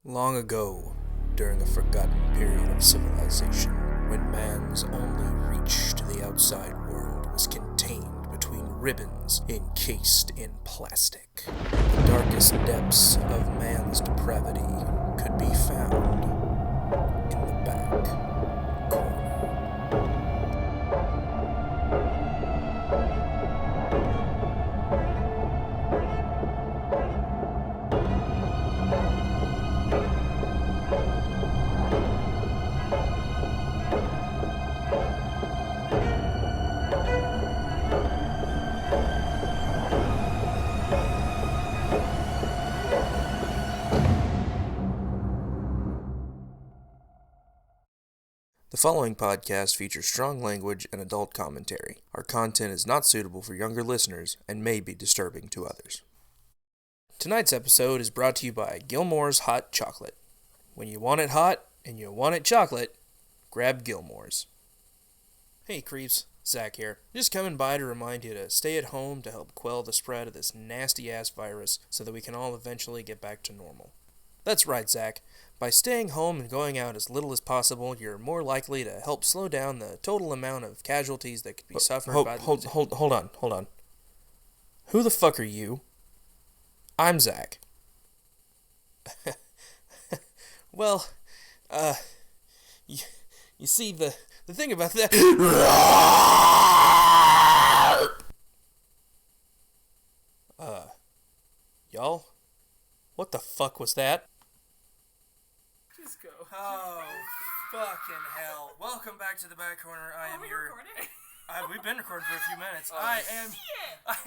Long ago, during a forgotten period of civilization, when man's only reach to the outside world was contained between ribbons encased in plastic, the darkest depths of man's depravity could be found in the back corner. The following podcast features strong language and adult commentary. Our content is not suitable for younger listeners and may be disturbing to others. Tonight's episode is brought to you by Gilmore's Hot Chocolate. When you want it hot and you want it chocolate, grab Gilmore's. Hey creeps, Zach here. Just coming by to remind you to stay at home to help quell the spread of this nasty-ass virus so that we can all eventually get back to normal. That's right, Zach. By staying home and going out as little as possible, you're more likely to help slow down the total amount of casualties that could be suffered by the... Hold on. Who the fuck are you? I'm Zach. Well, you see, the thing about that... Y'all? What the fuck was that? Just go. Oh, fucking hell. Welcome back to the back corner. We've been recording for a few minutes. I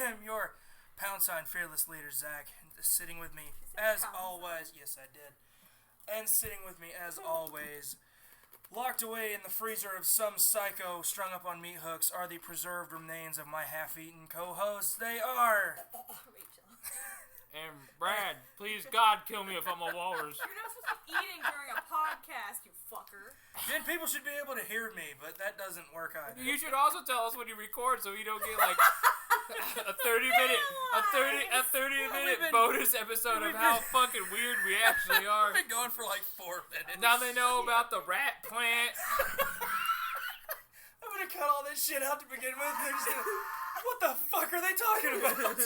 am your pound sign fearless leader, Zach. Sitting with me, as always. Yes, I did. And sitting with me, as always, locked away in the freezer of some psycho strung up on meat hooks, are the preserved remains of my half-eaten co-hosts. They are... And Brad, please God kill me if I'm a walrus. You're not supposed to be eating during a podcast, you fucker. Then people should be able to hear me, but that doesn't work either. You should also tell us when you record so we don't get like a 30-minute bonus episode of how fucking weird we actually are. We've been going for like 4 minutes. Now they know about the rat plant. I'm gonna cut all this shit out to begin with. They're just gonna, what the fuck are they talking about?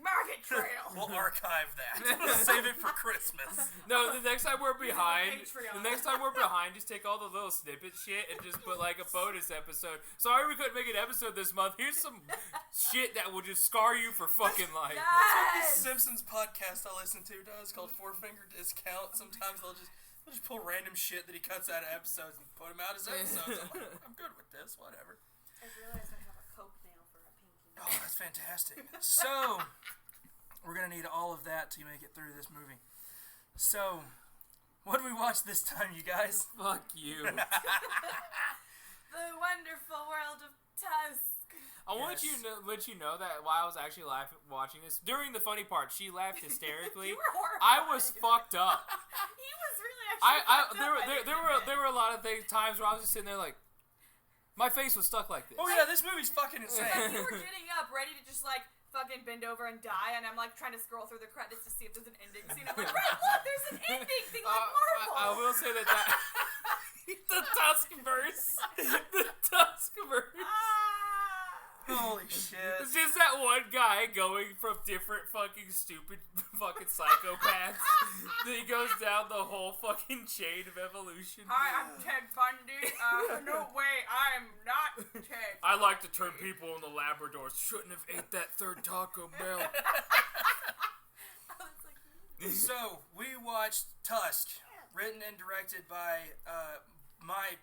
Market trail. We'll archive that. We'll save it for Christmas. No, the next time we're behind, just take all the little snippet shit and just put like a bonus episode. Sorry we couldn't make an episode this month. Here's some shit that will just scar you for fucking life. Yes. That's what the Simpsons podcast I listen to does, called Four Finger Discount. Sometimes they'll just pull random shit that he cuts out of episodes and put them out as episodes. I'm like, I'm good with this, whatever. I realized I have a Coke now for a pinky. Oh, that's fantastic. So, we're going to need all of that to make it through this movie. So, what did we watch this time, you guys? Fuck you. The wonderful world of Tusk. I want you to let you know that while I was actually watching this, during the funny part, she laughed hysterically. You were horrified. I was fucked up. He was really actually There were a lot of times where I was just sitting there like, my face was stuck like this. Oh yeah, this movie's fucking insane. Like, you were getting up, ready to just like fucking bend over and die, and I'm like trying to scroll through the credits to see if there's an ending scene. I'm like, Brad, look, there's an ending thing like Marvel. I will say that the Tuskverse. The Tuskverse. Holy shit. It's just that one guy going from different fucking stupid fucking psychopaths. Then he goes down the whole fucking chain of evolution. Hi, I'm Ted Bundy. No way, I'm not Ted. I like to turn people into Labradors. Shouldn't have ate that third Taco Bell. So, we watched Tusk, written and directed by my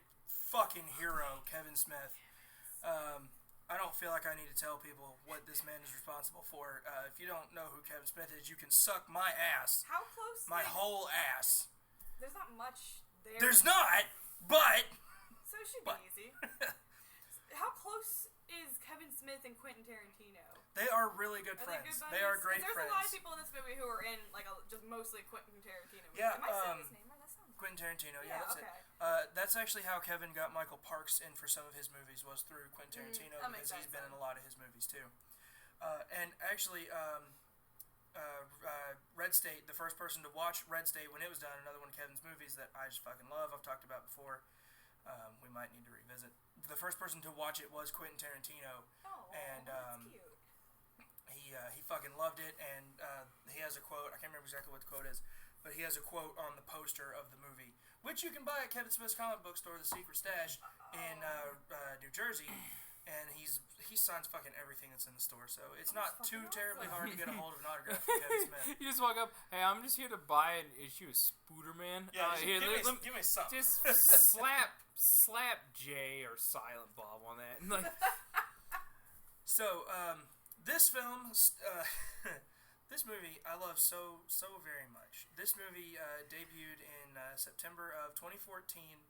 fucking hero, Kevin Smith. I don't feel like I need to tell people what this man is responsible for. If you don't know who Kevin Smith is, you can suck my ass. How close? My whole ass. There's not much there. There's not, but... So it should be easy. How close is Kevin Smith and Quentin Tarantino? They are really good friends. They are great friends. There's a lot of people in this movie who are in, like, just mostly Quentin Tarantino movies. Yeah, Am I saying his name right? That sounds Quentin Tarantino, yeah, that's okay. it. That's actually how Kevin got Michael Parks in for some of his movies, was through Quentin Tarantino, because he's been in a lot of his movies too. And actually, Red State, the first person to watch Red State when it was done, another one of Kevin's movies that I just fucking love. I've talked about before. We might need to revisit. The first person to watch it was Quentin Tarantino, and that's cute. he fucking loved it. And he has a quote. I can't remember exactly what the quote is, but he has a quote on the poster of the movie, which you can buy at Kevin Smith's comic book store, The Secret Stash, in New Jersey. And he signs fucking everything that's in the store, so it's not too terribly hard to get a hold of an autograph from Kevin Smith. You just walk up, hey, I'm just here to buy an issue of Spooderman. Yeah, give me something. Just slap J or Silent Bob on that. Like, so, this film, this movie I love so very much. This movie debuted in September of 2014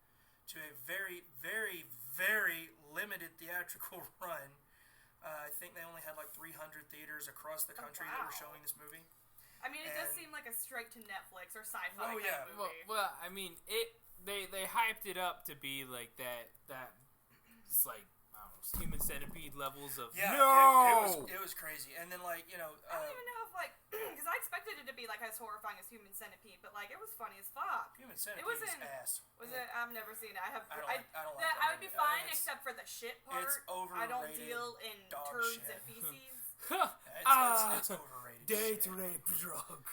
to a very, very, very limited theatrical run. I think they only had like 300 theaters across the country that were showing this movie. I mean, it does seem like a straight to Netflix or sci-fi kind of movie. Well, I mean, they hyped it up to be like that. It's like, I don't know, Human Centipede levels of it was crazy. And then like I don't even know if like because I expected it to be like as horrifying as Human Centipede, but like it was funny as fuck. Human Centipede is ass. Was it? I've never seen it. I don't like I would be fine except for the shit part. It's overrated. I don't deal in turds and feces. It's overrated. Date rape drug.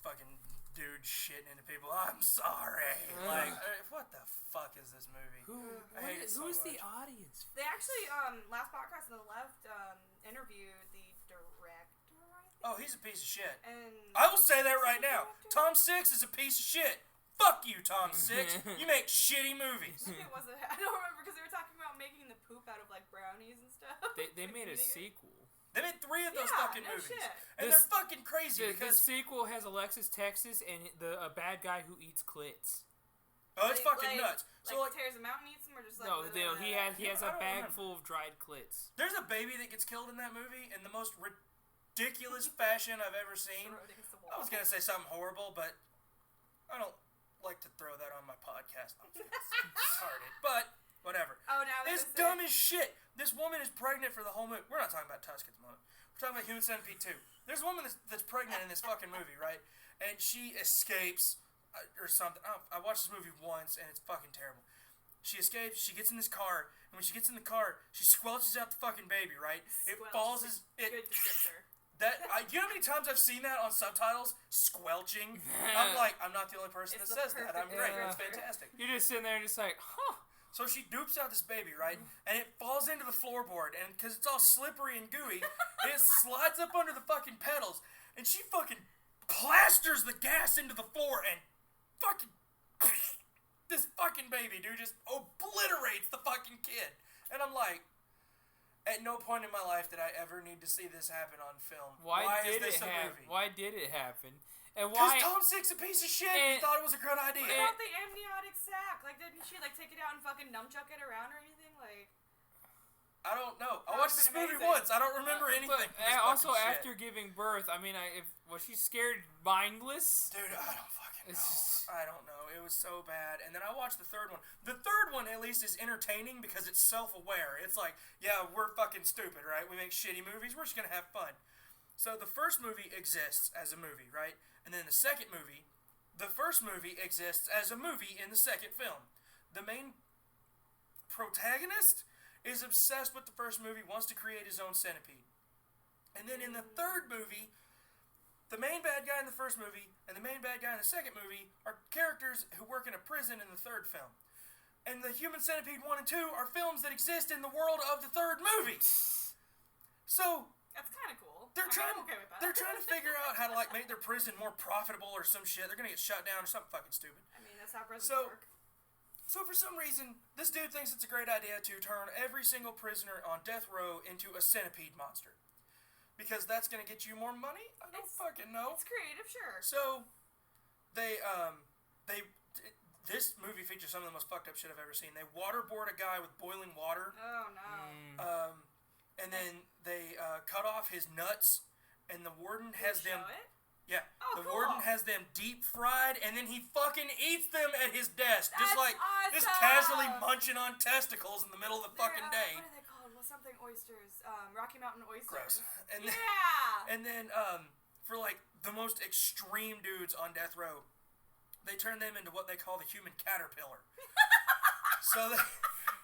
Fucking dude shitting into people. I'm sorry. Like, what the fuck is this movie? Who's the audience? They actually last podcast on the left interviewed the director. Oh, he's a piece of shit. And I will say that right now. Tom Six is a piece of shit. Fuck you, Tom Six. You make shitty movies. Maybe it wasn't. I don't remember because they were talking about making the poop out of like brownies and stuff. They made a sequel. They made 3 of those fucking movies. Shit. And they're fucking crazy because the sequel has Alexis Texas and a bad guy who eats clits. Oh, it's fucking nuts. So like tears them out and eats them, or just like he has a bag full of dried clits. There's a baby that gets killed in that movie in the most ridiculous fashion I've ever seen. I was gonna say something horrible, but I don't like to throw that on my podcast. I'm retarded, but whatever. Oh, now it's dumb as shit. This woman is pregnant for the whole movie. We're not talking about Tusk at the moment. We're talking about Human Centipede 2. There's a woman that's pregnant in this fucking movie, right? And she escapes or something. I watched this movie once, and it's fucking terrible. She escapes. She gets in this car, and when she gets in the car, she squelches out the fucking baby, right? It falls as it. Good descriptor. You know how many times I've seen that on subtitles? Squelching. I'm like, I'm not the only person that says that. I'm great. It's fantastic. You're just sitting there and just like, huh. So she dupes out this baby, right? And it falls into the floorboard, and because it's all slippery and gooey, it slides up under the fucking pedals, and she fucking plasters the gas into the floor, and fucking this fucking baby, dude, just obliterates the fucking kid. And I'm like, at no point in my life did I ever need to see this happen on film. Why is this a movie? Why did it happen? And why? Because Tom Six a piece of shit. And he thought it was a good idea. What about the amniotic sac? Like, didn't she like take it out and fucking nunchuck it around or anything? Like, I don't know. I watched this movie once. I don't remember anything. Also, after giving birth, I mean, was she scared mindless? Dude, I don't fucking know. I don't know. It was so bad. And then I watched the third one. The third one, at least, is entertaining because it's self-aware. It's like, yeah, we're fucking stupid, right? We make shitty movies. We're just gonna have fun. So the first movie exists as a movie, right? And then the second movie, the first movie exists as a movie in the second film. The main protagonist is obsessed with the first movie, wants to create his own centipede. And then in the third movie, the main bad guy in the first movie and the main bad guy in the second movie are characters who work in a prison in the third film. And the Human Centipede 1 and 2 are films that exist in the world of the third movie. So that's kind of cool. I'm okay with that. They're trying to figure out how to like make their prison more profitable or some shit. They're gonna get shut down or something fucking stupid. I mean, that's how prisons work. So for some reason, this dude thinks it's a great idea to turn every single prisoner on death row into a centipede monster. Because that's gonna get you more money? I don't fucking know. It's creative, sure. So this movie features some of the most fucked up shit I've ever seen. They waterboard a guy with boiling water. Oh no. And then they cut off his nuts, and the warden has them. Show it? Yeah. Oh, the cool. warden has them deep fried, and then he fucking eats them at his desk, That's just awesome. casually munching on testicles in the middle of the fucking day. What are they called? Well, something oysters. Rocky Mountain oysters. Gross. And then, yeah. And then for like the most extreme dudes on death row. They turn them into what they call the human caterpillar. So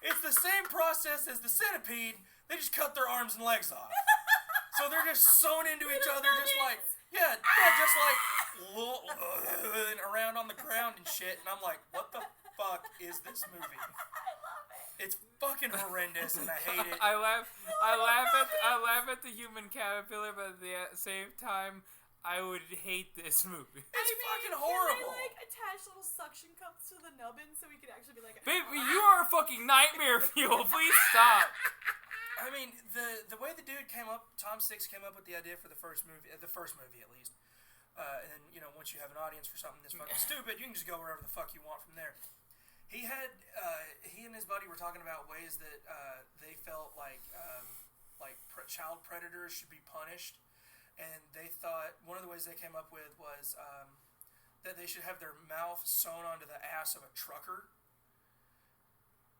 it's the same process as the centipede. They just cut their arms and legs off. So they're just sewn into each other, just like, just like around on the ground and shit. And I'm like, what the fuck is this movie? It's fucking horrendous, and I hate it. I laugh at the human caterpillar, but at the same time, I would hate this movie. It's fucking horrible. Can they, like, attach little suction cups to the nubbin so we could actually be like... Baby, you are a fucking nightmare fuel. Please stop. I mean, the way the dude came up, Tom Six came up with the idea for the first movie at least. And then, you know, once you have an audience for something this fucking stupid, you can just go wherever the fuck you want from there. He and his buddy were talking about ways that they felt like child predators should be punished. And they thought one of the ways they came up with was that they should have their mouth sewn onto the ass of a trucker.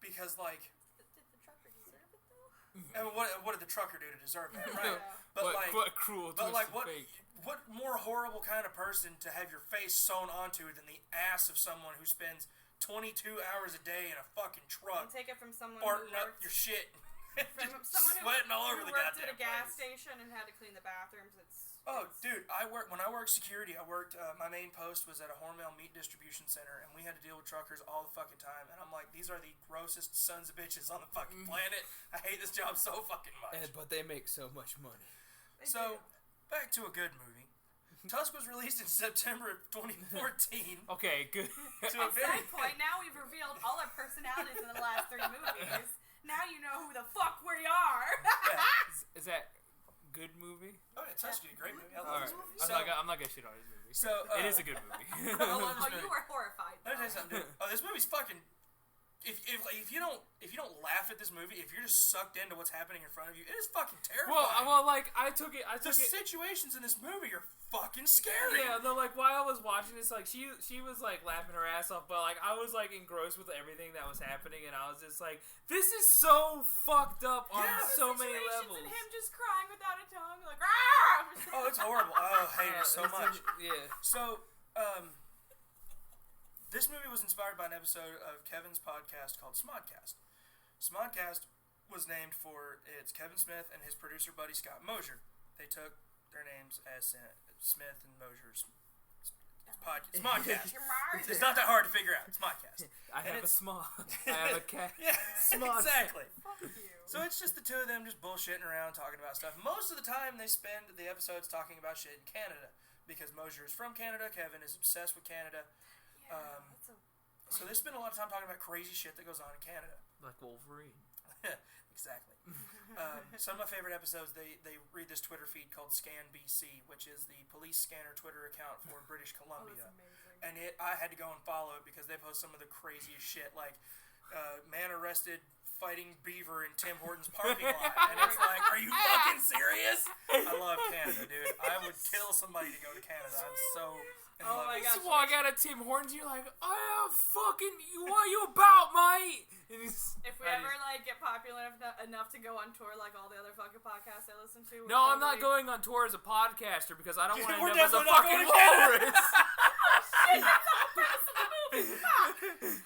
Because, like... Did the trucker deserve it, though? I mean, what did the trucker do to deserve that, right? Yeah. But what cruel but like, what fate. what more horrible kind of person to have your face sewn onto than the ass of someone who spends 22 hours a day in a fucking truck, And take it from someone farting who up worked... your shit, From just someone sweating all over who the worked goddamn at a gas place. station and had to clean the bathrooms. Dude, when I worked security, I worked, my main post was at a Hormel meat distribution center, and we had to deal with truckers all the fucking time, and I'm like, these are the grossest sons of bitches on the fucking planet. I hate this job so fucking much. But they make so much money. So, back to a good movie. Tusk was released in September of 2014. Okay, good. To a At very that point, now we've revealed all our personalities in the last 3 movies. Now you know who the fuck we are. Is that good movie? Oh, yeah, Tusk is a great movie. I All love right. this movie. I'm not gonna shit on this movie. So, it is a good movie. I love this Oh, you movie. were horrified. Let me tell you something, dude. Oh, this movie's fucking. If you don't laugh at this movie, if you're just sucked into what's happening in front of you, it is fucking terrifying. well, like I took it. The situations in this movie are fucking scary. Yeah, though, like while I was watching this, like she was like laughing her ass off, but like I was like engrossed with everything that was happening, and I was just like, this is so fucked up on so many levels. And him just crying without a tongue, like, ah! Oh, it's horrible. Oh, I hate it so much. Yeah. So, this movie was inspired by an episode of Kevin's podcast called Smodcast. Smodcast was named for it's Kevin Smith and his producer buddy Scott Mosier. They took their names as Smith and Mosier's Smodcast. It's not that hard to figure out. It's Smodcast. I have a small. I have a cat. Yeah, exactly. Fuck you. So it's just the two of them just bullshitting around talking about stuff. Most of the time they spend the episodes talking about shit in Canada because Mosier is from Canada. Kevin is obsessed with Canada. So they spend a lot of time talking about crazy shit that goes on in Canada. Like Wolverine. Exactly. Some of my favorite episodes, they read this Twitter feed called Scan BC, which is the police scanner Twitter account for British Columbia. And I had to go and follow it because they post some of the craziest shit, like man arrested fighting beaver in Tim Hortons parking lot. And it's like, are you fucking serious? I love Canada, dude. I would kill somebody to go to Canada. I'm so in love my with gosh. it. You walk out of Tim Hortons, you're like, what are you about, mate? And If we ever like get popular enough to go on tour like all the other fucking podcasts I listen to. No, I'm not going on tour as a podcaster because I don't want to We're end up as a definitely not fucking going to Canada. walrus.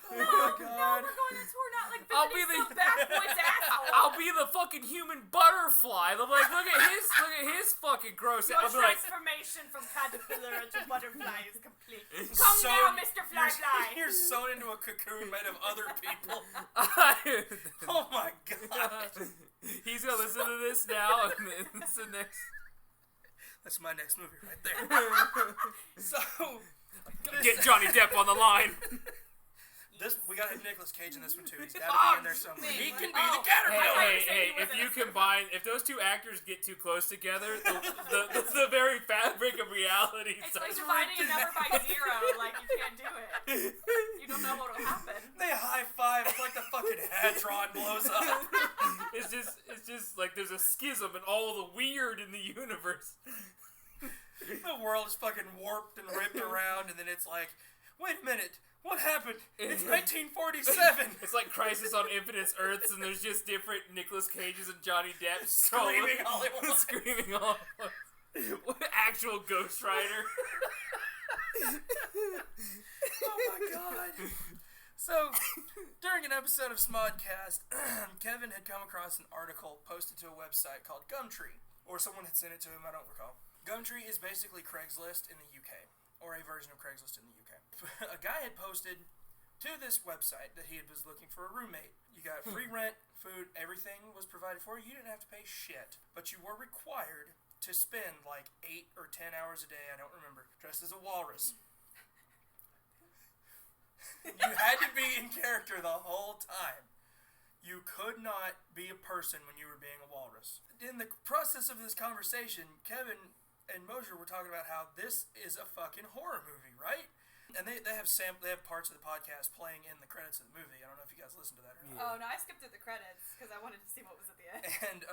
Oh my god. We're going on tour, not like I'll be visiting the- some backwoods asshole. I'll be the fucking human butterfly. They'll be like, look at his fucking gross. Your I'll be like, transformation from caterpillar to butterfly is complete. Come So now, Mr. Flyfly. You're sewn into a cocoon made of other people. Oh my god. he's gonna listen to this now, and then it's the next. That's my next movie right there. So Get Johnny Depp on the line. we gotta have Nicolas Cage in this one too. He's gotta be in there somewhere. He can be the caterpillar. Hey! If those two actors get too close together, the very fabric of reality It's like starts dividing a number by 0. Like, you can't do it. You don't know what'll happen. They high five. It's like the fucking hadron blows up. It's just like there's a schism in all the weird in the universe. The world is fucking warped and ripped around, and then it's like, wait a minute, what happened? It's 1947. It's like Crisis on Infinite Earths, and there's just different Nicolas Cages and Johnny Depp Screaming all at once. screaming all at once. Actual Ghost Rider. Oh my god. So, during an episode of Smodcast, Kevin had come across an article posted to a website called Gumtree, or someone had sent it to him, I don't recall. Gumtree is basically Craigslist in the UK, or a version of Craigslist in the UK. A guy had posted to this website that he was looking for a roommate. You got free rent, food, everything was provided for you. You didn't have to pay shit, but you were required to spend like 8 or 10 hours a day, I don't remember, dressed as a walrus. You had to be in character the whole time. You could not be a person when you were being a walrus. In the process of this conversation, Kevin and Mosier were talking about how this is a fucking horror movie, right? And they have parts of the podcast playing in the credits of the movie. I don't know if you guys listened to that or not. Oh, no, I skipped through the credits because I wanted to see what was at the end. And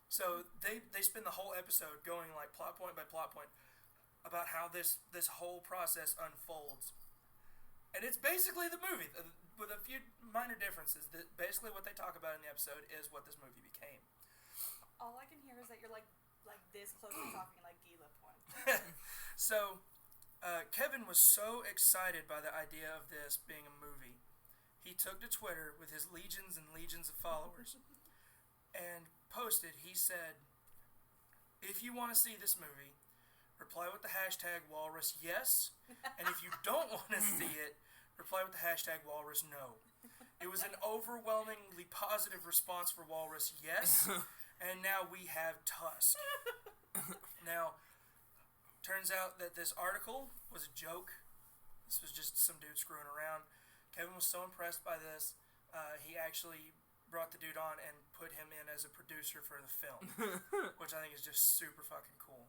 so they spend the whole episode going like plot point by plot point about how this whole process unfolds. And it's basically the movie, with a few minor differences. That basically what they talk about in the episode is what this movie became. All I can hear is that you're like this close to talking like Gila point. So, Kevin was so excited by the idea of this being a movie, he took to Twitter with his legions and legions of followers and posted, he said, if you want to see this movie, reply with the hashtag #WalrusYes, and if you don't want to see it, reply with the hashtag #WalrusNo. It was an overwhelmingly positive response for #WalrusYes, and now we have TUSK. Now, turns out that this article was a joke. This was just some dude screwing around. Kevin was so impressed by this, he actually brought the dude on and put him in as a producer for the film, which I think is just super fucking cool.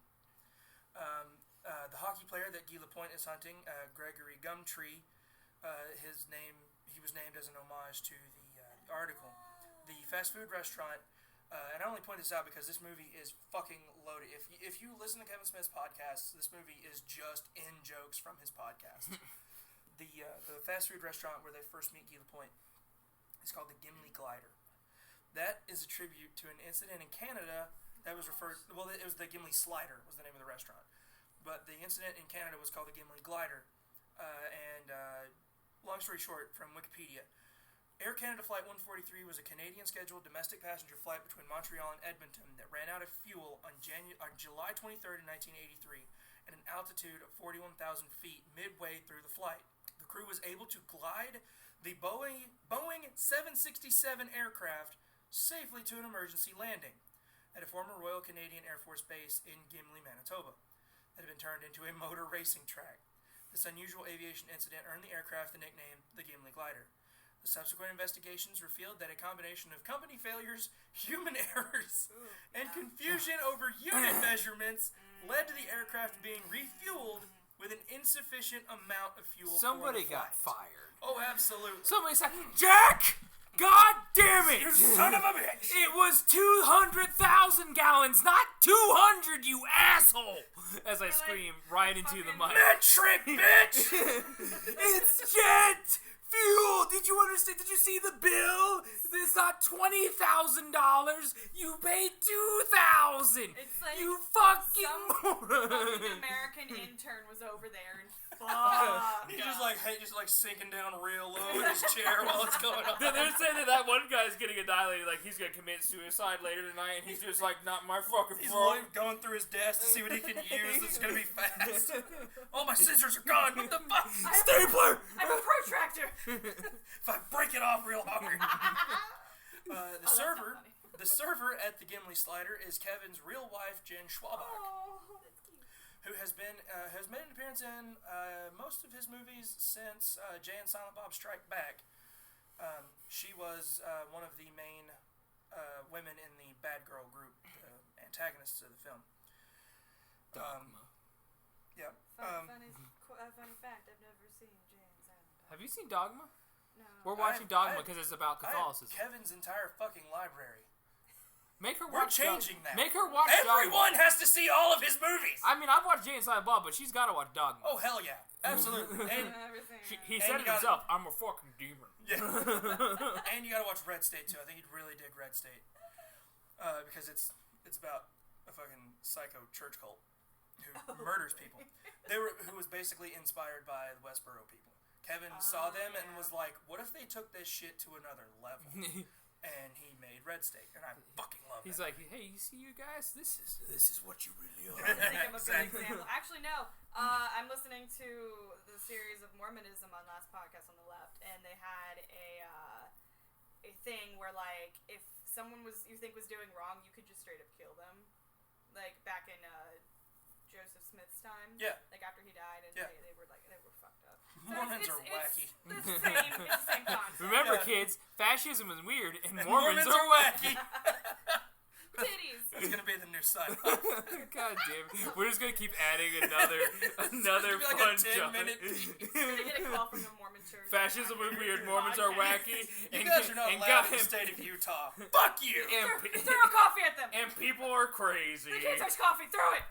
The hockey player that Gila Point is hunting, Gregory Gumtree, he was named as an homage to the article. The fast food restaurant, and I only point this out because this movie is fucking loaded. If you listen to Kevin Smith's podcast, this movie is just in jokes from his podcast. The fast food restaurant where they first meet Gila Point is called the Gimli Glider. That is a tribute to an incident in Canada that was referred. Well, it was the Gimli Slider was the name of the restaurant, but the incident in Canada was called the Gimli Glider. Long story short, from Wikipedia, Air Canada Flight 143 was a Canadian scheduled domestic passenger flight between Montreal and Edmonton that ran out of fuel on July 23rd, 1983, at an altitude of 41,000 feet midway through the flight. The crew was able to glide the Boeing 767 aircraft safely to an emergency landing at a former Royal Canadian Air Force base in Gimli, Manitoba, that had been turned into a motor racing track. This unusual aviation incident earned the aircraft the nickname the Gimli Glider. The subsequent investigations revealed that a combination of company failures, human errors, and confusion over unit measurements led to the aircraft being refueled with an insufficient amount of fuel. Somebody for the got flight. fired. Oh, absolutely. Somebody said, Jack! God damn it! You son of a bitch! It was 200,000 gallons, not 200, you asshole! As I scream right into the mic. Metric, bitch! It's jet fuel! Did you understand? Did you see the bill? It's not $20,000. You paid $2,000. It's like you fucking some fucking American intern was over there and fuck. He's just like sinking down real low in his chair while it's going on. They're saying that one guy's getting annihilated, like he's gonna commit suicide later tonight, and he's just like, not my fucking fault. He's going through his desk to see what he can use that's gonna be fast. Oh, my scissors are gone. What the fuck? Stapler! I have a protractor. If I break it off real hard. The server at the Gimli Slider is Kevin's real wife, Jen Schwabach. Oh, that's cute. Who has made an appearance in most of his movies since Jay and Silent Bob Strike Back. She was one of the main women in the bad girl group, antagonists of the film. Dogma. Yeah. Funny fact, I've never seen Jay and Silent Bob. Have you seen Dogma? No. We're watching Dogma because it's about Catholicism. Kevin's entire fucking library. Make her We're watch changing that. Make her watch Everyone Dogma. has to see all of his movies. I mean, I've watched Jay and Silent Bob, but she's got to watch Dogma. Oh, hell yeah. Absolutely. And Everything. He said it himself, I'm a fucking demon. yeah. And you gotta watch Red State too. I think you'd really dig Red State. Because it's about a fucking psycho church cult who murders people. Who was basically inspired by the Westboro people. Kevin saw them and was like, "What if they took this shit to another level?" And he made Red State, and I fucking love it. He's like, "Hey, you see, you guys, this is what you really are." I think I'm a good example. Actually, no. I'm listening to the series of Mormonism on last podcast on the left, and they had a thing where, like, if someone you think was doing wrong, you could just straight up kill them, like back in Joseph Smith's time. Yeah. Like after he died, and they were fucked up. So Mormons are wacky. It's the same concept. Remember, kids, fascism is weird, and Mormons are wacky. Titties. That's gonna be the new sign. God damn it. We're just gonna keep adding another like fun a 10-minute You're gonna get a call from the Mormon church. Fascism is weird, Mormons are wacky. You guys are not allowed in the state of Utah. Fuck you! Throw coffee at them! And people are crazy. They can't touch coffee, throw it!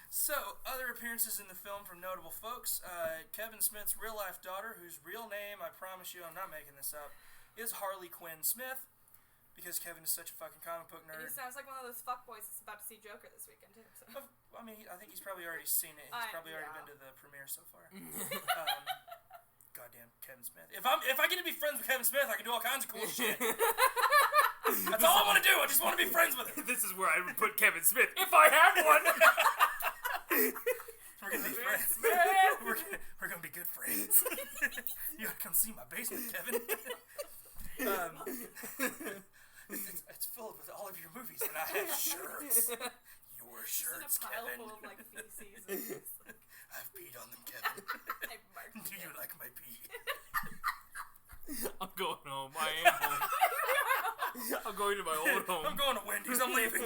So, other appearances in the film from notable folks. Kevin Smith's real-life daughter, whose real name, I promise you I'm not making this up, is Harley Quinn Smith. Because Kevin is such a fucking comic book nerd. He sounds like one of those fuckboys that's about to see Joker this weekend, too. So. I mean, I think he's probably already seen it. He's probably already been to the premiere so far. Goddamn Kevin Smith. If I get to be friends with Kevin Smith, I can do all kinds of cool shit. That's all I want to do. I just want to be friends with him. This is where I would put Kevin Smith if I had one. We're gonna be friends. We're gonna be good friends. You gotta come see my basement, Kevin. It's filled with all of your movies, and I have shirts. Your shirts, in a pile Kevin. full of, like, feces. I've peed on them, Kevin. I've marked Do you like my pee? I'm going home. I am home. I'm going to my old home. I'm going to Wendy's. I'm leaving.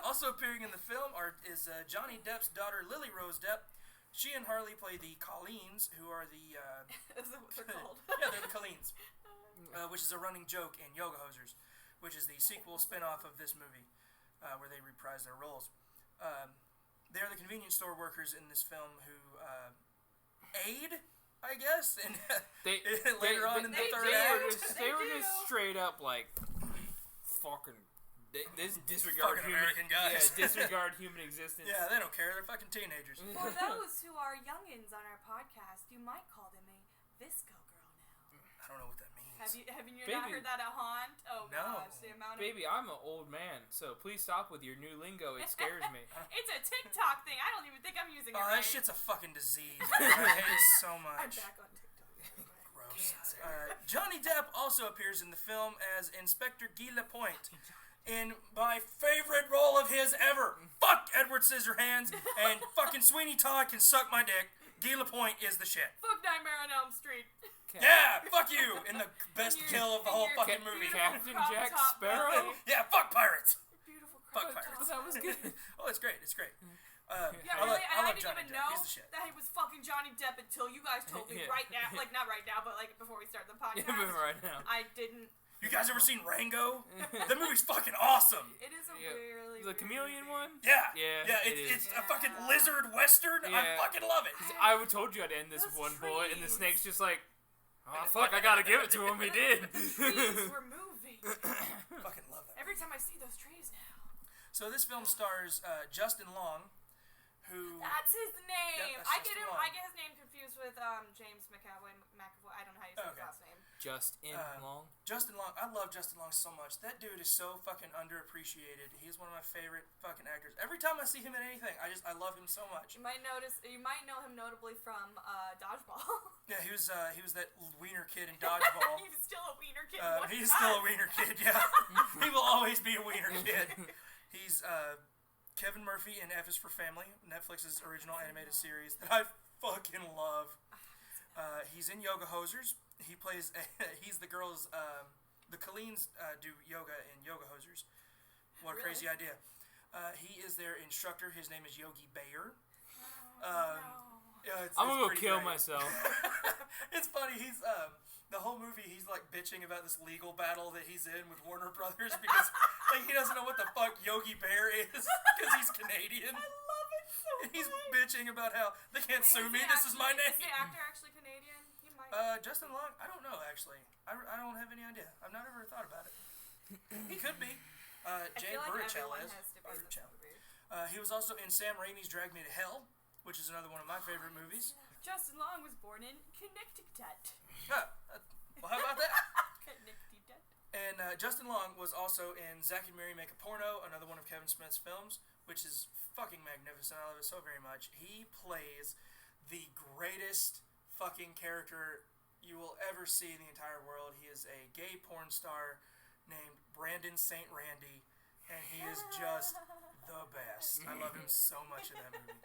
Also appearing in the film is Johnny Depp's daughter, Lily Rose Depp. She and Harley play the Colleens, who are the... Is that what they're called? Yeah, they're the Colleens. Which is a running joke in Yoga Hosers, which is the sequel spin-off of this movie, where they reprise their roles. They are the convenience store workers in this film who aid, I guess, and later on in the third act. They were just straight up like fucking. This disregard fucking human, American guys. Yeah, disregard human existence. Yeah, they don't care. They're fucking teenagers. For those who are youngins on our podcast, you might call them a Visco girl now. I don't know what that means. Have you not heard that at Haunt? Oh No. gosh, the amount of... Baby, I'm an old man, so please stop with your new lingo. It scares me. It's a TikTok thing. I don't even think I'm using it right. That shit's a fucking disease. Man. I hate it so I'm much. back on TikTok. Gross. Johnny Depp also appears in the film as Inspector Guy Lapointe in my favorite role of his ever. Fuck Edward Scissorhands and fucking Sweeney Todd can suck my dick. Guy Lapointe is the shit. Fuck Nightmare on Elm Street. Yeah, fuck you! In the best kill of the whole fucking movie. Captain Jack top Sparrow? Yeah, fuck pirates! Beautiful Fuck crop pirates. top. That was good. Oh, it's great, it's great. Yeah, I really, and I love didn't Johnny even Depp. know He's the shit. that he was fucking Johnny Depp until you guys told me Yeah. right now. Like, not right now, but like before we started the podcast. Yeah, but right now. I didn't. You guys ever seen Rango? That movie's fucking awesome! It is a Yeah. really The chameleon movie. one? Yeah! Yeah, it is. It's a fucking lizard western. I Yeah. fucking love it. I told you I'd end this Those one boy, and the trees. snake's just like, oh fuck, I gotta give it to him. He did. Trees were moving. Fucking love that. Every time I see those trees now. So this film stars Justin Long, who... That's his name. Yep, that's I get Justin him. Long. I get his name confused with James McAvoy. I don't know how you say his last name. Just in long. Justin Long, I love Justin Long so much. That dude is so fucking underappreciated. He's one of my favorite fucking actors. Every time I see him in anything, I love him so much. You might know him notably from Dodgeball. Yeah, he was that wiener kid in Dodgeball. He was still a wiener kid. He's still a wiener kid, yeah. He will always be a wiener kid. He's Kevin Murphy in F is for Family, Netflix's original animated series that I fucking love. He's in Yoga Hosers. He plays. He's the girls. The Colleens do yoga in Yoga Hosers. What a crazy idea. He is their instructor. His name is Yogi Bayer. Yeah, I'm gonna go pretty kill great. myself. It's funny. He's the whole movie. He's like bitching about this legal battle that he's in with Warner Brothers because like he doesn't know what the fuck Yogi Bear is because he's Canadian. I love it so much. He's bitching about how they can't sue me. This is my name. Is the actor actually Canadian? He might. Justin Long, I don't know actually. I don't have any idea. I've not ever thought about it. He could be. Jay feel like Baruchel everyone is. has to be in this movie. He was also in Sam Raimi's Drag Me to Hell, which is another one of my favorite movies. Justin Long was born in Connecticut. Yeah, well, how about that? Connecticut. And Justin Long was also in Zack and Miri Make a Porno, another one of Kevin Smith's films, which is fucking magnificent. I love it so very much. He plays the greatest fucking character you will ever see in the entire world. He is a gay porn star named Brandon St. Randy, and he is just the best. I love him so much in that movie.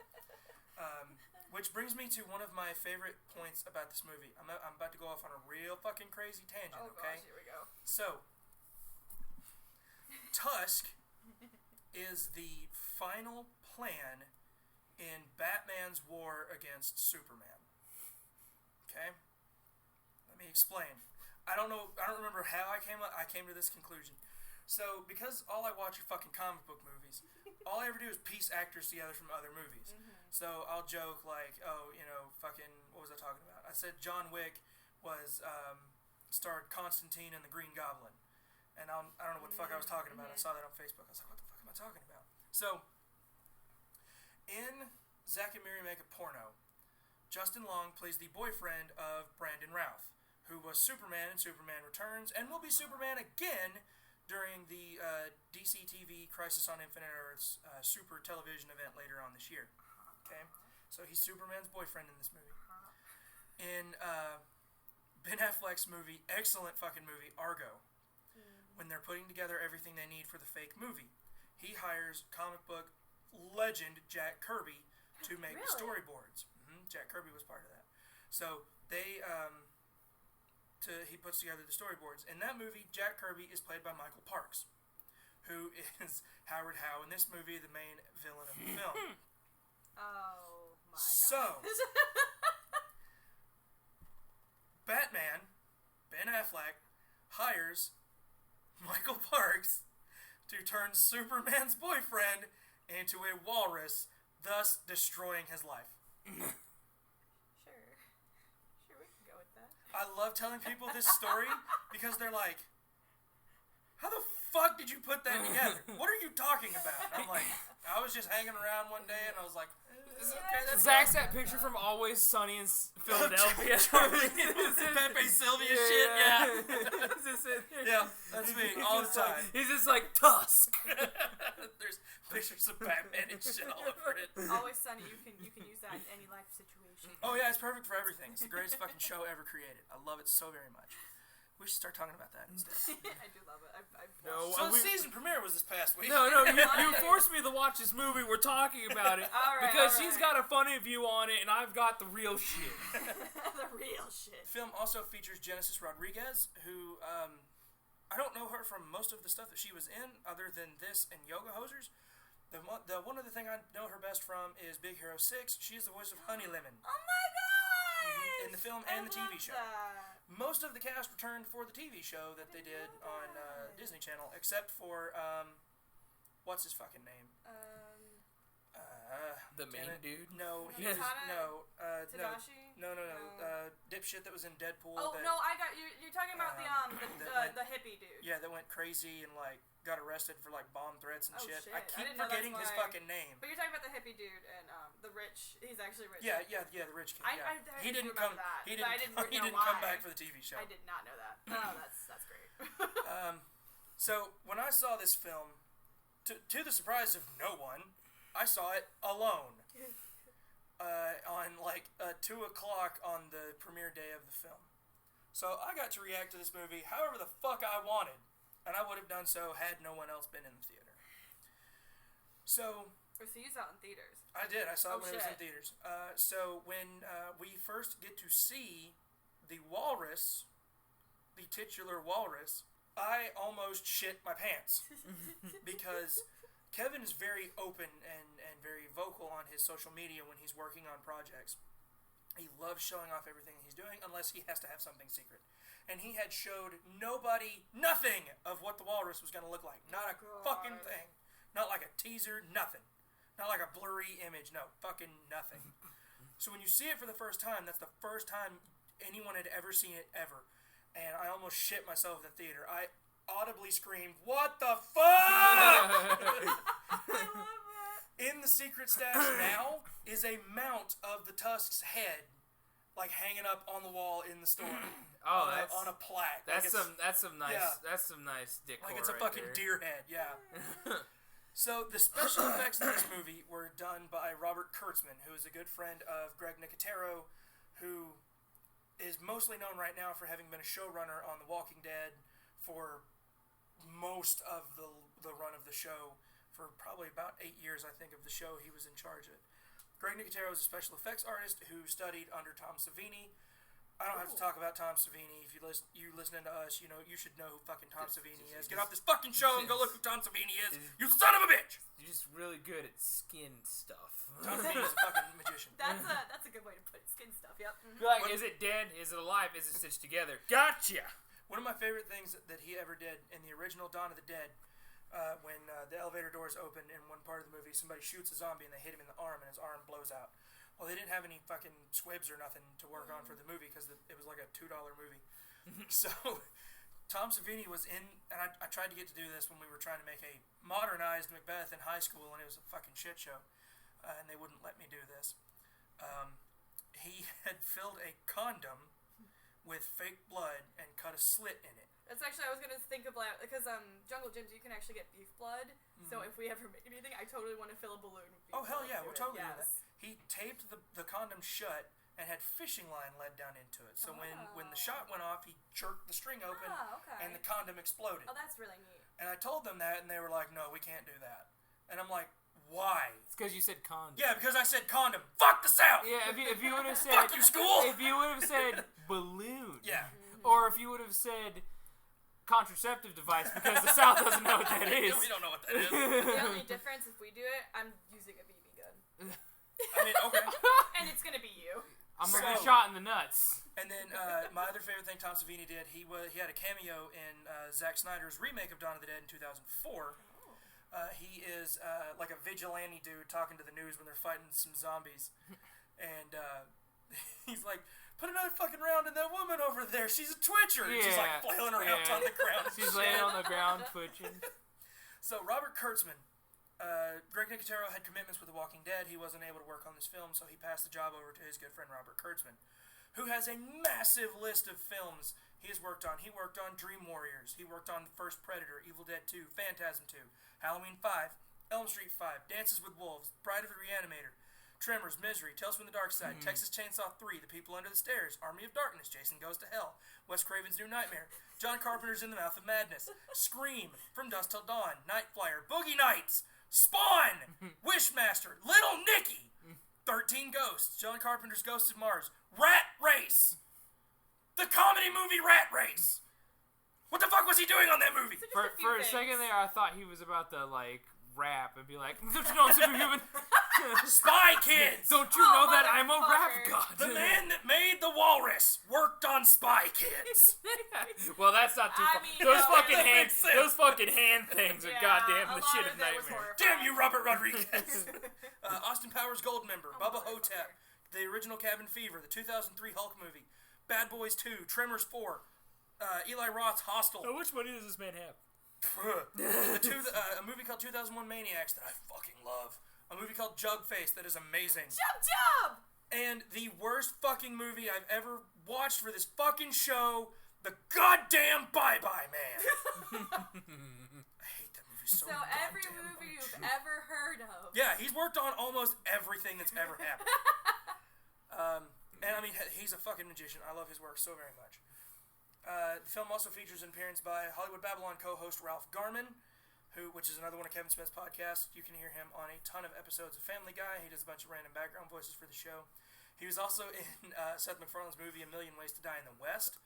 Which brings me to one of my favorite points about this movie. I'm about to go off on a real fucking crazy tangent, okay? Gosh, here we go. So, TUSK is the final plan in Batman's war against Superman. Okay? Let me explain. I don't remember how I came to this conclusion. So, because all I watch are fucking comic book movies, all I ever do is piece actors together from other movies. Mm-hmm. So, I'll joke like, oh, fucking, what was I talking about? I said John Wick was, starred Constantine and the Green Goblin. And I don't know what the fuck I was talking about. I saw that on Facebook. I was like, what the fuck am I talking about? So, in Zack and Miri Make a Porno, Justin Long plays the boyfriend of Brandon Routh, who was Superman in Superman Returns, and will be Superman again during the DC TV Crisis on Infinite Earths super television event later on this year. Okay? So he's Superman's boyfriend in this movie. In Ben Affleck's movie, excellent fucking movie, Argo, when they're putting together everything they need for the fake movie, he hires comic book legend Jack Kirby to make the storyboards. Jack Kirby was part of that. So they he puts together the storyboards. In that movie, Jack Kirby is played by Michael Parks, who is Howard Howe in this movie, the main villain of the film. Oh my god. So Batman, Ben Affleck, hires Michael Parks to turn Superman's boyfriend into a walrus, thus destroying his life. Sure, we can go with that. I love telling people this story because they're like, how the fuck did you put that together? What are you talking about? And I'm like, I was just hanging around one day and I was like, okay, that's Zach's that picture from Always Sunny in Philadelphia. Pepe Sylvia shit, yeah. Yeah, that's me all the time. He's just like, TUSK. There's pictures of Batman and shit all over it. Always Sunny, you can use that in any life situation. Oh yeah, it's perfect for everything. It's the greatest fucking show ever created. I love it so very much. We should start talking about that instead. I do love it. So the season premiere was this past week. No, you forced me to watch this movie. We're talking about it because she's got a funny view on it, and I've got the real shit. The real shit. The film also features Genesis Rodriguez, who I don't know her from most of the stuff that she was in, other than this and Yoga Hosers. The one other thing I know her best from is Big Hero 6. She is the voice of Honey Lemon. Oh my god! In the film and the TV show. That. Most of the cast returned for the TV show that they did on Disney Channel, except for what's his fucking name? The main dude? No, he Tadashi? was no, dipshit that was in Deadpool. Oh no, I got you. You're talking about the hippie dude. Yeah, that went crazy and like got arrested for like bomb threats and shit. Shit. I keep didn't know forgetting that's his why. fucking name. But you're talking about the hippie dude and the rich. He's actually rich. Yeah, the rich kid. I He didn't remember come. that, He but I didn't didn't know come why. back for the TV show. I did not know that. Oh, that's great. So when I saw this film, to the surprise of no one, I saw it alone. On like 2 o'clock on the premiere day of the film. So I got to react to this movie however the fuck I wanted, and I would have done so had no one else been in the theater. So you saw it in theaters. I did. I saw it when it was in shit. theaters. So when we first get to see the walrus, the titular walrus, I almost shit my pants because Kevin is very open and very vocal on his social media when he's working on projects. He loves showing off everything he's doing unless he has to have something secret. And he had showed nobody nothing of what the walrus was going to look like. Not a fucking thing. Not like a teaser, nothing. Not like a blurry image, no, fucking nothing. So when you see it for the first time, that's the first time anyone had ever seen it ever. And I almost shit myself in the theater. audibly screamed, "What the fuck?" I love that. In the secret stash now is a mount of the Tusk's head, like hanging up on the wall in the store. Oh, on a plaque. That's like some nice yeah. that's some nice decor. Like it's a right fucking there. deer head, yeah. So the special effects in this movie were done by Robert Kurtzman, who is a good friend of Greg Nicotero, who is mostly known right now for having been a showrunner on The Walking Dead for most of the run of the show. For probably about 8 years, I think, of the show he was in charge of. Greg Nicotero is a special effects artist who studied under Tom Savini. I don't have to talk about Tom Savini. If you listening to us, you should know who fucking Tom Savini is. Get off this fucking show and go look who Tom Savini is. You son of a bitch! You're just really good at skin stuff. Tom Savini is a fucking magician. That's a good way to put it. Skin stuff. Yep. Mm-hmm. Like, is it dead? Is it alive? Is it stitched together? Gotcha! One of my favorite things that he ever did in the original Dawn of the Dead, when the elevator doors open in one part of the movie, somebody shoots a zombie and they hit him in the arm and his arm blows out. Well, they didn't have any fucking squibs or nothing to work on for the movie because it was like a $2 movie. So Tom Savini was in, and I tried to get to do this when we were trying to make a modernized Macbeth in high school, and it was a fucking shit show, and they wouldn't let me do this. He had filled a condom with fake blood and cut a slit in it. That's actually, I was going to think of, like, because Jungle Gyms, you can actually get beef blood, so if we ever make anything, I totally want to fill a balloon with beef blood. Oh, hell yeah, we'll totally do yes. that. He taped the condom shut and had fishing line led down into it. So when the shot went off, he jerked the string open and the condom exploded. Oh, that's really neat. And I told them that, and they were like, "No, we can't do that." And I'm like, "Why?" It's because you said condom. Yeah, because I said condom. Fuck the South. Yeah, if you would have said Fuck you, school. If you would have said balloon. Yeah. Or if you would have said contraceptive device, because the South doesn't know what that is. We don't know what that is. The only difference, if we do it, I'm using a BB gun. I mean, okay. And it's going to be you. I'm going to be shot in the nuts. And then my other favorite thing Tom Savini did, he had a cameo in Zack Snyder's remake of Dawn of the Dead in 2004. He is like a vigilante dude talking to the news when they're fighting some zombies. And he's like, "Put another fucking round in that woman over there. She's a twitcher." And she's like flailing around on the ground. She's laying on the ground twitching. So Robert Kurtzman, Greg Nicotero had commitments with The Walking Dead. He wasn't able to work on this film, so he passed the job over to his good friend Robert Kurtzman, who has a massive list of films he has worked on. He worked on Dream Warriors. He worked on The First Predator, Evil Dead 2, Phantasm 2, Halloween 5, Elm Street 5, Dances with Wolves, Bride of the Reanimator, Tremors, Misery, Tales from the Dark Side, Texas Chainsaw 3, The People Under the Stairs, Army of Darkness, Jason Goes to Hell, Wes Craven's New Nightmare, John Carpenter's In the Mouth of Madness, Scream, From Dusk Till Dawn, Night Flyer, Boogie Nights, Spawn, Wishmaster, Little Nicky, 13 Ghosts, John Carpenter's Ghosts of Mars, Rat Race, the comedy movie Rat Race. What the fuck was he doing on that movie? So For a second there, I thought he was about to, like, rap and be like, "Don't you know I'm superhuman? Spy Kids! Don't you know that I'm a rap motherfucker. god?" The man that made the Walrus worked on Spy Kids. Well, that's not too I far. mean, Those no, fucking that hand, makes sense. those fucking hand things are Yeah, goddamn a the lot shit of of that was nightmare. horrifying. Damn you, Robert Rodriguez. Austin Powers Goldmember, Bubba Hotep, the original Cabin Fever, the 2003 Hulk movie, Bad Boys 2, Tremors 4, Eli Roth's Hostel. So which money does this man have? A movie called 2001 Maniacs that I fucking love. A movie called Jugface that is amazing. Jump! And the worst fucking movie I've ever watched for this fucking show, the goddamn Bye Bye Man. I hate that movie so So every goddamn movie much. you've ever heard of. Yeah, he's worked on almost everything that's ever happened. And I mean, he's a fucking magician. I love his work so very much. The film also features an appearance by Hollywood Babylon co-host Ralph Garman, which is another one of Kevin Smith's podcasts. You can hear him on a ton of episodes of Family Guy. He does a bunch of random background voices for the show. He was also in Seth MacFarlane's movie A Million Ways to Die in the West.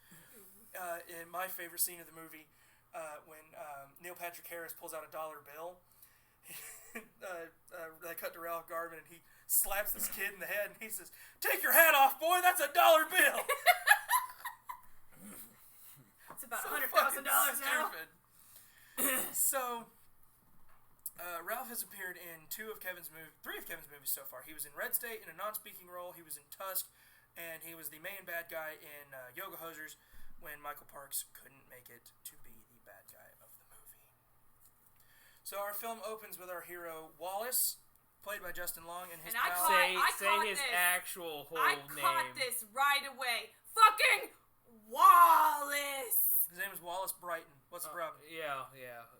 In my favorite scene of the movie, when Neil Patrick Harris pulls out a dollar bill, they cut to Ralph Garman and he slaps this kid in the head and he says, "Take your hat off, boy, that's a dollar bill." It's about So $100,000 now. stupid. So, Ralph has appeared in three of Kevin's movies so far. He was in Red State in a non-speaking role. He was in Tusk, and he was the main bad guy in Yoga Hosers when Michael Parks couldn't make it to be the bad guy. So our film opens with our hero Wallace, played by Justin Long, and his And I pal. caught Say his this. actual whole I name. caught this right away. Fucking Wallace. His name is Wallace Brighton. What's the problem? Yeah.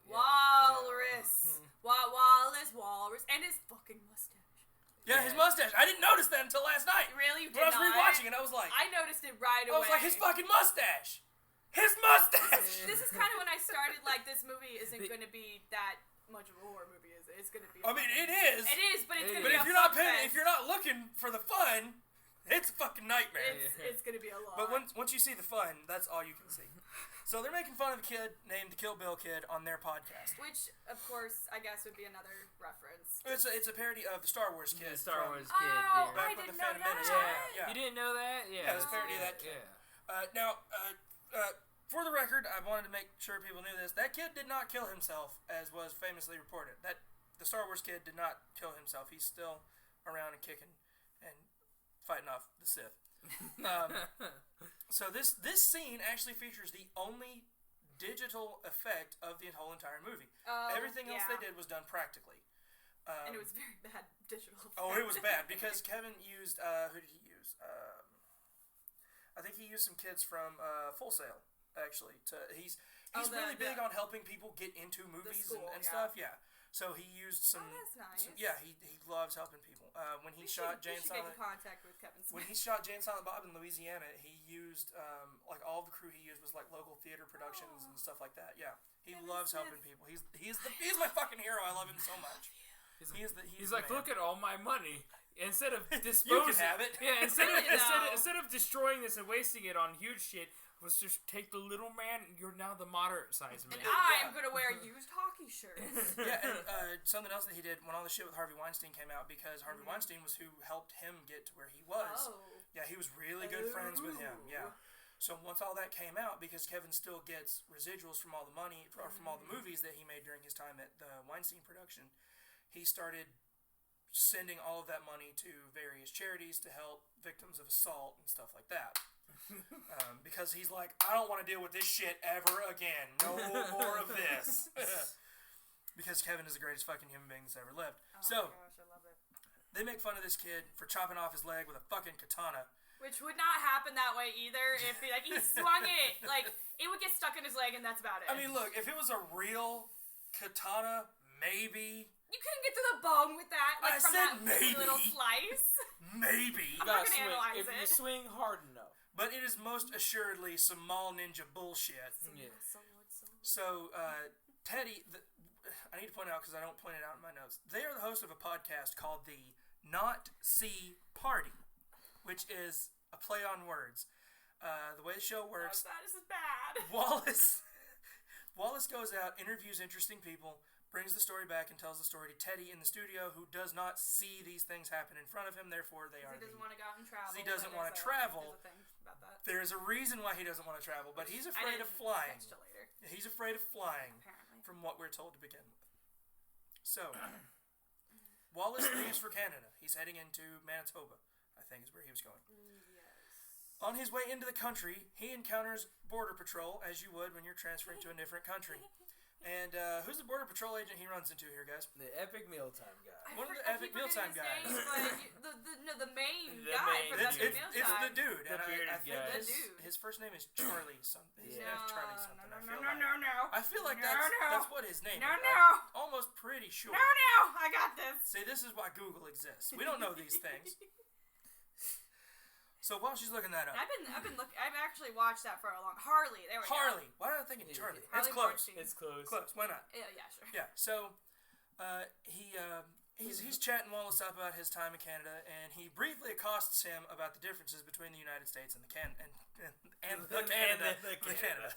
Walrus. Walrus. And his fucking mustache. Yeah, his mustache. I didn't notice that until last night. Really? You did When I was not? rewatching it, I was like, I noticed it right away. I was like, his fucking mustache. His mustache. This is kind of when I started, like, this movie isn't going to be that much of a horror movie, is it? It's going to be... I mean, it is. It is, but it's going to But be if you're not looking for the fun, it's a fucking nightmare. It's going to be a lot. But once you see the fun, that's all you can see. So they're making fun of the kid named the Kill Bill Kid on their podcast. Which, of course, I guess would be another reference. It's a parody of the Star Wars Kid. The Star Wars Oh, Kid. I Back when didn't the know Phantom that. Menace Yeah. Yeah. You didn't know that? Yeah. Yeah, it's a parody of that kid. Now, for the record, I wanted to make sure people knew this. That kid did not kill himself, as was famously reported. The Star Wars Kid did not kill himself. He's still around and kicking and fighting off the Sith. So this scene actually features the only digital effect of the whole entire movie. Everything else they did was done practically. And it was very bad digital effect. Oh, it was bad because Kevin used who did he use? I think he used some kids from Full Sail actually. He's really big on helping people get into movies and stuff. Yeah. So he used some. Oh, that's nice. He loves helping people. When he shot Jay and Silent. Get in contact with Kevin Smith. When he shot Jay and Silent Bob in Louisiana, he used like all the crew he used was like local theater productions and stuff like that. Yeah, he Kevin loves Smith. helping people. He's my fucking hero. I love him so much. He's like, man. look at all my money. Instead of disposing, You can have it. Yeah, Really, instead of destroying this and wasting it on huge shit, let's just take the little man. You're now the moderate sized man. And I'm gonna wear used hockey shirts. Yeah, and something else that he did when all the shit with Harvey Weinstein came out, because Harvey Weinstein was who helped him get to where he was. Oh. Yeah, he was really good friends with him. Yeah. So once all that came out, because Kevin still gets residuals from all the money, or from all the movies that he made during his time at the Weinstein production, he started sending all of that money to various charities to help victims of assault and stuff like that. Because he's like, I don't want to deal with this shit ever again. No more of this. Because Kevin is the greatest fucking human being that's ever lived. Oh my gosh, I love it. They make fun of this kid for chopping off his leg with a fucking katana. Which would not happen that way either. If he swung it, like it would get stuck in his leg, and that's about it. I mean, look, if it was a real katana, maybe. You couldn't get to the bone with that, like I from said that maybe. little slice. Maybe. I'm not gonna analyze if it. you swing hard enough. But it is most assuredly some mall ninja bullshit. Yeah. So, Teddy, I need to point out because I don't point it out in my notes. They are the host of a podcast called the Not See Party, which is a play on words. The way the show works, This is bad. Wallace goes out, interviews interesting people, brings the story back and tells the story to Teddy in the studio, who does not see these things happen in front of him, therefore they are He doesn't want to go out and travel. He doesn't want wanna travel. There's a thing about that. There's a reason why he doesn't want to travel, but he's afraid of flying. Catch till later, He's afraid of flying, apparently. from what we're told to begin with. So, Wallace leaves for Canada. He's heading into Manitoba, I think is where he was going. On his way into the country, he encounters Border Patrol, as you would when you're transferring to a different country. And who's the Border Patrol agent he runs into here, guys? The epic mealtime guy. One of the epic mealtime guys. The main The guy main from dude. Epic It's Mealtime. the dude. The And bearded I think guy. The dude. his first name is Charlie something. His No, name's Charlie something. no. I feel like No, that's, no. that's what his name No, is. no. I'm almost pretty sure. No, I got this. See, this is why Google exists. We don't know these things. So while she's looking that up, I've actually watched that for a long. Harley, there we go. Harley. Why am I thinking Charlie? It's Harley close. Weinstein. It's close. Close. Why not? Yeah, sure. Yeah. So he's chatting Wallace up about his time in Canada, and he briefly accosts him about the differences between the United States and the Canada, The Canada.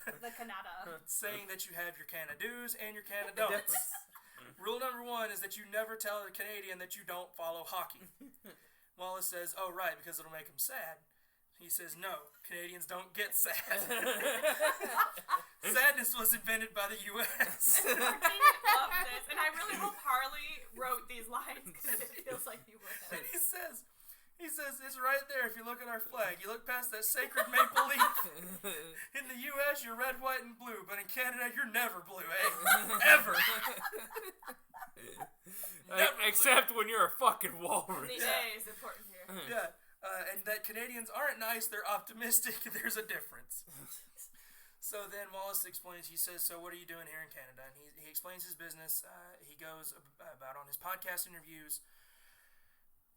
saying that you have your Canada-dos and your Canada-don'ts. Rule number 1 is that you never tell a Canadian that you don't follow hockey. Wallace says, "Oh, right, because it'll make him sad." He says, "No, Canadians don't get sad. Sadness was invented by the U.S." I love this, and I really hope Harley wrote these lines because it feels like he would have. And he He says, it's right there if you look at our flag. You look past that sacred maple leaf. In the U.S., you're red, white, and blue. But in Canada, you're never blue, eh? Ever. Except when you're a fucking walrus. The A is important here. Yeah. And that Canadians aren't nice, they're optimistic. There's a difference. So then Wallace explains, he says, so what are you doing here in Canada? And he explains his business. He goes about on his podcast interviews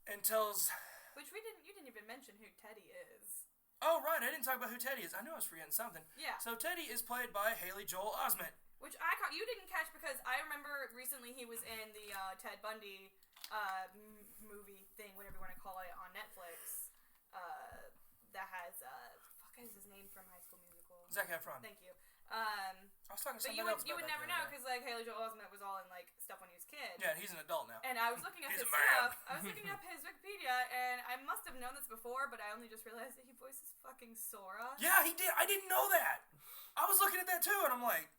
and tells... Which you didn't even mention who Teddy is. Oh, right, I didn't talk about who Teddy is. I knew I was forgetting something. Yeah. So Teddy is played by Haley Joel Osment. Which you didn't catch because I remember recently he was in the Ted Bundy movie thing, whatever you want to call it, on Netflix. That has, fuck is his name from High School Musical? Zac Efron. Thank you. I was talking to But somebody else you about would that never the know other day. because like Haley Joel Osment was all in like stuff when he was a kid. Yeah, he's an adult now. And I was looking up He's his a man. stuff. I was looking up his Wikipedia, and I must have known this before, but I only just realized that he voices fucking Sora. Yeah, he did. I didn't know that. I was looking at that too, and I'm like,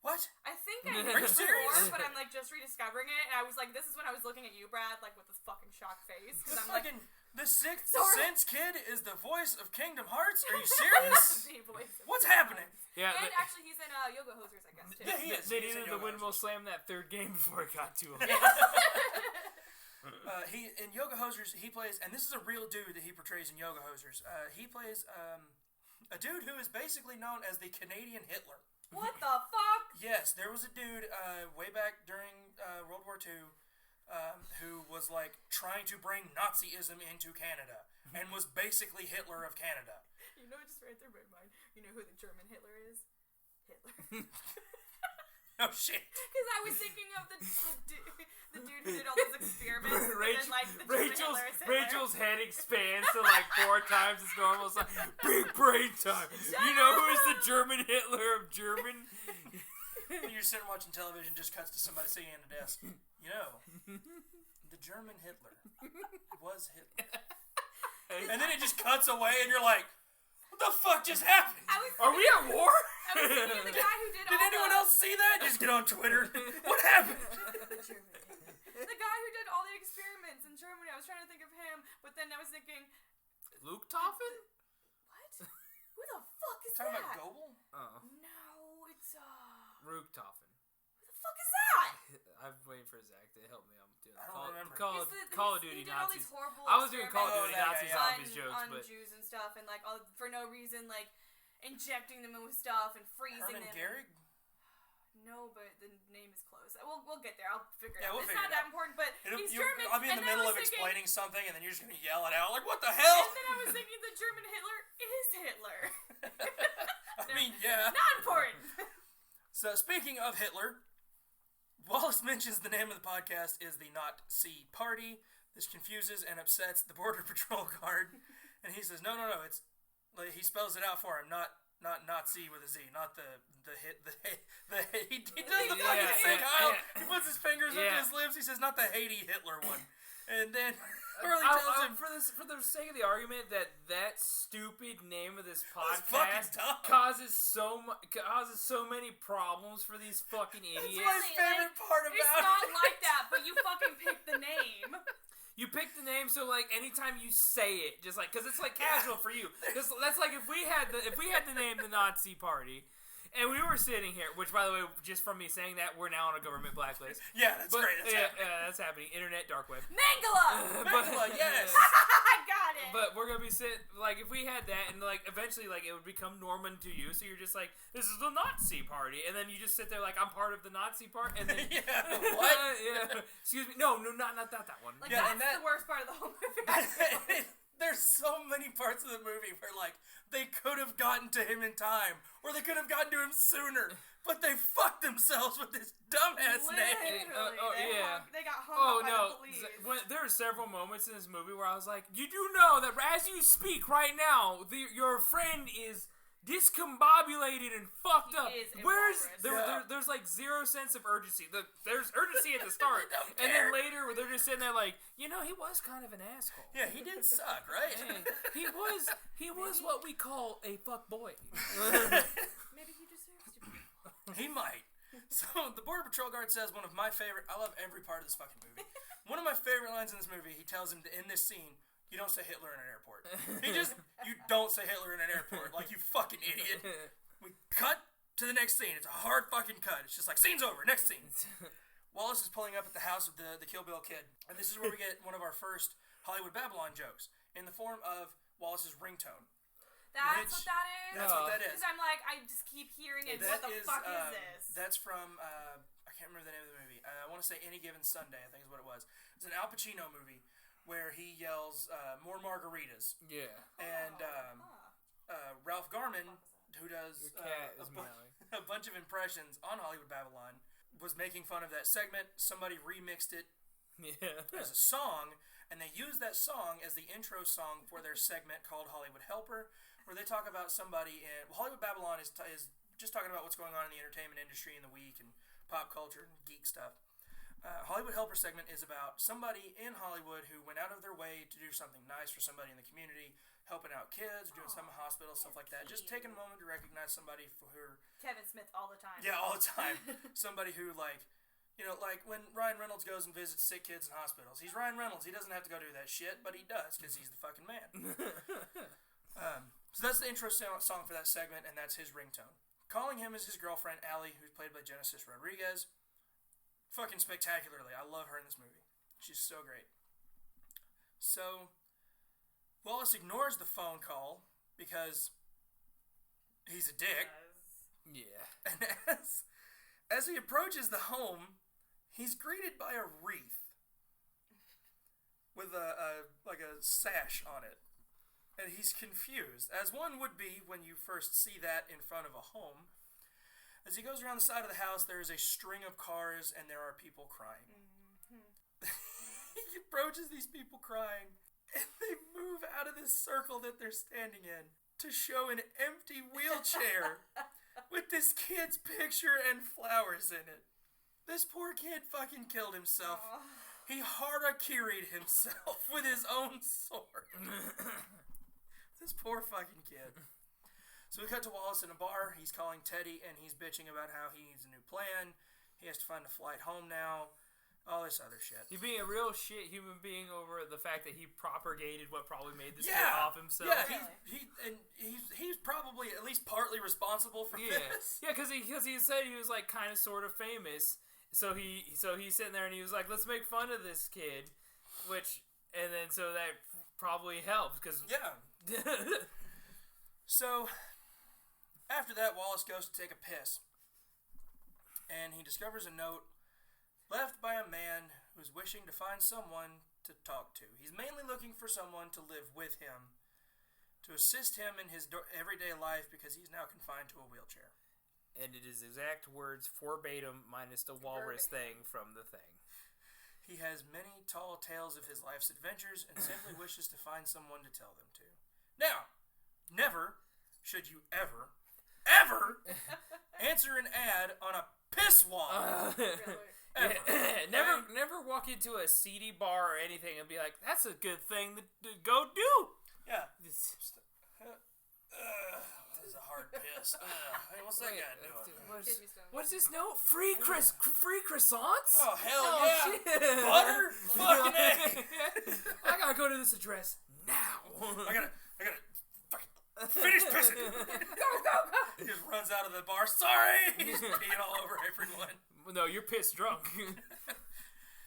what? I think I Are knew you it serious? before, but I'm like just rediscovering it, and I was like, this is when I was looking at you, Brad, like with this fucking shocked face, because The I'm like, fucking the Sixth Sora. Sense kid is the voice of Kingdom Hearts? Are you serious? the voice of What's Kingdom happening? Hearts. Yeah, And actually, he's in Yoga Hosers, I guess too. Yeah, he is. they He's in needed the Yoga windmill Hosers. slam that third game before it got to him. He in Yoga Hosers, he plays, and this is a real dude that he portrays in Yoga Hosers. He plays a dude who is basically known as the Canadian Hitler. What the fuck? Yes, there was a dude way back during World War II who was like trying to bring Nazism into Canada and was basically Hitler of Canada. You know, it just ran through my mind. You know who the German Hitler is? Hitler. Oh shit! Because I was thinking of the dude who did all those experiments. and then, like, the German Hitler is Hitler. Rachel's head expands to like 4 times its normal size. Big brain time. You know who is the German Hitler of German? When you're sitting watching television, just cuts to somebody sitting at a desk. You know, the German Hitler was Hitler, and then it just cuts away, and you're like, "What the fuck just happened?" Are we at war? I was thinking of the guy who did Did all anyone the... else see that? Just get on Twitter. What happened? The German Hitler. The guy who did all the experiments in Germany. I was trying to think of him, but then I was thinking, Luke Toffin? what? Who the fuck is Talking that? about Goebel? Oh, No, it's Luke Toffin. Who the fuck is that? I'm waiting for Zach to help me. I'm doing I don't remember. Call of Duty he did all Nazis. these horrible I was doing Call of Duty experiments Nazi yeah. zombies jokes, on but Jews and stuff, and like all for no reason, like injecting them with stuff and freezing Herman them. Gehrig? No, but the name is close. We'll get there. I'll figure it Yeah, out. we'll It's figure not it that out. important, but he's German. I'll be in and the then middle I of was thinking, explaining something, and then you're just gonna yell it out, like, "What the hell?" And then I was thinking the German Hitler is Hitler. I mean, yeah. Not important. So speaking of Hitler, Wallace mentions the name of the podcast is the Nazi Party. This confuses and upsets the Border Patrol guard, and he says, "No, it's." Like, he spells it out for him, not Nazi with a Z, not the he does the fucking thing. He puts his fingers into his lips. He says, "Not the Haiti Hitler one," and then Hurley tells him for the sake of the argument that stupid name of this That's fucking podcast dumb. causes so many problems for these fucking idiots. That's my favorite part about It's not like that, but you fucking picked the name. You pick the name, so like anytime you say it, just like because it's like casual for you. Because that's like if we had the name the Nazi Party, and we were sitting here, which by the way, just from me saying that, we're now on a government blacklist. Yeah, that's great. That's happening. That's happening. Internet dark web. Mangala! Mangala, yes. I got it! But we're gonna be like if we had that, and like eventually like it would become Norman to you, so you're just like, this is the Nazi Party, and then you just sit there like, I'm part of the Nazi Party, and then Yeah, what? yeah, excuse me, no, not that one. Like, Yeah, that's and that- the worst part of the whole movie. There's so many parts of the movie where, like, they could have gotten to him in time, or they could have gotten to him sooner, but they fucked themselves with this dumbass name. Literally, they got hung Oh up by no! the police. There are several moments in this movie where I was like, "You do know that as you speak right now, your friend is discombobulated and fucked He up. is Where's walrus. there's like zero sense of urgency. There's urgency at the start, Don't and care. then later they're just sitting there like, he was kind of an asshole. Yeah, he did suck, right? Man, he was what we call a fuck boy. Maybe he deserves to be. He might. So, the Border Patrol guard says one of my favorite... I love every part of this fucking movie. One of my favorite lines in this movie, he tells him to end this scene, You don't say Hitler in an airport. You don't say Hitler in an airport. Like, you fucking idiot. We cut to the next scene. It's a hard fucking cut. It's just like, scene's over. Next scene. Wallace is pulling up at the house of the Kill Bill kid. And this is where we get one of our first Hollywood Babylon jokes in the form of Wallace's ringtone. That's what that is? That's what that is. Because I'm like, I just keep hearing it. What the fuck is this? That's from, I can't remember the name of the movie. I want to say Any Given Sunday, I think is what it was. It's an Al Pacino movie where he yells, more margaritas. Yeah. And Ralph Garman, who does Your cat is a bunch of impressions on Hollywood Babylon, was making fun of that segment. Somebody remixed it as a song, and they used that song as the intro song for their segment called Hollywood Helper, where they talk about somebody in... Well, Hollywood Babylon is just talking about what's going on in the entertainment industry in the week and pop culture and geek stuff. Hollywood Helper segment is about somebody in Hollywood who went out of their way to do something nice for somebody in the community, helping out kids, doing some hospitals, stuff like that. Just taking a moment to recognize somebody for who... Kevin Smith all the time. Yeah, all the time. Somebody who, like... You know, like when Ryan Reynolds goes and visits sick kids in hospitals. He's Ryan Reynolds. He doesn't have to go do that shit, but he does because he's the fucking man. So that's the intro song for that segment, and that's his ringtone. Calling him is his girlfriend, Allie, who's played by Genesis Rodriguez. Fucking spectacularly. I love her in this movie. She's so great. So, Wallace ignores the phone call because he's a dick. Yeah. And as he approaches the home, he's greeted by a wreath with a sash on it. And he's confused, as one would be when you first see that in front of a home. As he goes around the side of the house, there is a string of cars, and there are people crying. Mm-hmm. He approaches these people crying, and they move out of this circle that they're standing in to show an empty wheelchair with this kid's picture and flowers in it. This poor kid fucking killed himself. Aww. He harakiri'd himself with his own sword. This poor fucking kid. So we cut to Wallace in a bar. He's calling Teddy, and he's bitching about how he needs a new plan. He has to find a flight home now. All this other shit. He's being a real shit human being over the fact that he propagated what probably made this kid off himself. Yeah, he's probably at least partly responsible for this. Yeah, because he said he was like kind of sort of famous. So he's sitting there and he was like, let's make fun of this kid, so that probably helps because So after that, Wallace goes to take a piss, and he discovers a note left by a man who's wishing to find someone to talk to. He's mainly looking for someone to live with him, to assist him in his everyday life because he's now confined to a wheelchair. And it is exact words verbatim minus the walrus thing from the thing. He has many tall tales of his life's adventures and simply wishes to find someone to tell them to. Now, never should you ever answer an ad on a piss wall. Never walk into a seedy bar or anything and be like, that's a good thing to go do. Yeah. This is a hard piss. Hey, what's that guy doing? What's this note? Free croissants? Oh, hell yeah. Shit. Butter? Fucking A. I gotta go to this address now. I gotta fucking finish pissing. Go. He just runs out of the bar. Sorry. He's peeing all over everyone. No, you're pissed drunk.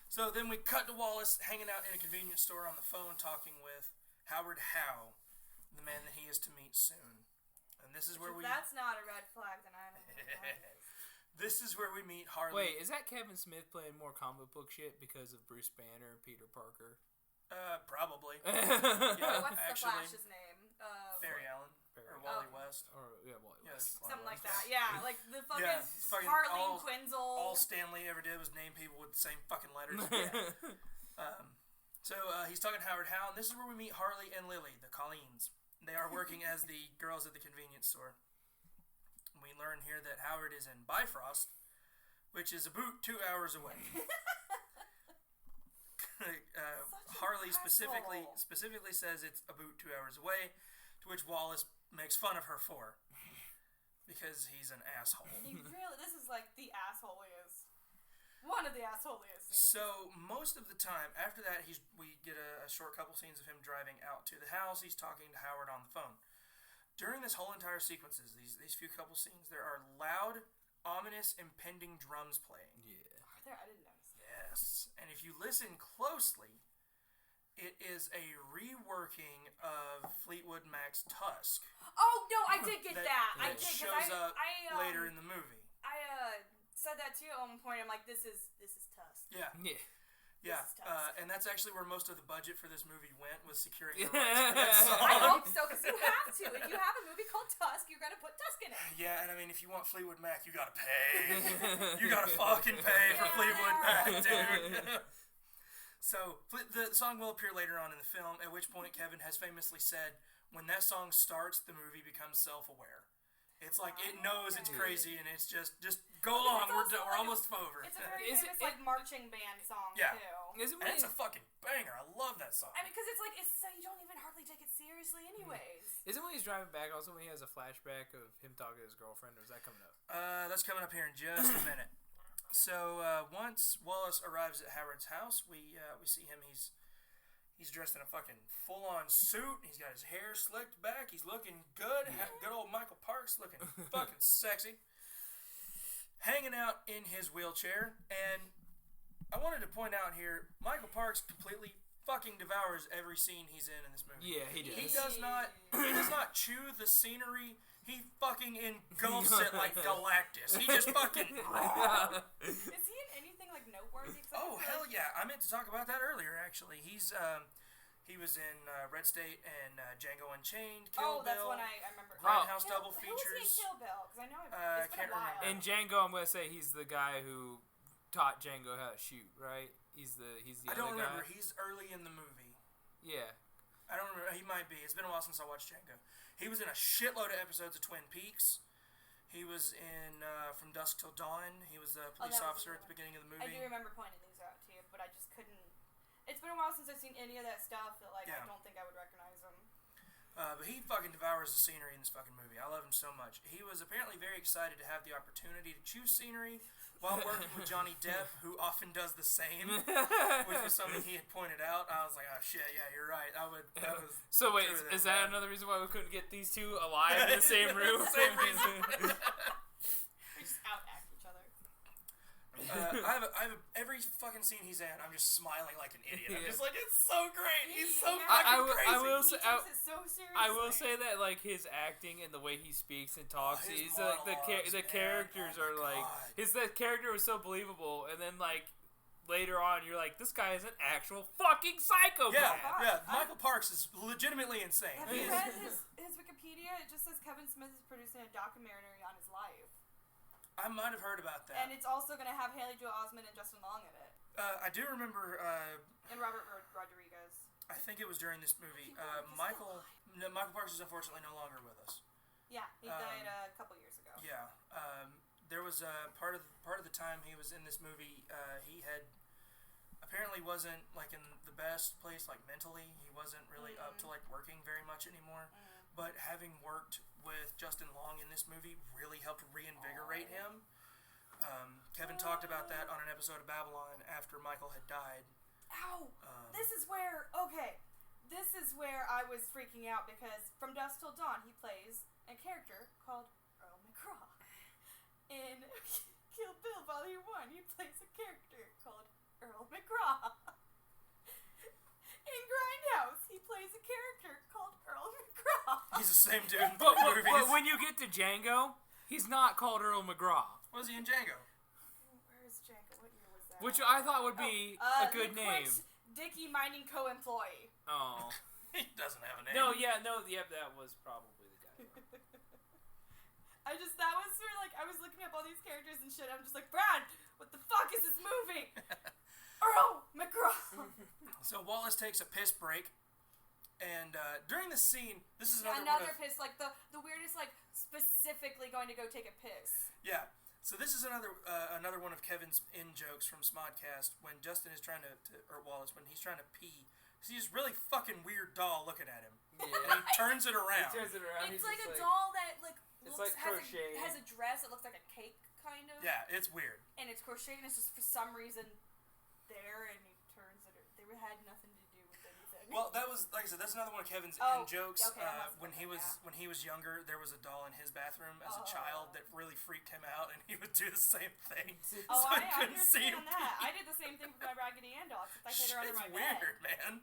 So then we cut to Wallace hanging out in a convenience store on the phone talking with Howard Howe, the man that he is to meet soon. And this is where That's not a red flag, then I don't know what that is. This is where we meet Harley. Wait, is that Kevin Smith playing more comic book shit because of Bruce Banner and Peter Parker? Probably. Yeah, what's the Flash's name? Barry Allen. Or Wally West. Wally West. Something like that. Yeah, like the fucking Harleen Quinzel. All Stanley ever did was name people with the same fucking letters. So he's talking to Howard Howe, and this is where we meet Harley and Lily, the Colleens. They are working as the girls at the convenience store. We learn here that Howard is in Bifrost, which is about 2 hours away. Harley specifically says it's about 2 hours away, to which Wallace makes fun of her for, because he's an asshole. This is like the asshole he is. One of the assholiest scenes. So most of the time after that, we get a short couple scenes of him driving out to the house. He's talking to Howard on the phone. During this whole entire sequences, these few couple scenes, there are loud, ominous, impending drums playing. Yeah. Are there? I didn't notice. Yes, and if you listen closely, it is a reworking of Fleetwood Mac's "Tusk." Oh no, I did get that. I That did shows up I later in the movie. I said that too at one point. I'm like, this is Tusk. Yeah. Yeah. Yeah, This is Tusk. and that's actually where most of the budget for this movie went, was securing the rights for that song. I hope so, because you have to. If you have a movie called Tusk, you're gonna put Tusk in it. Yeah, and I mean, if you want Fleetwood Mac, you gotta pay. You gotta fucking pay for Fleetwood Mac, dude. So, the song will appear later on in the film, at which point Kevin has famously said, when that song starts, the movie becomes self-aware. It's like, it knows it's crazy, and it's just go along, we're almost over. It's a very Is famous, it- like, marching band song, Yeah. too. Is it And when it's a fucking banger. I love that song. I mean, because it's like, it's so you don't even hardly take it seriously anyways. Is it when he's driving back? Also, when he has a flashback of him talking to his girlfriend, or is that coming up? That's coming up here in just a minute. So once Wallace arrives at Howard's house, we see him. He's dressed in a fucking full-on suit. He's got his hair slicked back. He's looking good. Good old Michael Parks looking fucking sexy. Hanging out in his wheelchair. And I wanted to point out here, Michael Parks completely fucking devours every scene he's in this movie. Yeah, he does. He does not chew the scenery. He fucking engulfs it like Galactus. He just fucking... Is he in anything, like, noteworthy? Oh, hell yeah. I meant to talk about that earlier, actually. He was in Red State and Django Unchained, Kill Bill. That's when I remember. Grindhouse double Who was he in features. Kill Bill? Because I know it's can't been a while. remember. In Django, I'm gonna say he's the guy who taught Django how to shoot. Right? He's the I other don't remember. guy. He's early in the movie. Yeah. I don't remember. He might be. It's been a while since I watched Django. He was in a shitload of episodes of Twin Peaks. He was in From Dusk Till Dawn. He was a police officer at the beginning of the movie. I do remember pointing these out to you, but I just couldn't. It's been a while since I've seen any of that stuff that, like, Yeah. I don't think I would recognize him. But he fucking devours the scenery in this fucking movie. I love him so much. He was apparently very excited to have the opportunity to choose scenery while working with Johnny Depp, who often does the same, which was something he had pointed out. I was like, oh shit, yeah, you're right. That was. So wait, true is then, that man. another reason why we couldn't get these two alive in the same room? Same reason. We just outact each other. I have every fucking scene he's in. I'm just smiling like an idiot. I'm just like, it's so great. He's so Yeah. fucking crazy. I will He say, takes it so seriously. I will say that, like, his acting and the way he speaks and talks, his he's like the monologues, man. characters Oh my are like God. the character was so believable, and then like later on you're like, this guy is an actual fucking psychopath. Yeah. Michael Parks is legitimately insane. Have He you is- read his Wikipedia? It just says Kevin Smith is producing a documentary on his life. I might have heard about that. And it's also going to have Haley Joel Osment and Justin Long in it. I do remember. And Robert Rodriguez. I think it was during this movie. He's still Michael Parks is unfortunately no longer with us. Yeah, he died a couple years ago. Yeah. There was part of the time he was in this movie. He had apparently wasn't like in the best place, like mentally. He wasn't really up to like working very much anymore. But having worked with Justin Long in this movie really helped reinvigorate him. Kevin talked about that on an episode of Babylon after Michael had died. Ow! This is where I was freaking out because from Dusk Till Dawn he plays a character called Earl McGraw. In Kill Bill Volume 1 he plays a character called Earl McGraw. In Grindhouse he plays a character called Earl McGraw. He's the same dude in But, both movies. but when you get to Django, he's not called Earl McGraw, Was he in Django? Where is Django? What year was that? which I thought would be a good the name. Quint Dickey mining co-employee. Oh. He doesn't have a name. That was probably the guy. That was sort of like, I was looking up all these characters and shit, I'm just like, Brad, what the fuck is this movie? Earl McGraw! So Wallace takes a piss break, and during the scene, this is another piss, like, the weirdest, like, specifically going to go take a piss. Yeah. So this is another one of Kevin's in-jokes from Smodcast when Justin is trying or Wallace, when he's trying to pee. He's this really fucking weird doll looking at him. And he turns it around. It's like a doll that, like, It's looks, like crocheted. has a dress that looks like a cake kind of. Yeah, it's weird. And it's crocheted, and it's just for some reason there, and he turns it. They had nothing to do with anything. Well, that was, like I said, that's another one of Kevin's Oh, in jokes. okay, I must When he have, was younger, there was a doll in his bathroom as a Oh. child that really freaked him out, and he would do the same thing. Oh, so I he couldn't see him. understand that. I did the same thing with my Raggedy Ann doll, except I hid her under It's my weird, bed. man.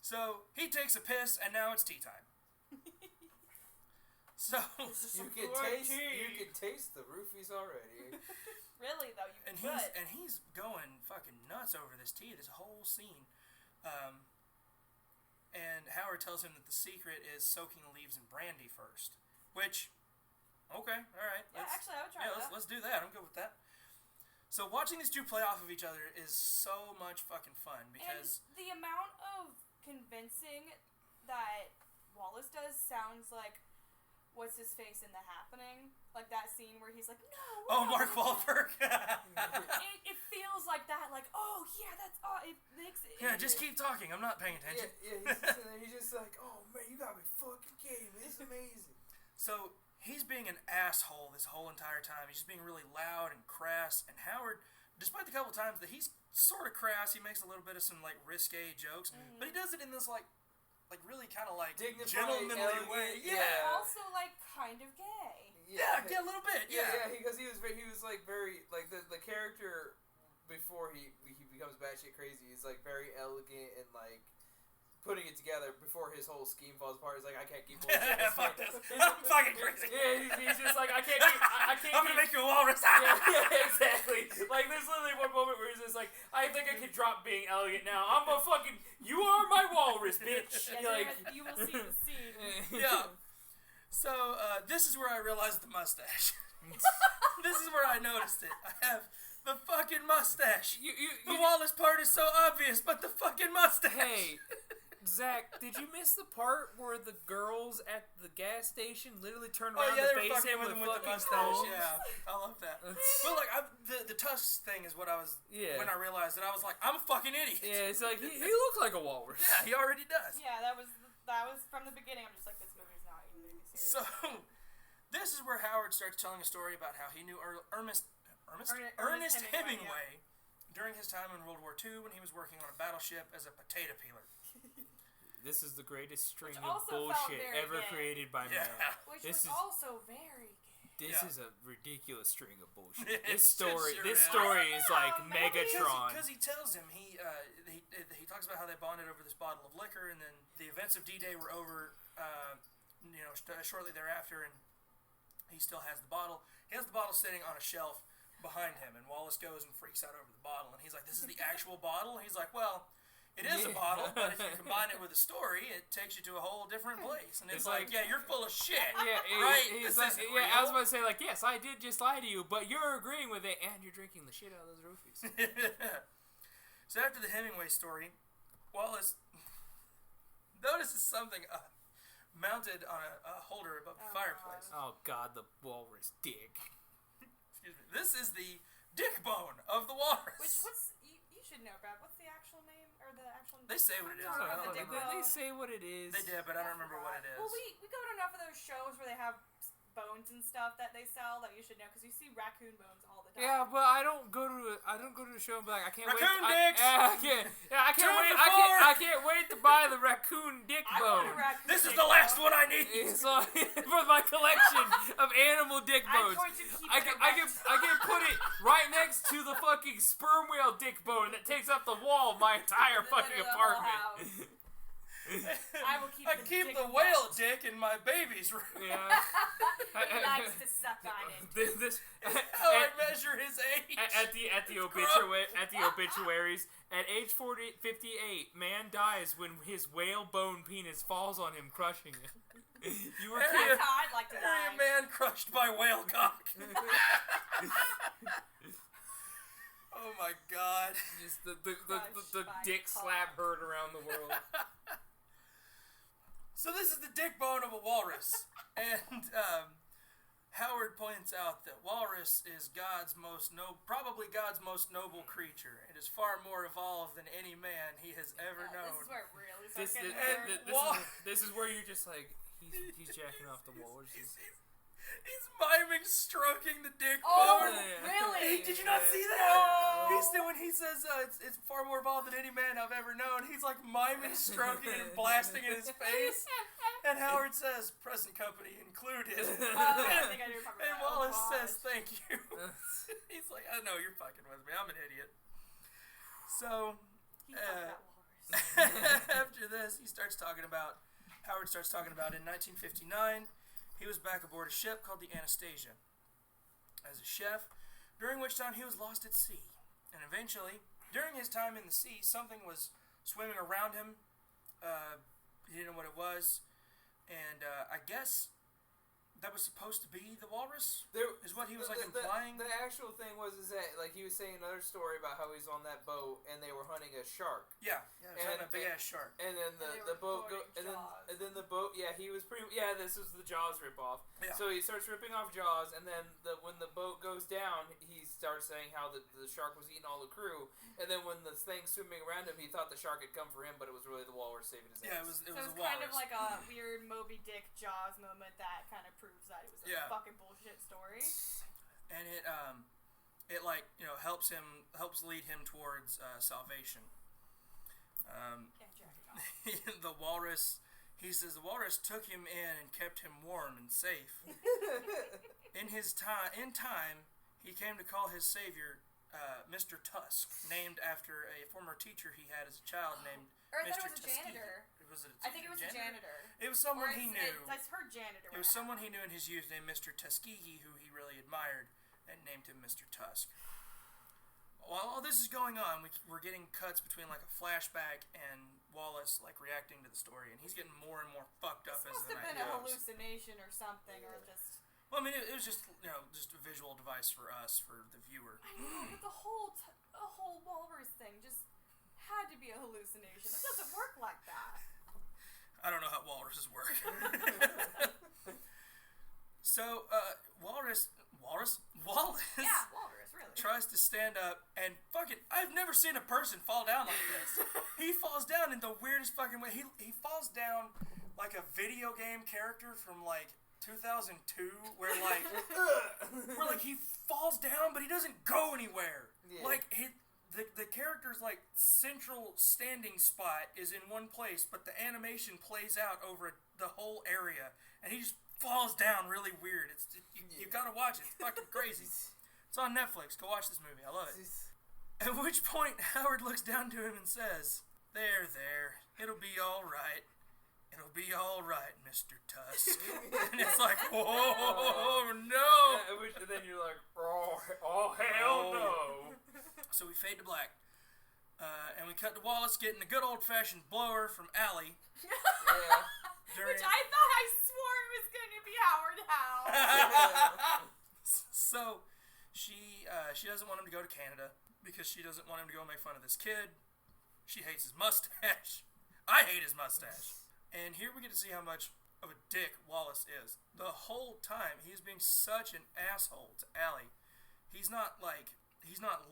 So he takes a piss, and now it's tea time. So You can taste the roofies already. Really though, you could. he's going fucking nuts over this tea, this whole scene. And Howard tells him that the secret is soaking the leaves in brandy first. Which, okay, all right. Yeah, actually, I would try that. Let's do that. I'm good with that. So watching these two play off of each other is so much fucking fun because And the amount of convincing that Wallace does sounds like what's his face in The Happening, like that scene where he's like, "No." Mark Wahlberg. It feels like that. Like, oh yeah, that's it makes it. Yeah, just keep talking. I'm not paying attention. He's just like, oh man, you gotta be fucking kidding me. This is amazing. So he's being an asshole this whole entire time. He's just being really loud and crass. And Howard, despite the couple times that he's sort of crass, he makes a little bit of some like risque jokes, but he does it in this like really kind of like dignified, gentlemanly elegant, way. yeah. Also, like, kind of gay. Yeah, a little bit. Yeah, because he was like very like the character before he becomes batshit crazy. He's like very elegant and like putting it together before his whole scheme falls apart. He's like, I can't keep bullshit. Fuck this. I'm fucking crazy. Yeah, he's just like, I can't I'm gonna make you a walrus. yeah, exactly. Like, there's literally one moment where he's just like, I think I can drop being elegant now. I'm a fucking, you are my walrus, bitch. Yeah, Like, you will see the scene. Yeah. So this is where I realized the mustache. This is where I noticed it. I have the fucking mustache. The Wallace part is so obvious, but the fucking mustache. Hey, Zach, did you miss the part where the girls at the gas station literally turned around they to were face fucking him with with the fucking mustache. combs? Yeah, I love that. But like, the TUSK thing is what I was Yeah. when I realized it. I was like, I'm a fucking idiot. Yeah, it's like, he looks like a walrus. Yeah, he already does. Yeah, that was from the beginning. I'm just like, this movie's not even gonna be serious. So, this is where Howard starts telling a story about how he knew Ernest Hemingway during his time in World War II when he was working on a battleship as a potato peeler. This is the greatest string Which of also felt bullshit very ever gay. created by man. Which This was is- also very gay. This Yeah. is a ridiculous string of bullshit. It This story sure this is. story is like Maybe Megatron. Because he tells him, he talks about how they bonded over this bottle of liquor, and then the events of D-Day were over, shortly thereafter, and he still has the bottle. He has the bottle sitting on a shelf behind him, and Wallace goes and freaks out over the bottle, and he's like, this is the actual bottle? And he's like, well, it is a Yeah. bottle, but if you combine it with a story, it takes you to a whole different place. And it's It's like, like- yeah, you're full of shit. Yeah, Right? He's This like, isn't yeah, I was real. about to say, like, yes, I did just lie to you, but you're agreeing with it, and you're drinking the shit out of those roofies. So after the Hemingway story, Wallace notices something mounted on a holder above the Oh, fireplace. Oh God, the walrus dick. Excuse me. This is the dick bone of the walrus. You should know, Brad. What's the actual name or the actual? They say what it is. I'm talking about the dick They bone. say what it is. They did, but I don't remember what it is. Well, we go to enough of those shows where they have bones and stuff that they sell that you should know because you see raccoon bones all the time. Yeah, but I don't go to the show and be like, I can't Raccoon wait. dicks! I can't Two wait. for four! I can't wait to buy the raccoon dick I bone. want a raccoon. This is dick the last bone. one I need. So for my collection of animal dick I'm bones, going to keep I it can put it right next to the fucking sperm whale dick bone that takes up the wall of my entire The fucking middle of the apartment. house. I will keep I the keep dick the in whale that. dick in my baby's room. Yeah. He likes to suck on it. This How I measure his age. at the obituaries at age 58, man dies when his whale bone penis falls on him, crushing him. You were Area- That's how I'd like to Area die. man crushed by whale cock. Oh my god. just the Crushed by dick cock. slap heard around the world. So this is the dick bone of a walrus. And Howard points out that walrus is probably God's most noble creature. It is far more evolved than any man he has ever known. This is where it really This, starts this, getting weird. this is where you're just like, he's jacking off the walrus. He's miming stroking the dick Oh, boner. really? Hey, did you not see that? When he says it's far more evolved than any man I've ever known, he's like miming, stroking, and blasting in his face. And Howard says, present company included. I think I do remember And that. Wallace Oh, says, gosh. thank you. He's like, I know you're fucking with me. I'm an idiot. So, He fucked that walrus. after this, Howard starts talking about in 1959, he was back aboard a ship called the Anastasia as a chef, during which time he was lost at sea. And eventually, during his time in the sea, something was swimming around him. He didn't know what it was. And I guess that was supposed to be the walrus? Is what he was implying? The actual thing was that like he was saying another story about how he's on that boat and they were hunting a shark. Yeah, it was hunting a big ass shark. And then the boat the boat he was pretty this was the Jaws ripoff. Yeah. So he starts ripping off Jaws and then when the boat goes down he starts saying how the shark was eating all the crew and then when the thing swimming around him he thought the shark had come for him but it was really the walrus saving his ass. Yeah, it was So a it's walrus. kind of like a weird Moby Dick Jaws moment that kind of proves that it was a fucking bullshit story. And it helps lead him towards salvation. Can't jack it off. The walrus, he says the walrus took him in and kept him warm and safe. In time, he came to call his savior Mr. Tusk, named after a former teacher he had as a child named Or I Mr. thought it was a Tuskegee. janitor. I think it was a janitor. It was someone he knew. I heard janitor. It was someone he knew in his youth named Mr. Tuskegee, who he really admired, and named him Mr. Tusk. While all this is going on, we're getting cuts between like a flashback and Wallace like reacting to the story, and he's getting more and more fucked up This as must the have night been a goes. hallucination or something, or just. Well, I mean, it was just just a visual device for us, for the viewer. I know, but the whole walrus thing just had to be a hallucination. It doesn't work like that. I don't know how walruses work. So, Wallace Yeah, walrus, really. tries to stand up and I've never seen a person fall down like this. He falls down in the weirdest fucking way. He falls down like a video game character from like 2002 where he falls down but he doesn't go anywhere. Yeah. Like the character's like central standing spot is in one place, but the animation plays out over the whole area, and he just falls down really weird. You gotta watch it. It's fucking crazy. It's on Netflix. Go watch this movie. I love it. At which point Howard looks down to him and says, "There, it'll be all right. It'll be all right, Mr. Tusk." And it's like, oh no! And then you're like, oh hell no! So we fade to black. And we cut to Wallace getting a good old-fashioned blower from Allie. Yeah. Which I thought I swore it was going to be Howard Howe. So she doesn't want him to go to Canada because she doesn't want him to go make fun of this kid. She hates his mustache. I hate his mustache. And here we get to see how much of a dick Wallace is. The whole time he's being such an asshole to Allie. He's not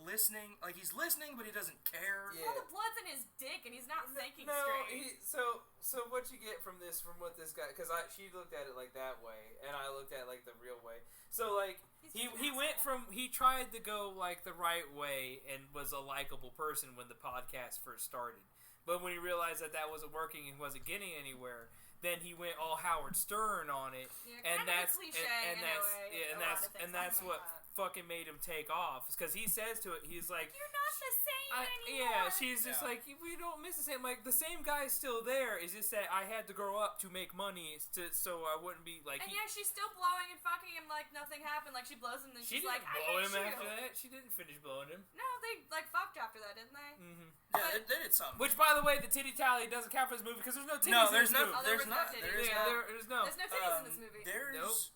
listening. Like, he's listening, but he doesn't care. Well, the blood's in his dick, and he's not thinking No, straight. so what you get from what this guy, because she looked at it like that way, and I looked at it like the real way. So like He tried to go like the right way and was a likable person when the podcast first started. But when he realized that wasn't working and wasn't getting anywhere, then he went all Howard Stern on it, Yeah, and that's cliche and that's what fucking made him take off, because he says to it, he's like, "You're not the same anymore." Yeah, she's just like, we don't miss the same. Like, the same guy's still there. It's just that I had to grow up to make money so I wouldn't be like. And she's still blowing and fucking him like nothing happened. Like, she blows him and she she's didn't like, "I blow hate him you." after that. She didn't finish blowing him. No, they like fucked after that, didn't they? Mm-hmm. Yeah, they did something. Which, by the way, the titty tally doesn't count for this movie because there's no titties. No, there's in this no. movie. There's There's not. no There's Yeah, there's no. There's no titties in this movie. There's.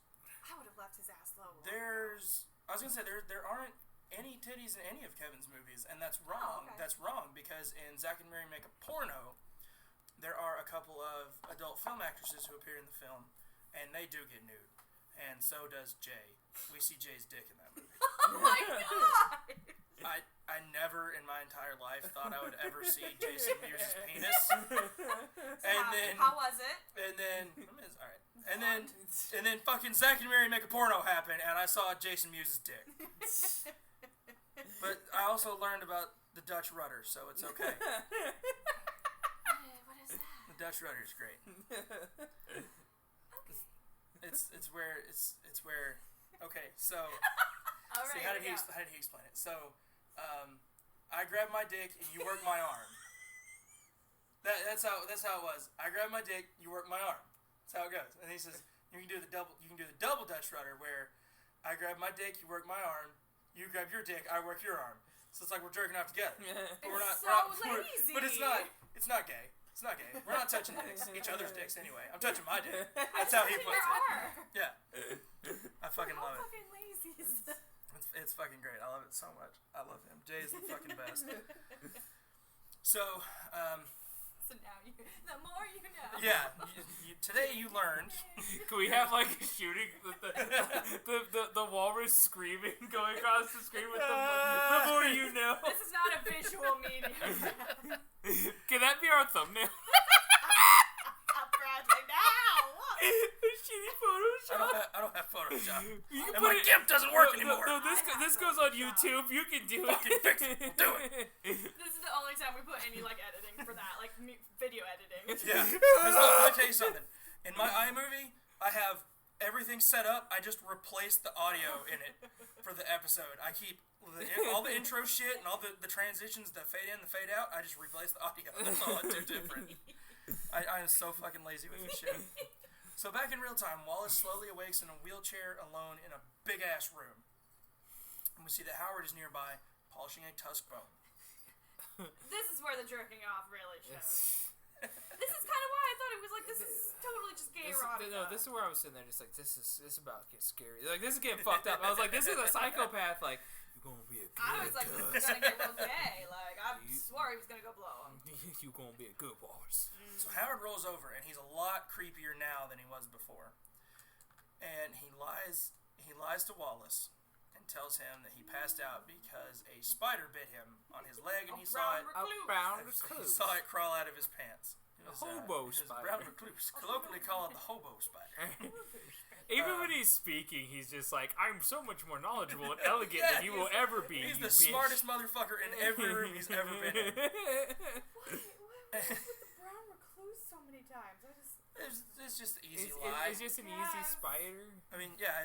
I would have left his ass low. I was gonna say there aren't any titties in any of Kevin's movies, and that's wrong. Okay. That's wrong because in Zack and Mary Make a Porno, there are a couple of adult film actresses who appear in the film, and they do get nude, and so does Jay. We see Jay's dick in that movie. Oh my god! I never in my entire life thought I would ever see Jason Mears' penis. And then how was it? And then it's all right. And then fucking Zack and Mary make a porno happen, and I saw Jason Mewes' dick. But I also learned about the Dutch rudder, so it's okay. What is that? The Dutch rudder is great. It's where okay, so All see, right, how did he explain it? So I grab my dick and you work my arm. That's how it was. I grab my dick, you work my arm. That's how it goes. And he says you can do the double Dutch rudder where I grab my dick, you work my arm, you grab your dick, I work your arm. So it's like we're jerking off together. But we're not lazy. but it's not gay. It's not gay. We're not touching dicks. Each other's dicks anyway. I'm touching my dick. That's how he puts it. Yeah. I fucking love it. Fucking lazies. It's fucking great. I love it so much. I love him. Jay is the fucking best. So now the more you know. Yeah. Today you learned. Can we have like a shooting with the walrus screaming going across the screen with the more you know? This is not a visual medium. Can that be our thumbnail? Bradley, now. Shitty Photoshop. I don't have Photoshop. You can And put my GIMP doesn't work anymore. No, this goes on YouTube. You can do it. Fucking fix it. We'll do it. This is the only time we put any like editing for that, like video editing. Yeah. Because let me tell you something. In my iMovie, I have everything set up. I just replaced the audio in it for the episode. I keep all the intro shit and all the transitions, the fade in, the fade out. I just replace the audio. That's all I do different. I am so fucking lazy with this shit. So back in real time, Wallace slowly awakes in a wheelchair alone in a big-ass room. And we see that Howard is nearby, polishing a tusk bone. This is where the jerking off really shows. This is kind of why I thought it was like, this is totally just gay erotica. No, this is where I was sitting there just like, this is about to get scary. Like, this is getting fucked up. I was like, this is a psychopath. Like, you're gonna be a good I was like, this is gonna get real gay. Like, I swore he was gonna go blow him. You're gonna be a good walrus. So Howard rolls over, and he's a lot creepier now than he was before. And he lies to Wallace and tells him that he passed out because a spider bit him on his leg, and he saw it. He saw it crawl out of his pants. It was, hobo it was spider. Brown recluse, colloquially called the hobo spider. Even when he's speaking, he's just like, I'm so much more knowledgeable and elegant than you will ever be. He's you the bitch. smartest motherfucker in every room he's ever been in. What with the brown recluse so many times? It's just an easy lie. It's just an easy spider. I mean, yeah,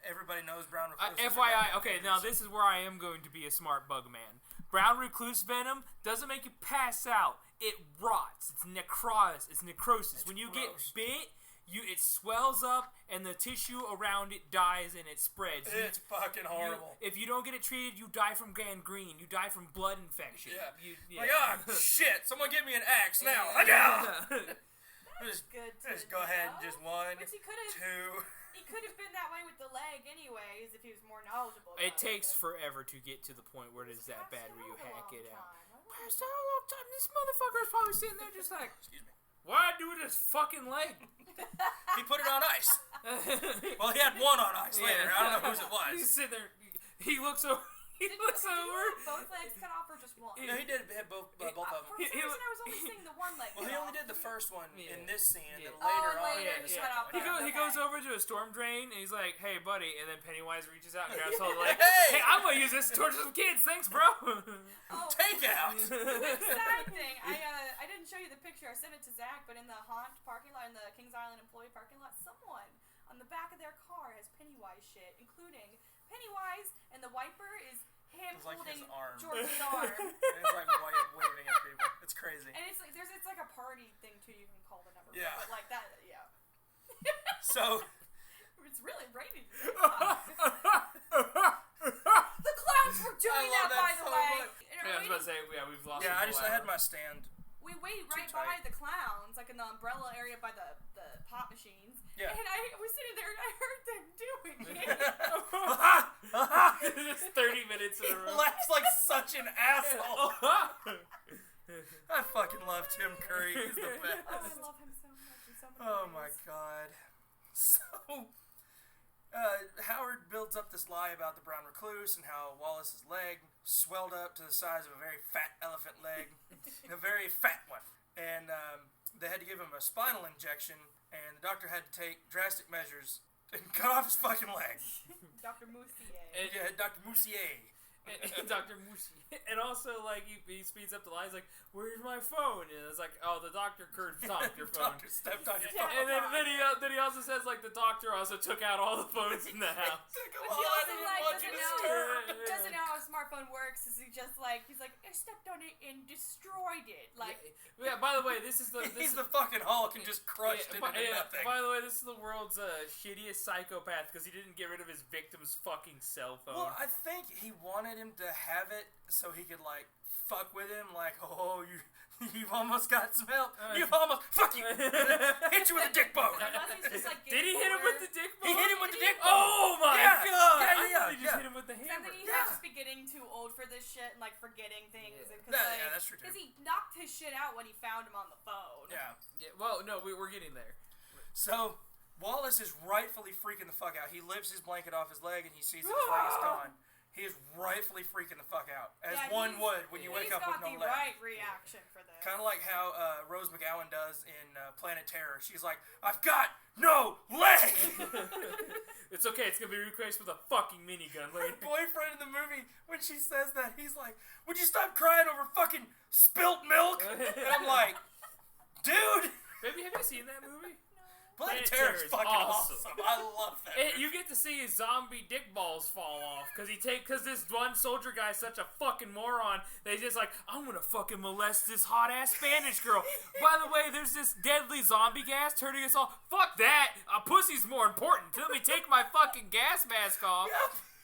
everybody knows brown recluse. FYI, okay, now this is where I am going to be a smart bug man. Brown recluse venom doesn't make you pass out. It rots. It's necrosis. When you get bit, it swells up and the tissue around it dies and it spreads. It's fucking horrible. If you don't get it treated, you die from gangrene. You die from blood infection. Yeah. Like, shit, someone give me an axe now. Just go ahead and just one, Which he could have. two. He could have been that way with the leg, anyways, if he was more knowledgeable. It takes forever to get to the point where it is that bad where you hack it out. Passed out a long time. This motherfucker is probably sitting there just like, Excuse me. what do I do with this fucking leg? He put it on ice. Well, he had one on ice later. I don't know whose it was. He's sitting there. He looks over. He looks Did you over. have both legs cut off or just one? No, he did have both of them. For some reason, I was only seeing the one leg. Well, he cut only off. did the first one Yeah. in this scene, and then Oh, later on later in the he second cut off one. that. He goes over to a storm drain and he's like, "Hey, buddy," and then Pennywise reaches out and grabs hold of the leg. Hey! I'm gonna use this to torture some kids. Thanks, bro. Oh, Take out. side thing. I didn't show you the picture. I sent it to Zach, but in the Haunt parking lot, in the Kings Island employee parking lot, someone on the back of their car has Pennywise shit, including Pennywise, and the wiper is him It's like holding his arm. Jordan's arm. And it's like waving at people. It's crazy. And it's like a party thing too. You can call the number. Yeah. But like that. Yeah. So It's really raining. The clowns were doing I love that, by that the so way. much. I was about to say, we've lost. yeah, the I whole had hour. my stand. We wait right Too tight. by the clowns, like in the umbrella area by the pop machines. Yeah. And I was sitting there and I heard them doing it. Just 30 minutes in He a row. laughs like such an asshole. I fucking love Tim Curry. He's the Oh, I best. love him so much. In so many Oh ways. my god. So, Howard builds up this lie about the brown recluse and how Wallace's leg swelled up to the size of a very fat elephant leg. A very fat one. And they had to give him a spinal injection, and the doctor had to take drastic measures and cut off his fucking leg. Dr. Moussier. Yeah, Dr. Moussier. And Dr. Mushi. And also, like, he speeds up the line. He's like, "Where's my phone?" And it's like, "Oh, the doctor stopped your phone." Doctor stepped on your phone. And then he also says, like, the doctor also took out all the phones in the house. But he also like doesn't know how a smartphone works. Is he just like he's like I stepped on it and destroyed it. Like Yeah. By the way, this is the He's the fucking Hulk and just crushed it into nothing. By the way, this is the world's shittiest psychopath because he didn't get rid of his victim's fucking cell phone. Well, I think he wanted him to have it so he could like fuck with him, like, oh, you've almost got some help. You've almost fuck you. Hit you with a dick bone. unless he's just like Did he hit him with the dick bone? He hit him with the dick bone. Oh my Yeah. god! Yeah, I thought he just yeah. hit him with the I hammer. think he might just be getting too old for this shit and like forgetting things. Yeah, yeah, that's true too. Because he knocked his shit out when he found him on the phone. Yeah. Yeah. Well, no, we're getting there. So Wallace is rightfully freaking the fuck out. He lifts his blanket off his leg and he sees that his leg is gone. He is rightfully freaking the fuck out, as one would when you wake up with no leg. He's got the right reaction for this. Kind of like how Rose McGowan does in Planet Terror. She's like, I've got no leg! It's okay. It's gonna be replaced with a fucking minigun Her later. boyfriend in the movie, when she says that, he's like, would you stop crying over fucking spilt milk? And I'm like, dude! Baby, have you seen that movie? Planet Planet Terror is Terror is fucking awesome. awesome. I love that movie. You get to see his zombie dick balls fall off because this one soldier guy's such a fucking moron that he's just like, I'm gonna fucking molest this hot ass Spanish girl. By the way, there's this deadly zombie gas turning us all. Fuck that! A pussy's more important. Let me take my fucking gas mask off.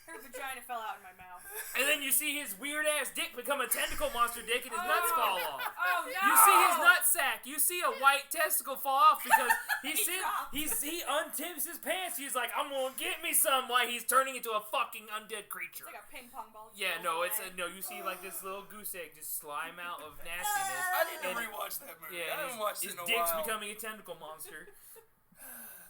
Her vagina fell out in my mouth. And then you see his weird ass dick become a tentacle monster dick and his nuts fall off. Oh no! You see his nut sack. You see a white testicle fall off because he untips his pants. He's like, I'm gonna get me some. While he's turning into a fucking undead creature. It's like a ping pong ball. Yeah, no, you see like this little goose egg just slime out of nastiness. I need to And- rewatch that movie. Yeah, I haven't watched it his in a dick's while. becoming a tentacle monster.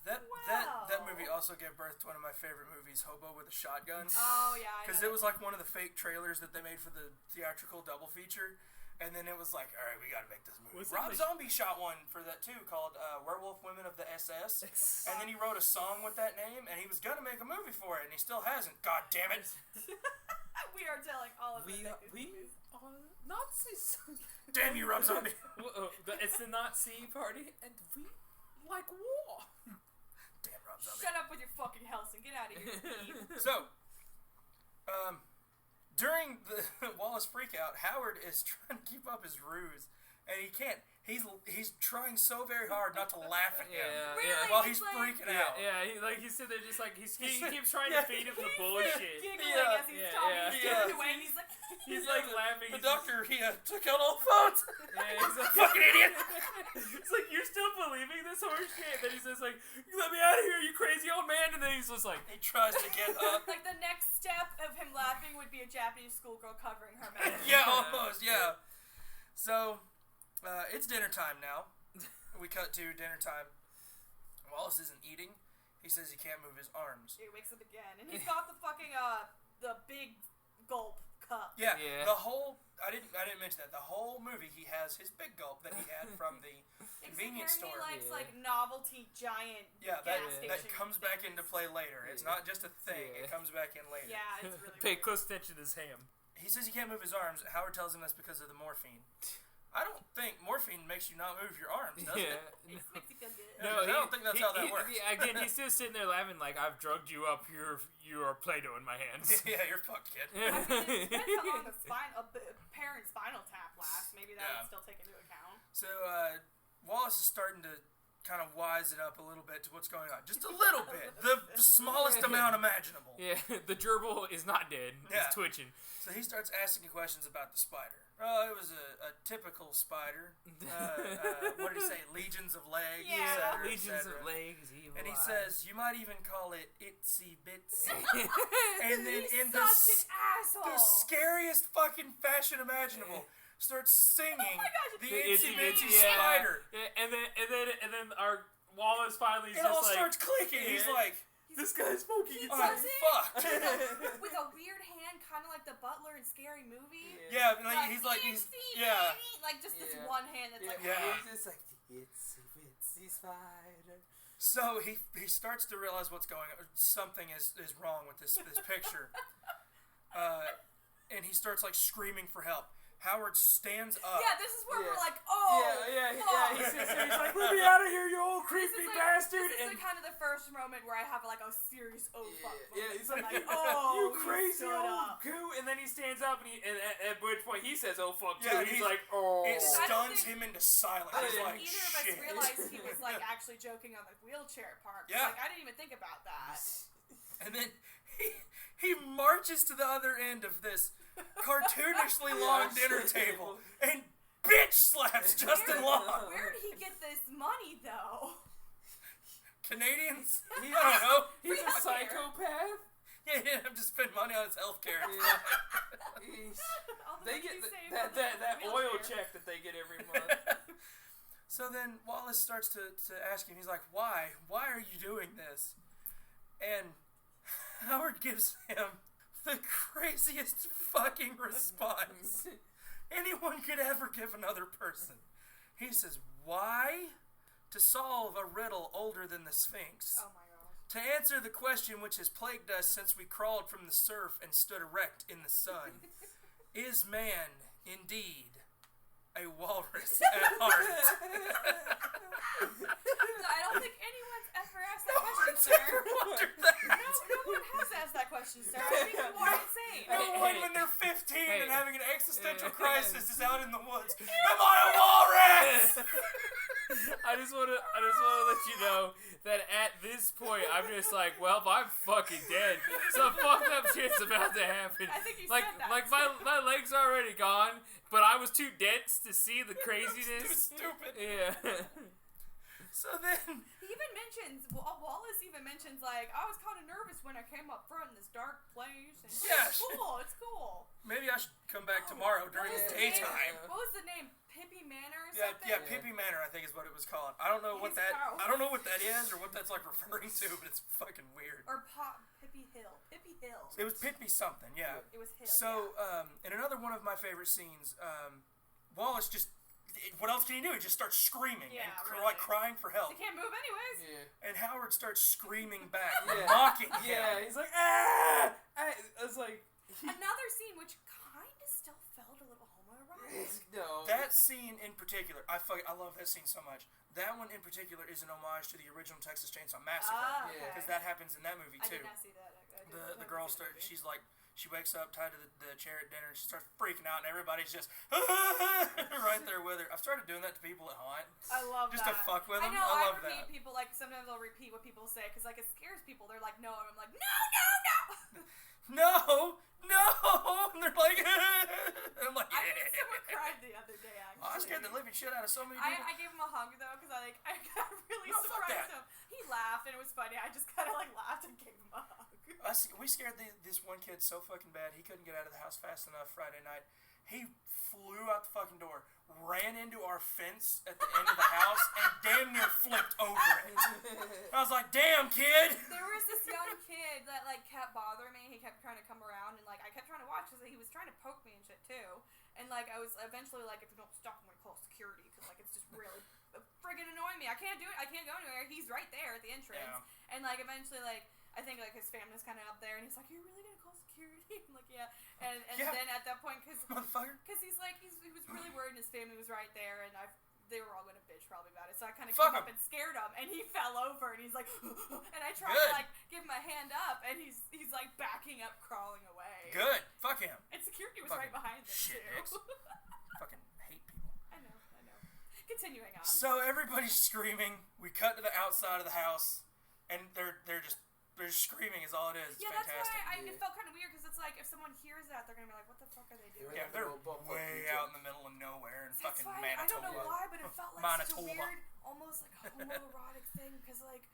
That movie also gave birth to one of my favorite movies, Hobo with a Shotgun. Oh yeah. Because it was like one of the fake trailers that they made for the theatrical double feature. And then it was like, all right, we got to make this movie. Was it Rob like- Zombie shot one for that too, called Werewolf Women of the SS. And then he wrote a song with that name, and he was going to make a movie for it, and he still hasn't. God damn it. We are telling all of We the are Nazis. Damn you, Rob Zombie. It's the Nazi party, and we like war. Damn Rob Zombie. Shut up with your fucking Helsing. Get out of here. Steve. So, during the Wallace freakout, Howard is trying to keep up his ruse, and he can't. He's trying so very hard not to laugh at him Really? while he's Like- freaking Yeah, out. he's sitting there just like he keeps trying to feed him the bullshit. Giggling Yeah. as he's Yeah, talking. yeah. He's Yeah. turning away and he's like. He's like laughing. The he's doctor, he took out all the phones. Yeah, he's like, Fucking idiot. It's like, you're still believing this horse shit. Then he says like, let me out of here, you crazy old man. And then he's just like, He tries to get up. Like the next step of him laughing would be a Japanese schoolgirl covering her mouth. Yeah, almost, yeah. So, it's dinner time now. We cut to dinner time. Wallace isn't eating. He says he can't move his arms. He wakes up again, and he's got the fucking the big gulp cup. Yeah, Yeah. the whole I didn't mention that. The whole movie he has his big gulp that he had from the convenience store. He likes Yeah. like novelty giant Yeah, gas that station comes back things. into play later. It's Yeah. not just a thing. Yeah. It comes back in later. Yeah, it's really pay weird. close attention to his ham. He says he can't move his arms. Howard tells him that's because of the morphine. I don't think morphine makes you not move your arms, does it? It makes you feel good. I don't think that's how that works. Again, he's still sitting there laughing like, I've drugged you up. You are Play-Doh in my hands. Yeah, you're fucked, kid. I mean, it depends how long a parent's spinal tap lasts. Maybe that Yeah. would still take into account. So Wallace is starting to kind of wise it up a little bit to what's going on. Just a little bit. The smallest amount imaginable. Yeah, the gerbil is not dead. Yeah. It's twitching. So he starts asking questions about the spider. Oh, it was a typical spider. What did he say? Legions of legs, Yeah. et cetera, et Legions cetera. of legs, evil And he eyes. says, you might even call it itsy bitsy. And then He's in the such an asshole. scariest fucking fashion imaginable, starts singing Oh my gosh, the it's itsy Itsy bitsy Bitsy, spider. Yeah, and then our Wallace finally is It just all like, starts clicking. He's Yeah. like, this guy's smoking. He I'm does it fucked. with a weird hand, kind of like the butler in Scary Movie. Yeah, but he's "Itsy yeah. bitty," like just this Yeah. one hand that's like. Yeah. It's just like the itsy bitsy spider. So he starts to realize what's going on. Something is wrong with this picture. And he starts like screaming for help. Howard stands up. Yeah, this is where we're like, oh, Yeah. fuck. He sits there, he's like, let me out of here, you old creepy bastard. This is kind of the first moment where I have like a serious fuck. Yeah, he's like, oh, you crazy stood old up. goo. And then he stands up, and at which point he says, oh, fuck, too. Yeah, And he's like, oh. It stuns him into silence. I He's don't like, think either of us shit. realized he was like actually joking on the wheelchair part. Yeah. Like I didn't even think about that. And then he marches to the other end of this cartoonishly long dinner table and bitch slaps Justin Long. Where did he get this money though? Canadians? I don't know. He's a healthcare. psychopath. Yeah, I'm just spending money on his healthcare. All the They money get he saved on that the oil wheelchair. check that they get every month. So then Wallace starts to ask him, he's like, why? Why are you doing this? And Howard gives him the craziest fucking response anyone could ever give another person. He says, why? To solve a riddle older than the Sphinx. Oh my god. To answer the question which has plagued us since we crawled from the surf and stood erect in the sun. Is man, indeed, a walrus at heart? I don't think anyone's ever asked that No question, one's sir. ever wondered that. No one has asked that question, sir. I think you are insane. No Hey, one, hey. when they're 15 Hey. and having an existential crisis, is out in the woods. Am I a walrus? I just want to let you know that at this point I'm just like, well, I'm fucking dead. Some fucked up shit's about to happen. I think you like said that. like my legs are already gone, but I was too dense to see the Too craziness. stupid. Yeah. So then, He even mentions, Wallace even mentions, like, I was kind of nervous when I came up front in this dark place. And Yeah. It's cool, it's cool. maybe I should come back tomorrow during What the was the name? daytime. What was the name? Pippi Manor or Yeah, something? yeah, Pippi Manor, I think is what it was called. I don't know what He's that. cow. I don't know what that is or what that's like referring to, but it's fucking weird. Or Pippi Hill. Pippi Hill. It was Pippi something, yeah. It was Hill. So, in another one of my favorite scenes, Wallace just. What else can he do? He just starts screaming Yeah, and really. like crying for help. He can't move anyways. Yeah. And Howard starts screaming back, Yeah. mocking him. Yeah. He's like, ah! It's like, Another scene which kind of still felt a little homoerotic. no. That scene in particular, I love that scene so much. That one in particular is an homage to the original Texas Chainsaw Massacre. Ah, Yeah. okay. Because that happens in that movie I too. did not see that. The girl starts, she wakes up tied to the chair at dinner and she starts freaking out and everybody's just right there with her. I've started doing that to people at haunt. I love Just that. to fuck with I them. know, I I love repeat that. people, like, sometimes I'll repeat what people say, because, like, it scares people. They're like, no, and I'm like, no! No! And they're like, I'm like, I heard someone cried the other day, actually. I scared the living shit out of so many people. I gave him a hug, though, because I got really No, fuck surprised that. him. He laughed, and it was funny. I just kind of, like, laughed and gave him a hug. We scared this one kid so fucking bad he couldn't get out of the house fast enough Friday night. He flew out the fucking door, ran into our fence at the end of the house, and damn near flipped over it. I was like, damn, kid! There was this young kid that, like, kept bothering me. He kept trying to come around, and, like, I kept trying to watch, because he was trying to poke me and shit, too. And, like, I was eventually like, if you don't stop, I'm going to call security, because, like, it's just really friggin' annoying me. I can't do it. I can't go anywhere. He's right there at the entrance. Yeah. And, like, eventually, like, I think, like, his family's kind of up there, and he's like, "You're really gonna call security?" I'm like, "Yeah." And Yeah. then at that point, because Motherfucker. he's like, he was really worried, and his family was right there, and they were all gonna bitch probably about it. So I kind of Fuck came up him. and scared him, and he fell over, and he's like, and I tried Good. to, like, give him a hand up, and he's like backing up, crawling away. Good. Fuck him. And security was right Fucking behind him shit too. eggs. Fucking hate people. I know. Continuing on. So everybody's screaming. We cut to the outside of the house, and they're just screaming is all it is. It's Yeah, that's fantastic. why it felt kind of weird, because it's like, if someone hears that, they're gonna be like, what the fuck are they doing? Yeah, they're way out in the middle of nowhere in That's fucking why, Manitoba. I don't know why, but it felt like such a Manitoba. weird, almost like homoerotic thing, because like,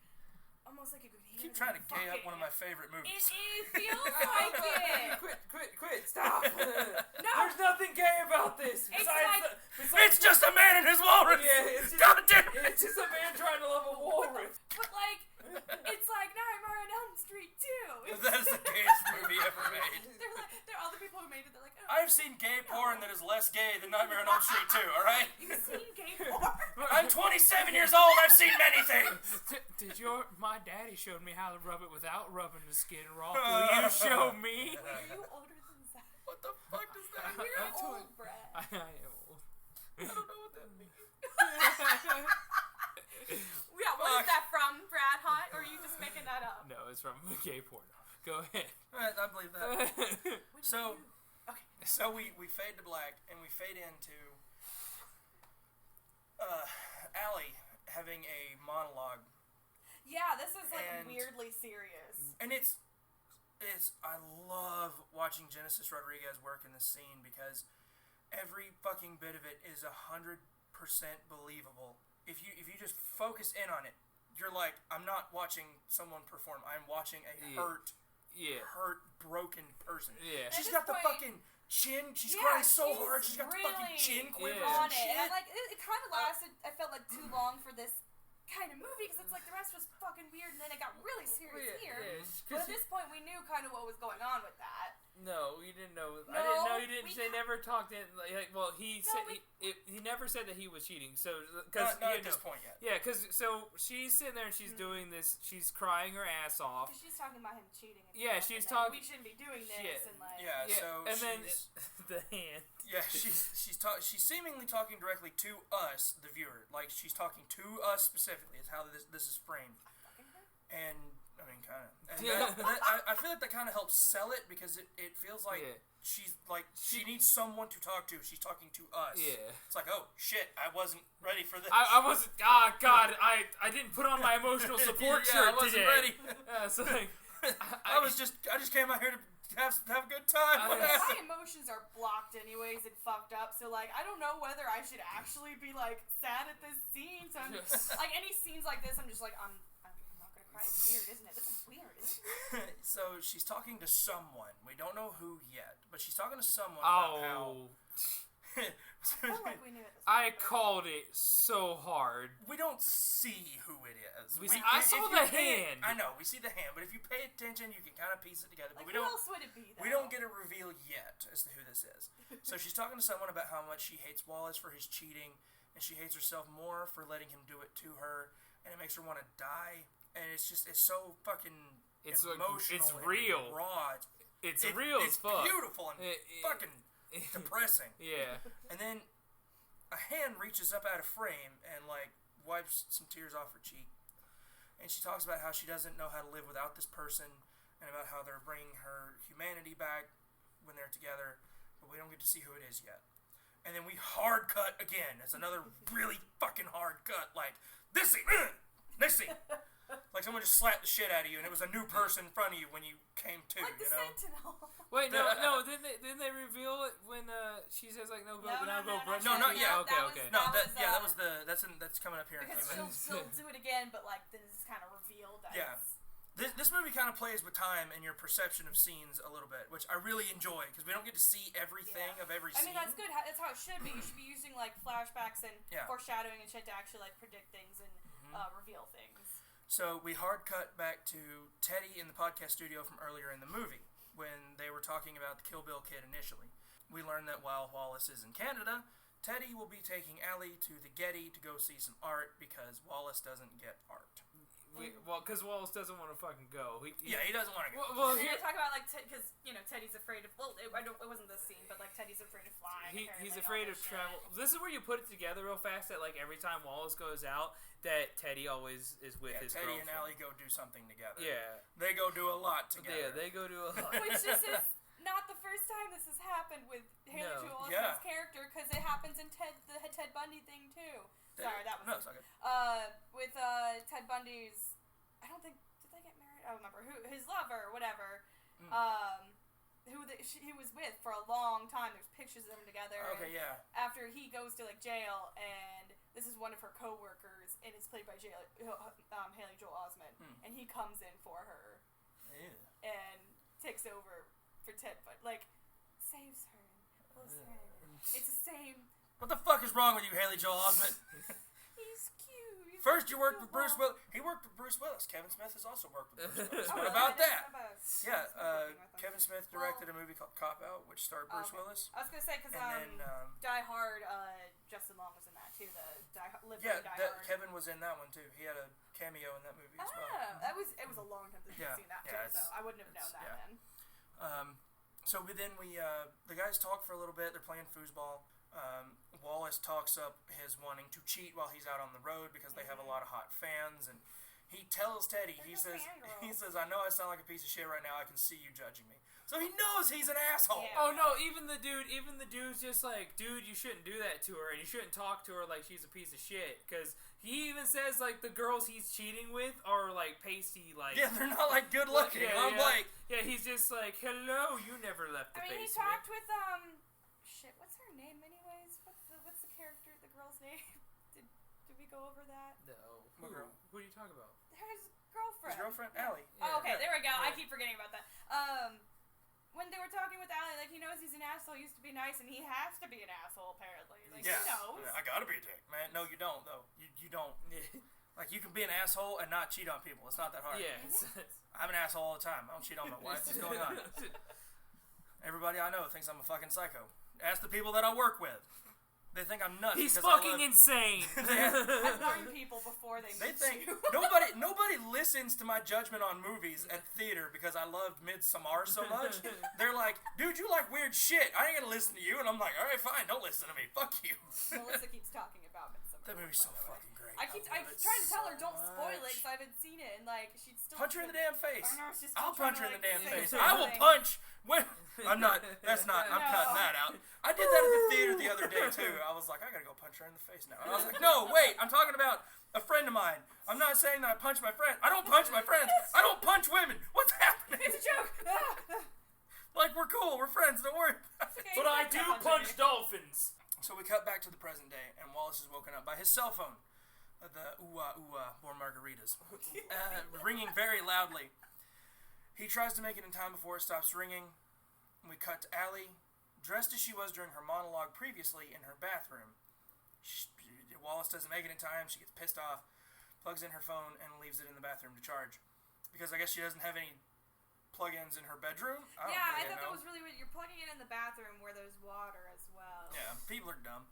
almost like you could hear Keep trying to them gay up fucking. one of my favorite movies. It feels like it. Quit, stop. No. There's nothing gay about this. It's Besides, like- It's just a man and his walrus. Yeah, it's just, God damn it. it's just a man trying to love a walrus. But like, it's like Nightmare on Elm Street too. That is the gayest movie ever made. They're all the people who made it. They're like, oh, I've seen gay porn that is less gay than Nightmare on Elm Street 2, alright? you've seen gay porn. I'm 27 years old. I've seen many things. My daddy showed me how to rub it without rubbing the skin raw. Will you show me? Wait, are you older than Zach? What the fuck does that mean? You're old, Brad. I am old. I don't know what that means. Yeah, what is that from, Brad Hunt? Or are you just making that up? No, it's from gay porno. Go ahead. Right, I believe that. So, Okay. so we fade to black and we fade into Allie having a monologue, Yeah, this is like And- weirdly serious. and it's I love watching Genesis Rodriguez work in this scene because every fucking bit of it is 100% believable. If you just focus in on it, you're like, I'm not watching someone perform. I'm watching a Yeah. hurt, broken person. Yeah. She's At got the this point- fucking chin. She's Yeah, crying so she's hard. She's got the fucking really chin quivers Yeah. On and it. shit. And like it kind of lasted. I felt like too long for this kind of movie because it's like the rest was fucking weird and then it got really serious here. But at this point, we knew kind of what was going on with that. No, you didn't know. I No, didn't know you didn't. we They ca- never talked in. Like, well, he No, said we- he never said that he was cheating. So, because Not at this point yet. yeah, because so she's sitting there and she's doing this. She's crying her ass off. Because she's talking about him cheating. And Yeah, stuff, she's and that talking- We shouldn't be doing this Shit. and like. Yeah, Yeah, so and then she's, the hand. yeah, she's seemingly talking directly to us, the viewer. Like she's talking to us specifically. Is how this is framed. Fucking her. And I mean, kind of. And Yeah. I feel like that kind of helps sell it because it feels like Yeah. she's like she needs someone to talk to. She's talking to us. Yeah. It's like, oh shit, I wasn't ready for this. I wasn't. Ah, God, I didn't put on my emotional support Yeah, shirt I wasn't today. ready. So like, I just came out here to have a good time. What I- happened? My emotions are blocked anyways and fucked up, so like I don't know whether I should actually be like sad at this scene. So I'm Yes. like any scenes like this, I'm just like I'm not gonna cry. It's weird, isn't it? This is weird, isn't it? So she's talking to someone. We don't know who yet, but she's talking to someone about how. oh, I feel like we knew it. I called it so hard. We don't see who it is. I saw if you the pay- hand. I know, we see the hand, but if you pay attention, you can kind of piece it together. But Like we who don't. else would it be? Though? We don't get a reveal yet as to who this is. So she's talking to someone about how much she hates Wallace for his cheating, and she hates herself more for letting him do it to her, and it makes her want to die. And it's so fucking It's like- emotional. it's and real. raw. It's real It's as fuck. beautiful and fucking depressing. Yeah. And then a hand reaches up out of frame and like wipes some tears off her cheek. And she talks about how she doesn't know how to live without this person and about how they're bringing her humanity back when they're together, but we don't get to see who it is yet. And then we hard cut again. It's another really fucking hard cut. Like, this scene, next scene. Like someone just slapped the shit out of you and it was a new person in front of you when you came to, Like the you know? Sentinel. Wait, no. Didn't they reveal it when she says like no go No, brush? No, not yet. Okay. No, That was, that's coming up here in a Because few minutes. she'll do it again, but like this is kind of revealed. That Yeah. it's- This movie kind of plays with time and your perception of scenes a little bit, which I really enjoy because we don't get to see everything Yeah. of every I scene. mean, that's good. That's how it should be. You should be using like flashbacks and Yeah. foreshadowing and shit to actually like predict things and reveal things. So we hard cut back to Teddy in the podcast studio from earlier in the movie when they were talking about the Kill Bill kid initially. We learn that while Wallace is in Canada, Teddy will be taking Allie to the Getty to go see some art because Wallace doesn't get art. Because Wallace doesn't want to fucking go. He doesn't want to go. Well, And here, they talk about like because Teddy's afraid of. Well, it wasn't this scene, but like Teddy's afraid of flying. he's apparently, afraid all of this travel. shit. This is where you put it together real fast that like every time Wallace goes out, that Teddy always is with his Teddy and girlfriend. Allie go do something together. Yeah. They go do a lot together. Yeah, they go to a lot. Which this is not the first time this has happened with Haley No. Joel Yeah. Osment's character because it happens in the Ted Bundy thing too. Sorry, that was No, it's not good. with Ted Bundy's. I don't think did they get married? I don't remember who his lover, whatever. He was with for a long time. There's pictures of them together. Okay, and yeah. After he goes to like jail, and this is one of her coworkers, and it's played by Haley Joel Osment, and he comes in for her and takes over for Ted Bundy, like saves her, pulls her. It's the same. What the fuck is wrong with you, Haley Joel Osment? He's cute. He's First, you worked with Bruce Willis. He worked with Bruce Willis. Kevin Smith has also worked with Bruce Willis. Oh, What really? about I that? didn't know about- Yeah, working with him. Kevin Smith directed a movie called Cop Out, which starred Bruce Okay. Willis. I was gonna say because And then, Die Hard, Justin Long was in that too. The Live yeah, Free Die Hard. Kevin was in that one too. He had a cameo in that movie as well. Oh, it was a long time since Yeah, I've seen that yeah, too, so I wouldn't have known that yeah. then. So then the guys talk for a little bit. They're playing foosball. Wallace talks up his wanting to cheat while he's out on the road because they have a lot of hot fans, and he tells Teddy, They're he just says, fangirls. I know I sound like a piece of shit right now. I can see you judging me. So he knows he's an asshole. Yeah. Oh no, even the dude's just like, dude, you shouldn't do that to her, and you shouldn't talk to her like she's a piece of shit, because he even says like the girls he's cheating with are like pasty, like Yeah, they're not like good looking. Yeah, I'm yeah. like, yeah, he's just like, hello, you never left the I mean, he basement. talked with shit. What's her name, anyways? What's the character, the girl's name? Did we go over that? No, What girl? Who are you talking about? His girlfriend. his girlfriend, Allie. Oh, okay, there we go. I Yeah. keep forgetting about that. When they were talking with Allie, like, he knows he's an asshole, used to be nice, and he has to be an asshole, apparently. Like, Yeah. he knows. I gotta be a dick, man. No, you don't, though. You don't. Like, you can be an asshole and not cheat on people. It's not that hard. Yeah. I'm an asshole all the time. I don't cheat on my wife. What's going on? Everybody I know thinks I'm a fucking psycho. Ask the people that I work with. They think I'm nuts. He's because fucking I love... insane. I've warned people before they They meet think you. nobody listens to my judgment on movies at theater because I loved Midsommar so much. They're like, dude, you like weird shit. I ain't gonna listen to you. And I'm like, all right, fine, don't listen to me. Fuck you. Melissa keeps talking about Midsommar. That movie's so by the way. fucking great. I keep love it trying to tell her so don't spoil it much. because I haven't seen it, and like she'd still Punch her in the damn face. I know, she's still I'll trying punch to, her in the like, damn say face. something. I will punch when I'm not. That's not. I'm No. cutting that out. I did that at the theater the other day too. I was like, I gotta go punch her in the face now. And I was like, no, wait. I'm talking about a friend of mine. I'm not saying that I punch my friend. I don't punch my friends. I don't punch women. What's happening? It's a joke. Like, we're cool. We're friends. Don't worry about it. But I do punch dolphins. So we cut back to the present day, and Wallace is woken up by his cell phone. The born margaritas. Ringing very loudly. He tries to make it in time before it stops ringing. We cut to Allie, dressed as she was during her monologue previously in her bathroom. Wallace doesn't make it in time. She gets pissed off, plugs in her phone, and leaves it in the bathroom to charge. Because I guess she doesn't have any plug-ins in her bedroom. I don't thought know. that was really weird. You're plugging it in the bathroom where there's water as well. Yeah, people are dumb.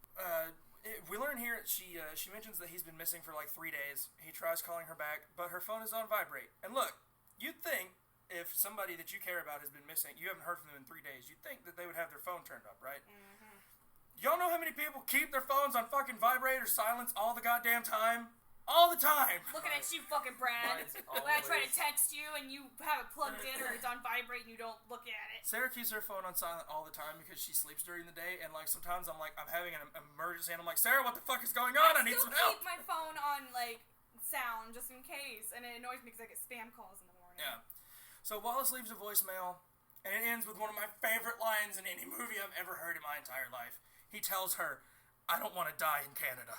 We learn here that she mentions that he's been missing for like 3 days. He tries calling her back, but her phone is on vibrate. And look, you'd think if somebody that you care about has been missing, you haven't heard from them in 3 days, you'd think that they would have their phone turned up, right? Mm-hmm. Y'all know how many people keep their phones on fucking vibrate or silence all the goddamn time? All the time! Looking at you, fucking Brad. Mine's When I try to always- text you and you have it plugged in or it's on vibrate and you don't look at it. Sarah keeps her phone on silent all the time because she sleeps during the day, and like sometimes I'm having an emergency, and I'm like, Sarah, what the fuck is going on? I need still some help. keep my phone on like sound just in case, and it annoys me because I get spam calls in the morning. Yeah. So Wallace leaves a voicemail, and it ends with one of my favorite lines in any movie I've ever heard in my entire life. He tells her, "I don't want to die in Canada."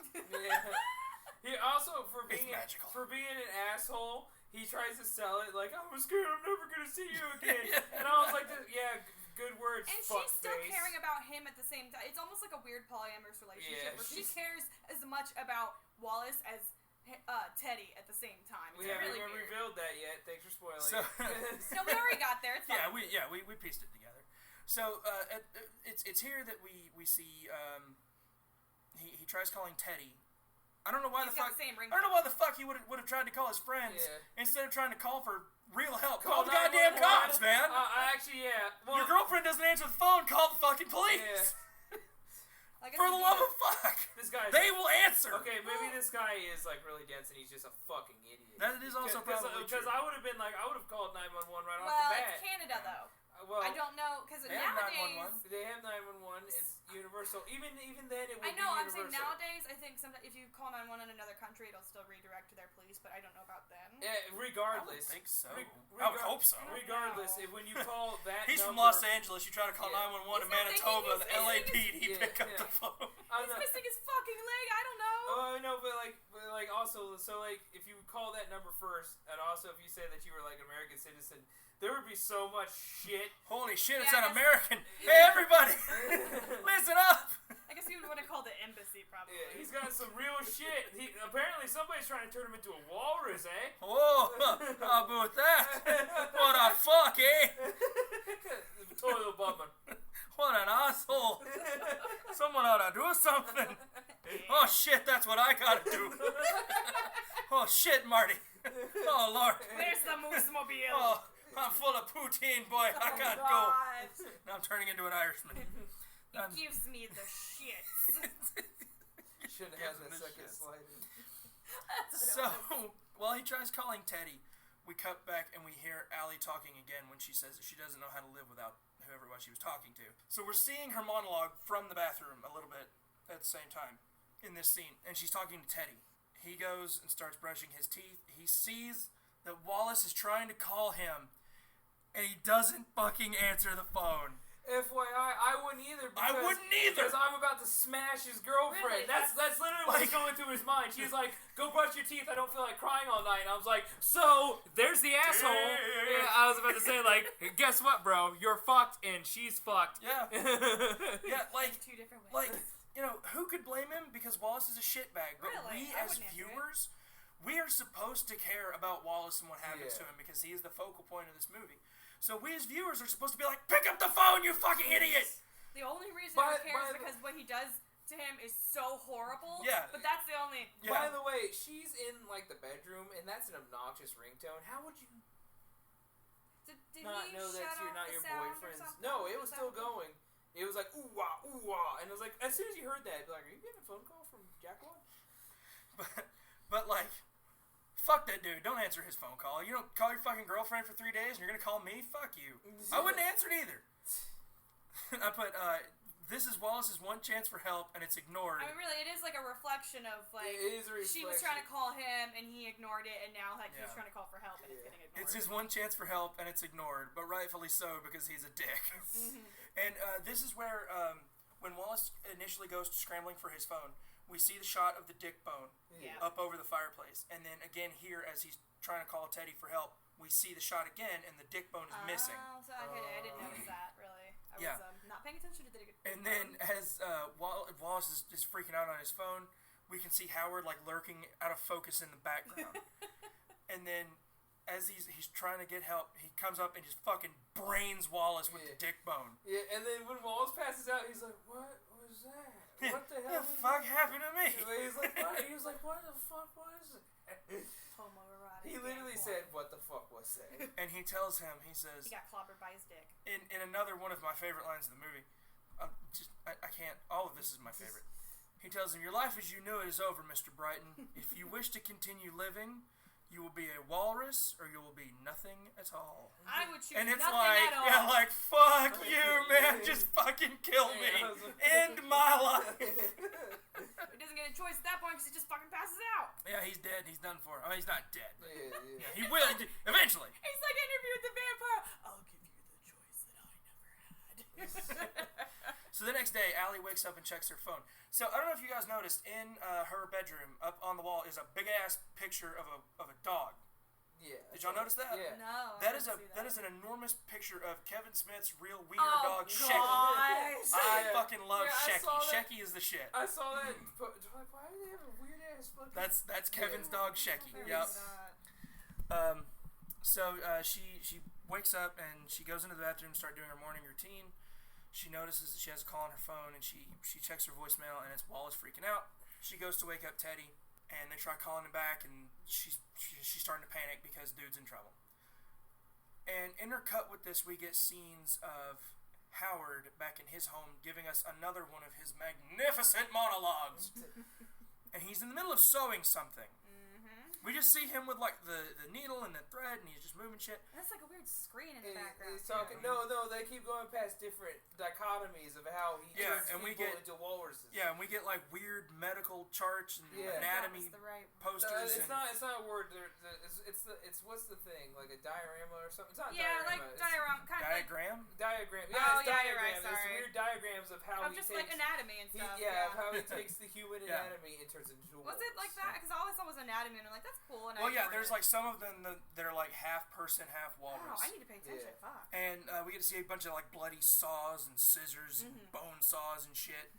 He also for It's being magical. an asshole, he tries to sell it like I'm scared I'm never gonna see you again. And I was like, yeah, good words. And fuck she's still face. caring about him at the same time. It's almost like a weird polyamorous relationship Yeah, where she she's- cares as much about Wallace as Teddy at the same time. It's We haven't really even weird. revealed that yet. Thanks for spoiling. So- No, we already got there. It's fine. we pieced it together. So it's here that we see he tries calling Teddy. I don't know why He's the got fuck. the same ring I don't know why the fuck he would have tried to call his friends Yeah. instead of trying to call for real help. Call the 911. goddamn cops, man. I actually, yeah. Well, Your girlfriend doesn't answer the phone. Call the fucking police. Yeah. Like, For the love of fuck, This guy's they will answer. okay. Maybe this guy is like really dense and he's just a fucking idiot. That is also probably because true. I would have been like I would have called 911 right off Well, the bat. it's Canada though. Well, I don't know because They have nowadays. 911. They have 911. It's universal. Even then, it would I know. be I'm saying universal. nowadays. I think sometimes if you call 911 in another country, it'll still redirect to their police. But I don't know about them. Yeah, I would regardless. think so. Re- I would hope so. Regardless, No. when you call that He's from number, Los Angeles. You try to call Yeah. 911 in He's not Manitoba, thinking the he's LAPD Yeah, pick up yeah. the phone. I'm He's not- missing his fucking leg. I don't know. Oh, I know, but like also, so like if you call that number first, and also if you say that you were like an American citizen, there would be so much shit. Holy shit, it's Yeah, an I guess- American. Hey, everybody, listen up. I guess guess you would want to call the embassy, probably. Yeah, he's got some real shit. Apparently somebody's trying to turn him into a walrus, eh? Whoa, how about that? What a fuck, eh? Total bummer. What an asshole. Someone ought to do something. Oh shit, that's what I gotta do. Oh shit, Marty. Oh Lord. Where's the moose mobile? Oh, I'm full of poutine, boy. I can't go. Now I'm turning into an Irishman. It gives me the shits. Shouldn't have had Gives that him the second shits. slide. So, while he tries calling Teddy, we cut back and we hear Allie talking again when she says that she doesn't know how to live without whoever it was she was talking to. So we're seeing her monologue from the bathroom a little bit at the same time in this scene, and she's talking to Teddy. He goes and starts brushing his teeth. He sees that Wallace is trying to call him, and he doesn't fucking answer the phone. FYI, I wouldn't either. I wouldn't either. Because I'm about to smash his girlfriend. Really? That's literally what's going through his mind. She's like, go brush your teeth. I don't feel like crying all night. And I was like, so there's the asshole. Yeah, I was about to say, like, guess what, bro? You're fucked and she's fucked. Yeah. Yeah, like, Two different ways. you know, who could blame him? Because Wallace is a shitbag. But we Really? I as wouldn't answer it. viewers, we are supposed to care about Wallace and what happens to Yeah. him because he is the focal point of this movie. So we as viewers are supposed to be like, pick up the phone, you fucking idiot! The only reason By- I care by is the- because what he does to him is so horrible. Yeah. But that's the only. Yeah. By the way, she's in like the bedroom, and that's an obnoxious ringtone. How would you Did not he know shut that's off not the your sound or boyfriend's? something? No, it was Is that still what- going. It was like ooh wah, and it was like as soon as you heard that, it'd be like, are you getting a phone call from Jacqueline? But like, fuck that dude. Don't answer his phone call. You don't call your fucking girlfriend for 3 days and you're gonna call me? Fuck you. I wouldn't answer it either. I put, this is Wallace's one chance for help and it's ignored. I mean, really, it is like a reflection of like It is a she was trying to reflection. call him and he ignored it, and now like he's Yeah. trying to call for help and it's Yeah. getting ignored. It's his one chance for help and it's ignored, but rightfully so because he's a dick. And this is where, when Wallace initially goes to scrambling for his phone, we see the shot of the dick bone Yeah. up over the fireplace. And then again here, as he's trying to call Teddy for help, we see the shot again and the dick bone is missing. Oh, so okay, I didn't notice that really. I Yeah. was not paying attention to the. And then as Wallace is freaking out on his phone, we can see Howard like lurking out of focus in the background. And then as he's trying to get help, he comes up and just fucking brains Wallace with the Yeah. dick bone. Yeah, and then when Wallace passes out, he's like, "What was that? What the hell? The fuck happened to me? He's like, "What?" He was like, "What the fuck was it?" Homoerotic. He literally porn. said, "What the fuck was that?" And he tells him, he says, He got clobbered by his dick. in another one of my favorite lines of the movie, I can't, all of this is my favorite. He tells him, your life as you knew it is over, Mr. Brighton. If you wish to continue living, you will be a walrus or you will be nothing at all. I would choose And it's nothing like, at all. yeah, like, fuck you, man. Just fucking kill me. Yeah, I was like- End my life. He doesn't get a choice at that point because he just fucking passes out. Yeah, he's dead. He's done for. Oh, he's not dead. But Yeah. yeah, he will eventually. He's like Interview with the Vampire. I'll give you the choice that I never had. So the next day, Allie wakes up and checks her phone. So I don't know if you guys noticed, in her bedroom, up on the wall, is a big ass picture of a dog. Yeah. Did y'all notice that? Yeah. No. That is an enormous picture of Kevin Smith's real wiener dog, Shecky. I fucking love Yeah, I Shecky. saw that. Shecky is the shit. I saw that. But like, why do they have a weird ass fucking? That's Kevin's dog, Shecky. Yeah. Yep. So she wakes up and she goes into the bathroom to start doing her morning routine. She notices that she has a call on her phone and she checks her voicemail and it's Wallace freaking out. She goes to wake up Teddy and they try calling him back and she's starting to panic because dude's in trouble. And in her cut with this, we get scenes of Howard back in his home giving us another one of his magnificent monologues. And he's in the middle of sewing something. We just see him with like the needle and the thread, and he's just moving shit. That's like a weird screen in the background. He's talking. too. No, they keep going past different dichotomies of how he Yeah, turns and we people get- into walruses. Yeah, and we get like weird medical charts and Yeah. anatomy That's the right. posters. No, it's and not. It's not a word. It's what's the thing? Like a diorama or something. It's not Yeah, like diorama. diagram, kind of like diagram. Diagram. Yeah, Oh, it's yeah, you're diagrams. right, It's sorry. weird diagrams of how of he just takes. like anatomy and stuff. of how he takes the human Yeah. anatomy and turns it into a Was it like that? Because I always thought it was anatomy, and I'm like, that's cool. And Well, I yeah, ignored there's it. like some of them that are like half person, half Wow, walrus. I need to pay attention. Yeah. Fuck. And we get to see a bunch of like bloody saws and scissors and bone saws and shit.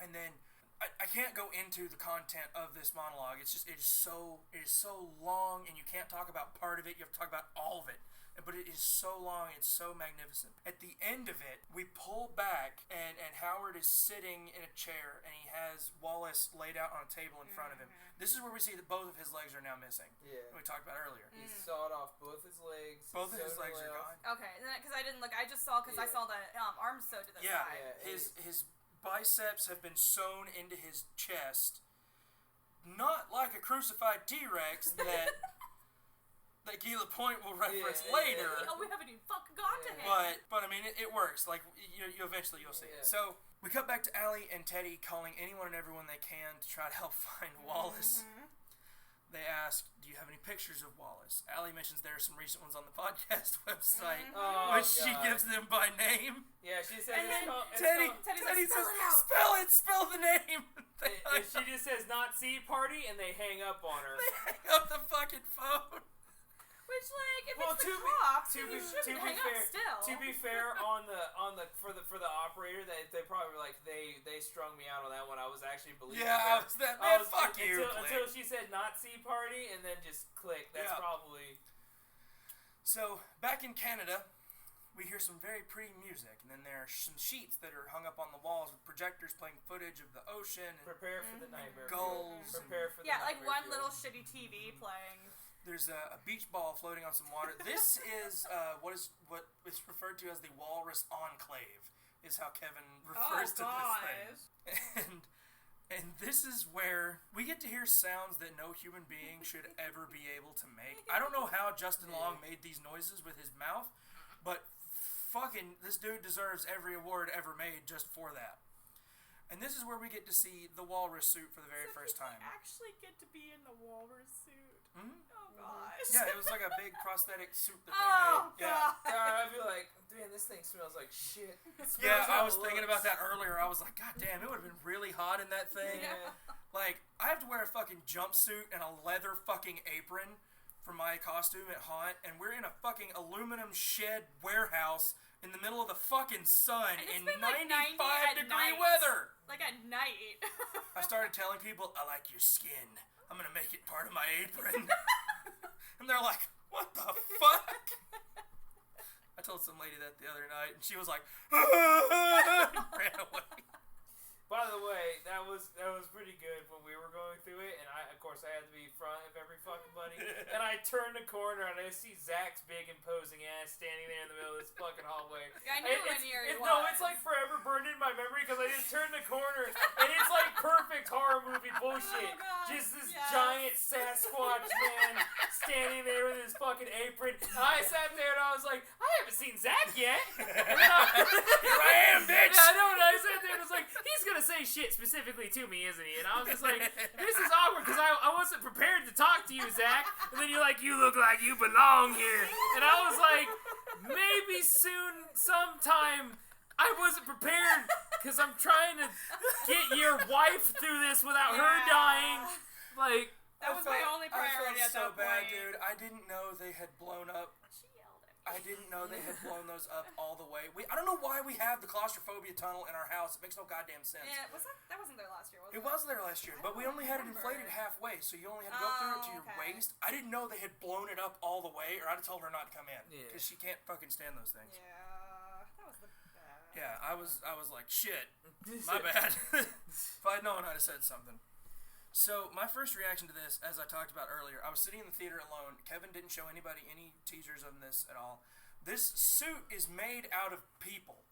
And then I can't go into the content of this monologue. It is so long, and you can't talk about part of it. You have to talk about all of it. But it is so long, it's so magnificent. At the end of it, we pull back, and Howard is sitting in a chair, and he has Wallace laid out on a table in front of him. This is where we see that both of his legs are now missing. Yeah. We talked about earlier. He sawed off both his legs. Both of his legs are gone. Okay, because I didn't look. I just saw I saw the arms sewed to the side. Yeah, his biceps have been sewn into his chest, not like a crucified T-Rex that Gila Point will reference later. Oh, we haven't even fucking got to him. But I mean, it works. Like you eventually you'll see it. So we cut back to Allie and Teddy calling anyone and everyone they can to try to help find Wallace. They ask, "Do you have any pictures of Wallace?" Allie mentions there are some recent ones on the podcast website, which she gives them by name. Yeah, she says. And then Teddy Teddy's says, like, "Spell the name." And she just says Nazi party, and they hang up on her. They hang up the fucking phone. Which, like, if Well, it's the cops, you shouldn't hang up still. To be fair, for the operator, they probably were like they strung me out on that one. I was actually believing. Yeah, her. Fuck you. Until she said Nazi party, and then just clicked. That's probably. So back in Canada, we hear some very pretty music, and then there are some sheets that are hung up on the walls with projectors playing footage of the ocean. And prepare for the nightmare. Gulls. Prepare for the like nightmare one fuel. little shitty TV playing. There's a beach ball floating on some water. This is what is referred to as the Walrus Enclave, is how Kevin refers to this thing. And this is where we get to hear sounds that no human being should ever be able to make. I don't know how Justin Long made these noises with his mouth, but fucking this dude deserves every award ever made just for that. And this is where we get to see the walrus suit for the very first time. Actually get to be in the walrus suit. Mm-hmm. Oh gosh. Yeah, it was like a big prosthetic suit that they Oh made. Yeah. god. I'd be like, man, this thing smells like shit. Yeah, I was thinking about that earlier. I was like, God damn, it would have been really hot in that thing. Yeah. Like, I have to wear a fucking jumpsuit and a leather fucking apron for my costume at Haunt, and we're in a fucking aluminum shed warehouse in the middle of the fucking sun in 95-degree weather. Like at night. I started telling people, I like your skin. I'm gonna make it part of my apron. And they're like, what the fuck? I told some lady that the other night, and she was like, ran away. By the way, that was pretty good when we were going through it, and of course I had to be in front of every fucking buddy. And I turned the corner and I see Zach's big imposing ass standing there in the middle of this fucking hallway. I knew when you were. No, it's like forever burned in my memory because I just turned the corner and it's like perfect horror movie bullshit. God, Just this giant Sasquatch man standing there with his fucking apron. And I sat there and I was like, I haven't seen Zach yet. And then Here I am, bitch. Yeah, I know. And I sat there and I was like, he's gonna say shit specifically to me, isn't he? And I was just like, this is awkward because I wasn't prepared to talk to you, Zach. And then you're like, you look like you belong here. And I was like, maybe soon, sometime. I wasn't prepared because I'm trying to get your wife through this without her dying. Like, that was my only priority at that so bad, point. dude. I didn't know they had blown up. She yelled at me. I didn't know they had blown those up all the way. I don't know why we have the claustrophobia tunnel in our house. It makes no goddamn sense. Yeah, that wasn't there last year, was it? It wasn't there last year, but we only had it inflated halfway, so you only had to go through it to your waist. I didn't know they had blown it up all the way, or I'd have told her not to come in, because she can't fucking stand those things. Yeah, that was the bad. Yeah, I was like, shit, my bad. If I'd known, I'd have said something. So, my first reaction to this, as I talked about earlier, I was sitting in the theater alone. Kevin didn't show anybody any teasers of this at all. This suit is made out of people.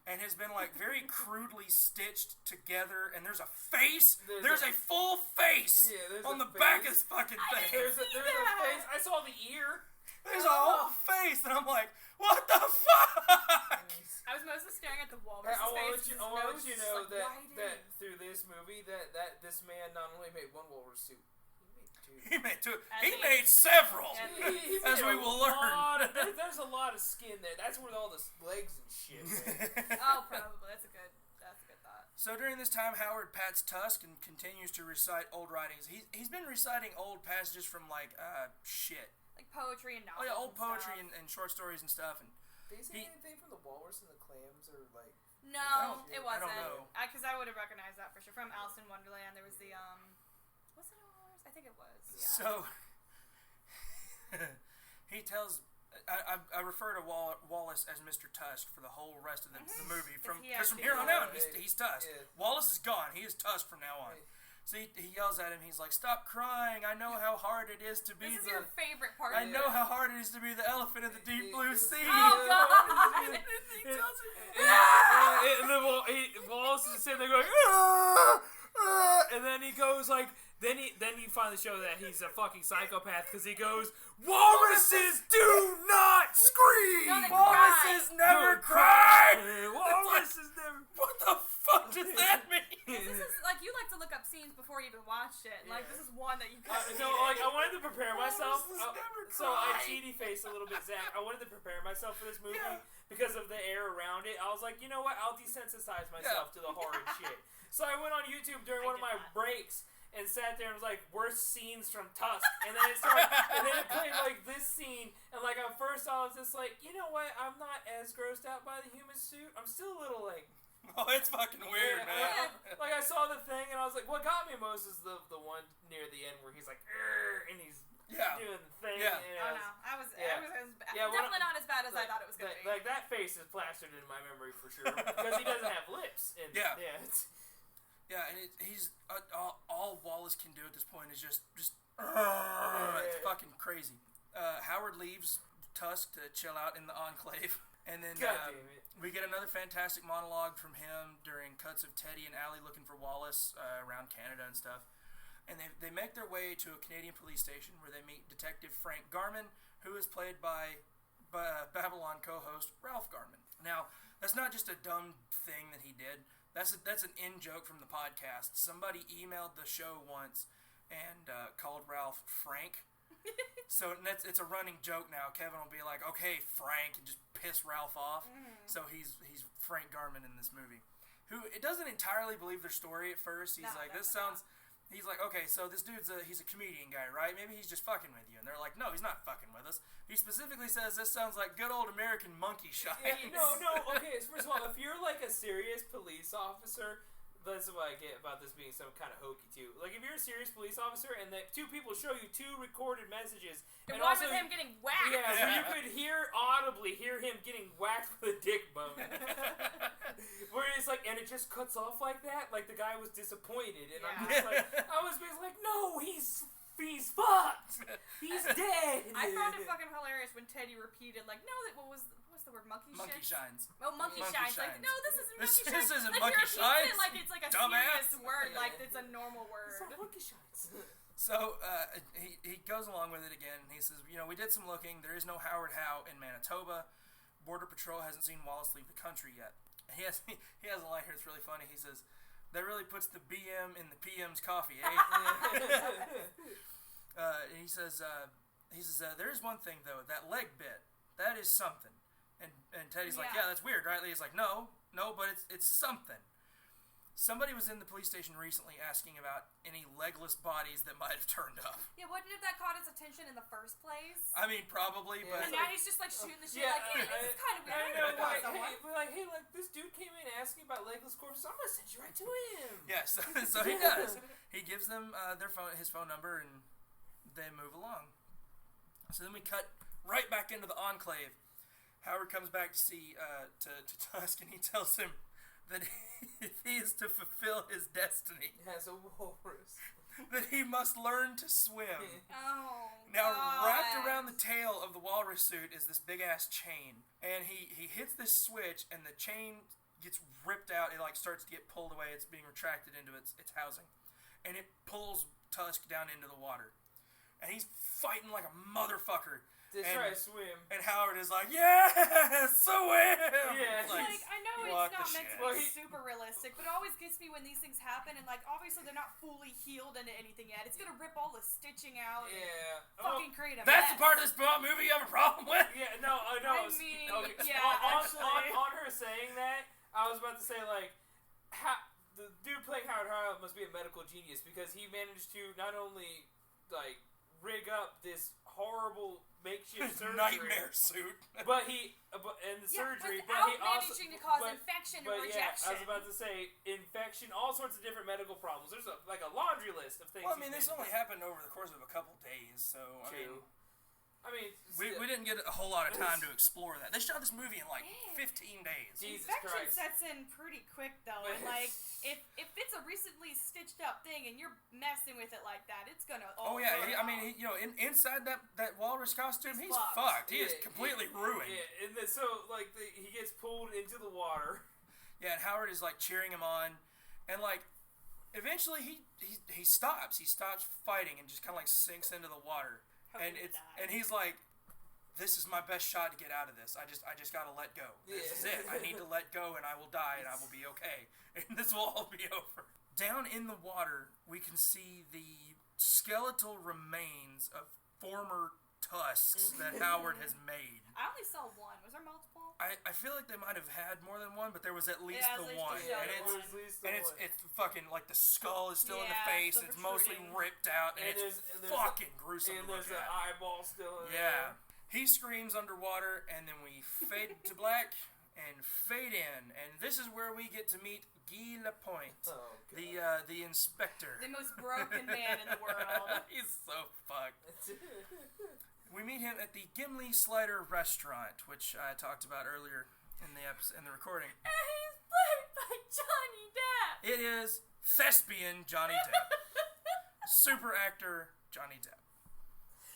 And has been like very crudely stitched together, and there's a face. There's a full face on the back of this fucking thing. There's a face. I saw the ear. There's a whole face, and I'm like, what the fuck? I was mostly staring at the walrus face. I want to let you know like, that through this movie that this man not only made one walrus suit, he made two. He made several, he as we will learn. There's a lot of skin there. That's where all the legs and shit. Oh, probably. That's a good thought. So during this time, Howard pats Tusk and continues to recite old writings. He's been reciting old passages from like shit. Like poetry and novels. Oh yeah, old poetry and short stories and stuff. And did he say anything from the walrus and the clams or like No, it I wasn't. don't know. Because I would have recognized that for sure. From Alice in Wonderland, there was the was it ours? I think it was. Yeah. So he tells. I refer to Wallace as Mr. Tusk for the whole rest of the movie. Because from here on out, he's Tusk. Yeah. Wallace is gone. He is Tusk from now on. So he yells at him. He's like, "Stop crying! I know how hard it is to be This is your favorite part. I know how hard it is to be the elephant in the deep blue sea." Oh God! He tells him, And then Wallace is sitting there going, "Ah, ah," and then he goes like, then you finally show that he's a fucking psychopath because he goes, "Walruses do not scream. No, they Walruses cry. never cry. Walruses never." What the fuck does that mean? This is like you like to look up scenes before you even watched it. And, like this is one that you. No, like I wanted to prepare myself. Walruses never So I cry. cheaty faced a little bit, Zach. I wanted to prepare myself for this movie because of the air around it. I was like, you know what? I'll desensitize myself to the horror shit. So I went on YouTube during one of my breaks and sat there and was like, worst scenes from Tusk, and then it started, and then it played like this scene, and like at first I was just like, you know what? I'm not as grossed out by the human suit. I'm still a little like. Oh, it's fucking weird, man. Like I saw the thing and I was like, what got me most is the one near the end where he's like, and he's doing the thing. Yeah. And I was Yeah, definitely not as bad as I thought it was gonna be. like that face is plastered in my memory for sure because he doesn't have lips. And, Yeah. Yeah. And he's all Wallace can do at this point is just it's fucking crazy. Howard leaves Tusk to chill out in the Enclave, and then God damn it. we get another fantastic monologue from him during cuts of Teddy and Allie looking for Wallace around Canada and stuff. And they make their way to a Canadian police station where they meet Detective Frank Garman, who is played by Babylon co-host Ralph Garman. Now, that's not just a dumb thing that he did. That's an in-joke from the podcast. Somebody emailed the show once and called Ralph Frank. So it's a running joke now. Kevin will be like, "Okay, Frank," and just piss Ralph off. So he's Frank Garman in this movie, who it doesn't entirely believe their story at first. He's like, "This sounds." He's like, "Okay, so this dude's he's a comedian guy, right? Maybe he's just fucking with you." And they're like, "No, he's not fucking with us." He specifically says this sounds like good old American monkey shines. Yeah, no. Okay, first of all, if you're like a serious police officer, that's what I get about this being some kind of hokey too. Like if you're a serious police officer and the two people show you two recorded messages, and one with him getting whacked. Yeah, so you could audibly hear him getting whacked with a dick bone. Where it's like, and it just cuts off like that. Like the guy was disappointed, and I'm just like, I was basically like, no, he's fucked. He's dead. I found it fucking hilarious when Teddy repeated like, no, what's the word? Monkey shines. Oh, monkey shines. Like, no, this isn't monkey shines. This isn't like, monkey shines. Like it's like a dumbass. serious word. Like it's a normal word. It's not monkey shines. So he goes along with it again. And he says, we did some looking. There is no Howard Howe in Manitoba. Border Patrol hasn't seen Wallace leave the country yet. He has a line here that's really funny. He says, "That really puts the BM in the PM's coffee, eh?" And he says, "There is one thing though. That leg bit, that is something." And Teddy's like, "Yeah, that's weird, right?" He's like, "No, but it's something." Somebody was in the police station recently asking about any legless bodies that might have turned up. Yeah, what if that caught his attention in the first place? I mean, probably, but... And now he's just like shooting the shit like, hey, this is kind of weird. I know, hey, this dude came in asking about legless corpses. I'm gonna send you right to him. Yes, so he does. He gives them his phone number, and they move along. So then we cut right back into the Enclave. Howard comes back to see to Tusk, and he tells him that if he is to fulfill his destiny, as a walrus, that he must learn to swim. Oh, Now, God. wrapped around the tail of the walrus suit is this big-ass chain. And he hits this switch, and the chain gets ripped out. It, starts to get pulled away. It's being retracted into its housing. And it pulls Tusk down into the water. And he's fighting like a motherfucker. Just try to swim. And Howard is like, "Yeah, swim!" Yeah. Like, I know what it's not the meant shit? to be super realistic, but it always gets me when these things happen, and obviously they're not fully healed into anything yet. It's gonna rip all the stitching out and fucking create a That's mess. the part of this movie you have a problem with? Yeah, no. I mean, yeah, on her saying that, I was about to say, the dude playing Howard Howe must be a medical genius because he managed to not only, rig up this horrible makeshift surgery. Nightmare suit. But and the surgery, but without he also managing to cause infection and rejection. I was about to say infection, all sorts of different medical problems. There's like a laundry list of things. Well, I mean, this only happened over the course of a couple days, so I mean, we didn't get a whole lot of time to explore that. They shot this movie in like 15 days. Jesus Infection Christ. sets in pretty quick though, and like if it's a recently stitched up thing and you're messing with it like that, it's gonna. Oh yeah, I mean, inside that walrus costume, he's fucked. He is completely ruined. Yeah, and so like he gets pulled into the water. Yeah, and Howard is like cheering him on, and like eventually he stops. He stops fighting and just kind of like sinks into the water. And he's like, this is my best shot to get out of this. I just gotta let go. This is it. I need to let go and I will die and I will be okay. And this will all be over. Down in the water, we can see the skeletal remains of former tusks that Howard has made. I only saw one. Was there multiple? I feel like they might have had more than one, but there was at least the one. And it's fucking like the skull is still in the face, and it's mostly ripped out, and it's fucking gruesome. And there's an eyeball still in there. Yeah. He screams underwater, and then we fade to black and fade in, and this is where we get to meet Guy Lapointe, the inspector. The most broken man in the world. He's so fucked. We meet him at the Gimli Slider restaurant, which I talked about earlier in the recording. And he's played by Johnny Depp. It is thespian Johnny Depp. Super actor Johnny Depp.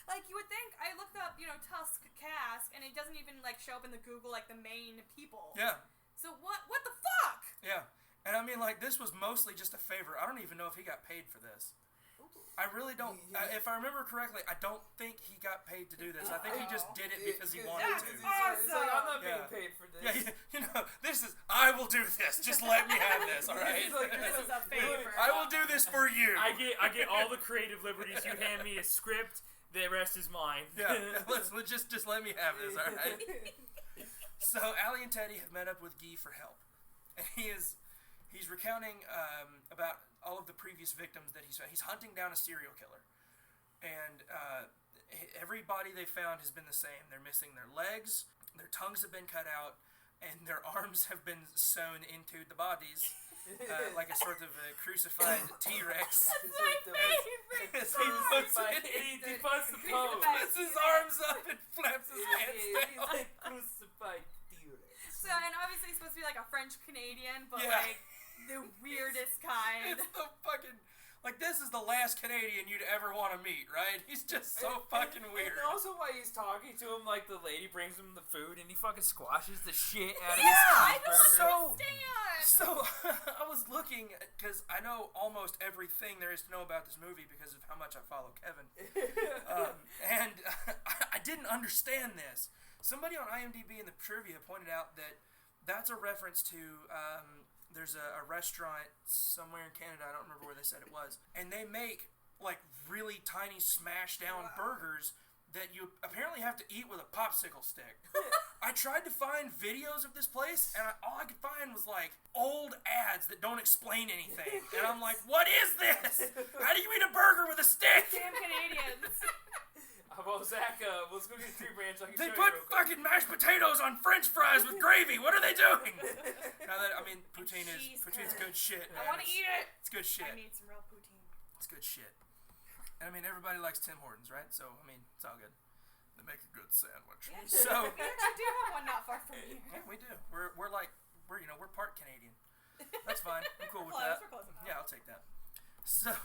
Like, you would think, I looked up, Tusk cast, and it doesn't even, show up in the Google, the main people. Yeah. So what the fuck? Yeah. And I mean, this was mostly just a favor. I don't even know if he got paid for this. I really don't. If I remember correctly, I don't think he got paid to do this. I think he just did it because he wanted to. Awesome. It's like, I'm not being paid for this. Yeah, this is. I will do this. Just let me have this. All right. This is a favor. I will do this for you. I get all the creative liberties. You hand me a script. The rest is mine. Yeah. Let's just let me have this. All right. So Allie and Teddy have met up with Guy for help, and he's recounting about all of the previous victims that he's hunting down a serial killer, and every body they found has been the same. They're missing their legs, their tongues have been cut out, and their arms have been sewn into the bodies, like a sort of a crucified T-Rex. That's my favorite He puts the pose. Puts his arms up and flaps his hands down. He's like crucified T-Rex. So, and obviously it's supposed to be a French-Canadian, but the weirdest kind. It's the fucking... this is the last Canadian you'd ever want to meet, right? He's just so fucking weird. And also why he's talking to him, the lady brings him the food and he fucking squashes the shit out of his I cheeseburger. don't understand. So, I was looking, because I know almost everything there is to know about this movie because of how much I follow Kevin. And I didn't understand this. Somebody on IMDb in the trivia pointed out that that's a reference to... there's a restaurant somewhere in Canada, I don't remember where they said it was, and they make really tiny smashed down burgers that you apparently have to eat with a popsicle stick. I tried to find videos of this place, and all I could find was old ads that don't explain anything. And I'm like, what is this? How do you eat a burger with a stick? Damn Canadians. Well, Zach, let's go get a tree branch. They put fucking mashed potatoes on French fries with gravy. What are they doing? Poutine's good shit. I want to eat it. It's good shit. I need some real poutine. It's good shit. And everybody likes Tim Hortons, right? So, it's all good. They make a good sandwich. Yeah, So, we actually do have one not far from here. yeah, we do. We're part Canadian. That's fine. I'm cool with We're that. close enough. Yeah, I'll take that. So,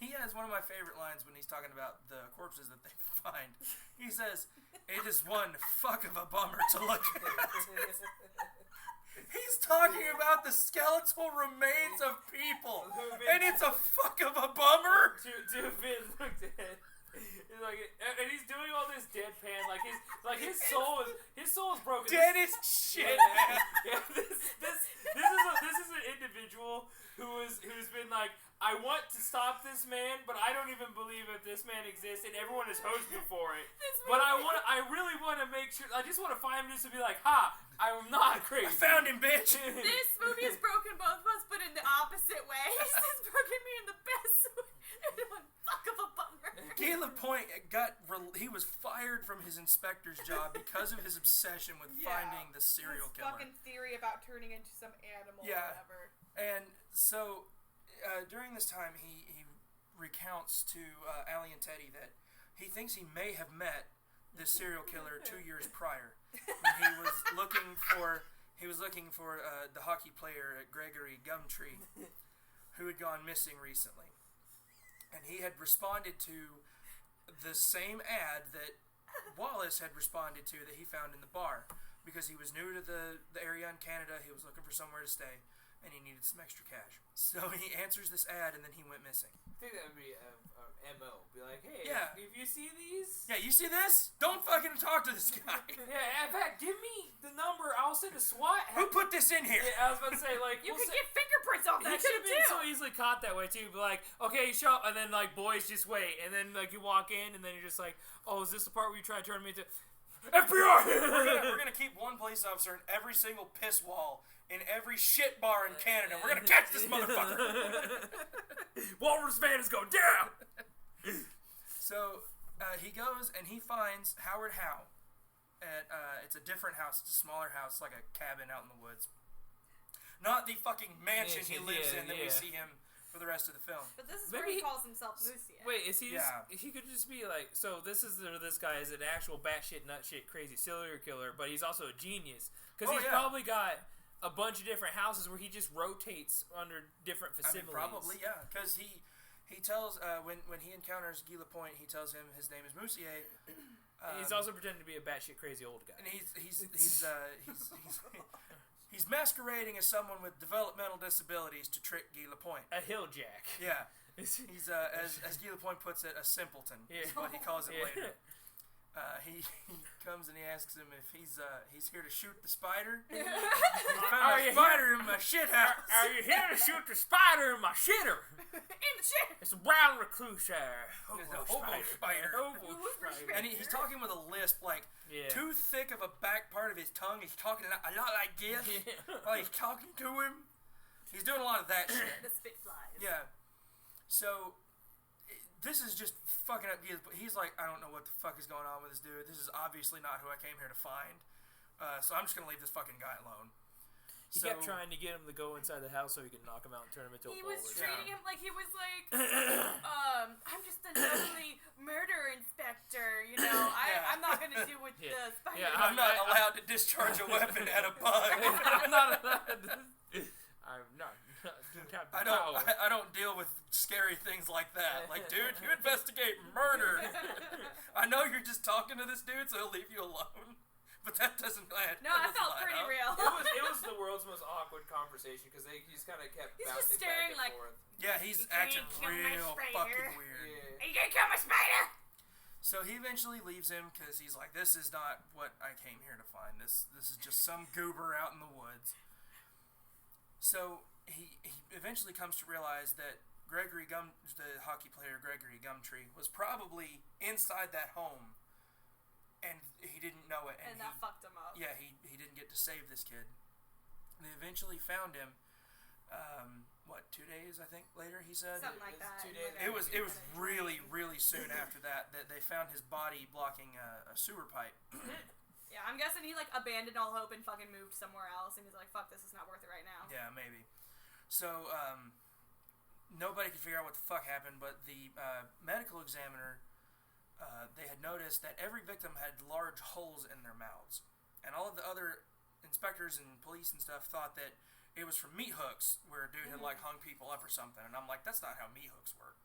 he has one of my favorite lines when he's talking about the corpses that they find. He says, "It is one fuck of a bummer to look at." He's talking about the skeletal remains of people, and it's a fuck of a bummer. To have been looked at. And he's doing all this deadpan, his soul is broken. Dead as shit. Yeah, this is an individual who's been I want to stop this man, but I don't even believe that this man exists, and everyone has hosed me for it. But I really want to make sure. I just want to find him just to be like, ha, I'm not crazy. I found him, bitch. This movie has broken both of us, but in the opposite way. It's broken me in the best way. One fuck of a bummer. Guy Guy Lapointe he was fired from his inspector's job because of his obsession with finding the serial his killer. fucking theory about turning into some animal or whatever. And so during this time, he recounts to Allie and Teddy that he thinks he may have met this serial killer 2 years prior when he was looking for the hockey player Gregory Gumtree, who had gone missing recently. And he had responded to the same ad that Wallace had responded to that he found in the bar, because he was new to the area in Canada. He was looking for somewhere to stay, and he needed some extra cash. So he answers this ad, and then he went missing. I think that would be MO. Be like, hey, Yeah. if you see these... Yeah, you see this? Don't fucking talk to this guy. Yeah, in fact, give me the number. I'll send a SWAT. Who put this in here? Yeah, I was about to say, like... You can get fingerprints off He that could shit have been too. so easily caught that way too. Be like, okay, show up, and then like, boys, just wait, and then like you walk in, and then you're just like, oh, is this the part where you try to turn me into FBI? We're gonna keep one police officer in every single piss wall in every shit bar in Canada. We're gonna catch this motherfucker. Walrus man is going down. So he goes and he finds Howard Howe at it's a different house. It's a smaller house, like a cabin out in the woods. Not the fucking mansion he lives in that we see him for the rest of the film. But this is Maybe where he he- calls himself Moosey. Wait, is he? Yeah. He could just be like, so this guy is an actual batshit nutshit crazy serial killer, but he's also a genius because he's probably got a bunch of different houses where he just rotates under different facilities. Probably, yeah, because he tells when he encounters Guy Lapointe, he tells him his name is Moussier. He's also pretending to be a batshit crazy old guy. And he's masquerading as someone with developmental disabilities to trick Guy Lapointe. A hill jack. Yeah, he's as Guy Lapointe puts it, a simpleton. Yeah. Is what he calls it Yeah. later. He comes and he asks him if he's here to shoot the spider. He found a spider in my shit house. Are you here to shoot the spider in my shitter? In the shit. It's a brown recluse. It's a hobo spider. And he's talking with a lisp, like too thick of a back part of his tongue. He's talking a lot like this. While he's talking to him, he's doing a lot of that shit. The spit flies. Yeah. So this is just fucking up. He's like, I don't know what the fuck is going on with this dude. This is obviously not who I came here to find. So I'm just gonna leave this fucking guy alone. He kept trying to get him to go inside the house so he could knock him out and turn him into a He walrus. was treating him like he was like, I'm just a lovely murder inspector, you know. I'm not gonna do with the spider. Yeah, I'm not allowed to discharge a weapon at a bug. I'm not allowed. I'm not. I don't deal with scary things like that. Like, dude, you investigate murder. I know you're just talking to this dude, so he'll leave you alone. But that doesn't land. No, I felt pretty real. It was the world's most awkward conversation because he just kind of kept He's bouncing just staring back and like, forth. Yeah, he's You acting can't kill my real spider. fucking weird. Yeah. Are you gonna kill my spider? So he eventually leaves him because he's like, this is not what I came here to find. This is just some goober out in the woods. So he eventually comes to realize that the hockey player Gregory Gumtree, was probably inside that home, and he didn't know it. And that fucked him up. Yeah, he didn't get to save this kid. They eventually found him. 2 days I think later he said. Something like that. 2 days. It was really soon after that they found his body blocking a sewer pipe. Yeah, I'm guessing he like abandoned all hope and fucking moved somewhere else, and he's like, fuck, this is not worth it right now. Yeah, maybe. So nobody could figure out what the fuck happened, but the medical examiner, they had noticed that every victim had large holes in their mouths, and all of the other inspectors and police and stuff thought that it was from meat hooks, where a dude had like hung people up or something. And I'm like, that's not how meat hooks work.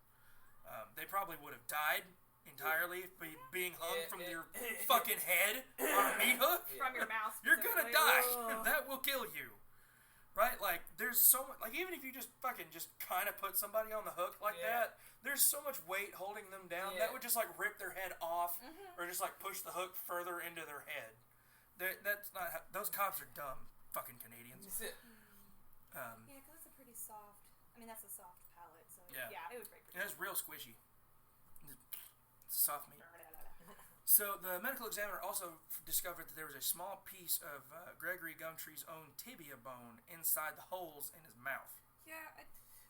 They probably would have died entirely being hung from your fucking head on a meat hook. From your mouth. You're gonna specifically. die. That will kill you. Right? Like, there's so much, like, even if you just fucking just kind of put somebody on the hook like that, there's so much weight holding them down, that would just, like, rip their head off, or just, like, push the hook further into their head. That's not how, those cops are dumb, fucking Canadians. Yeah, because it's a pretty soft. I mean, that's a soft palate, so Yeah. it would break. It's real squishy. It's soft meat. So the medical examiner also discovered that there was a small piece of Gregory Gumtree's own tibia bone inside the holes in his mouth. Yeah,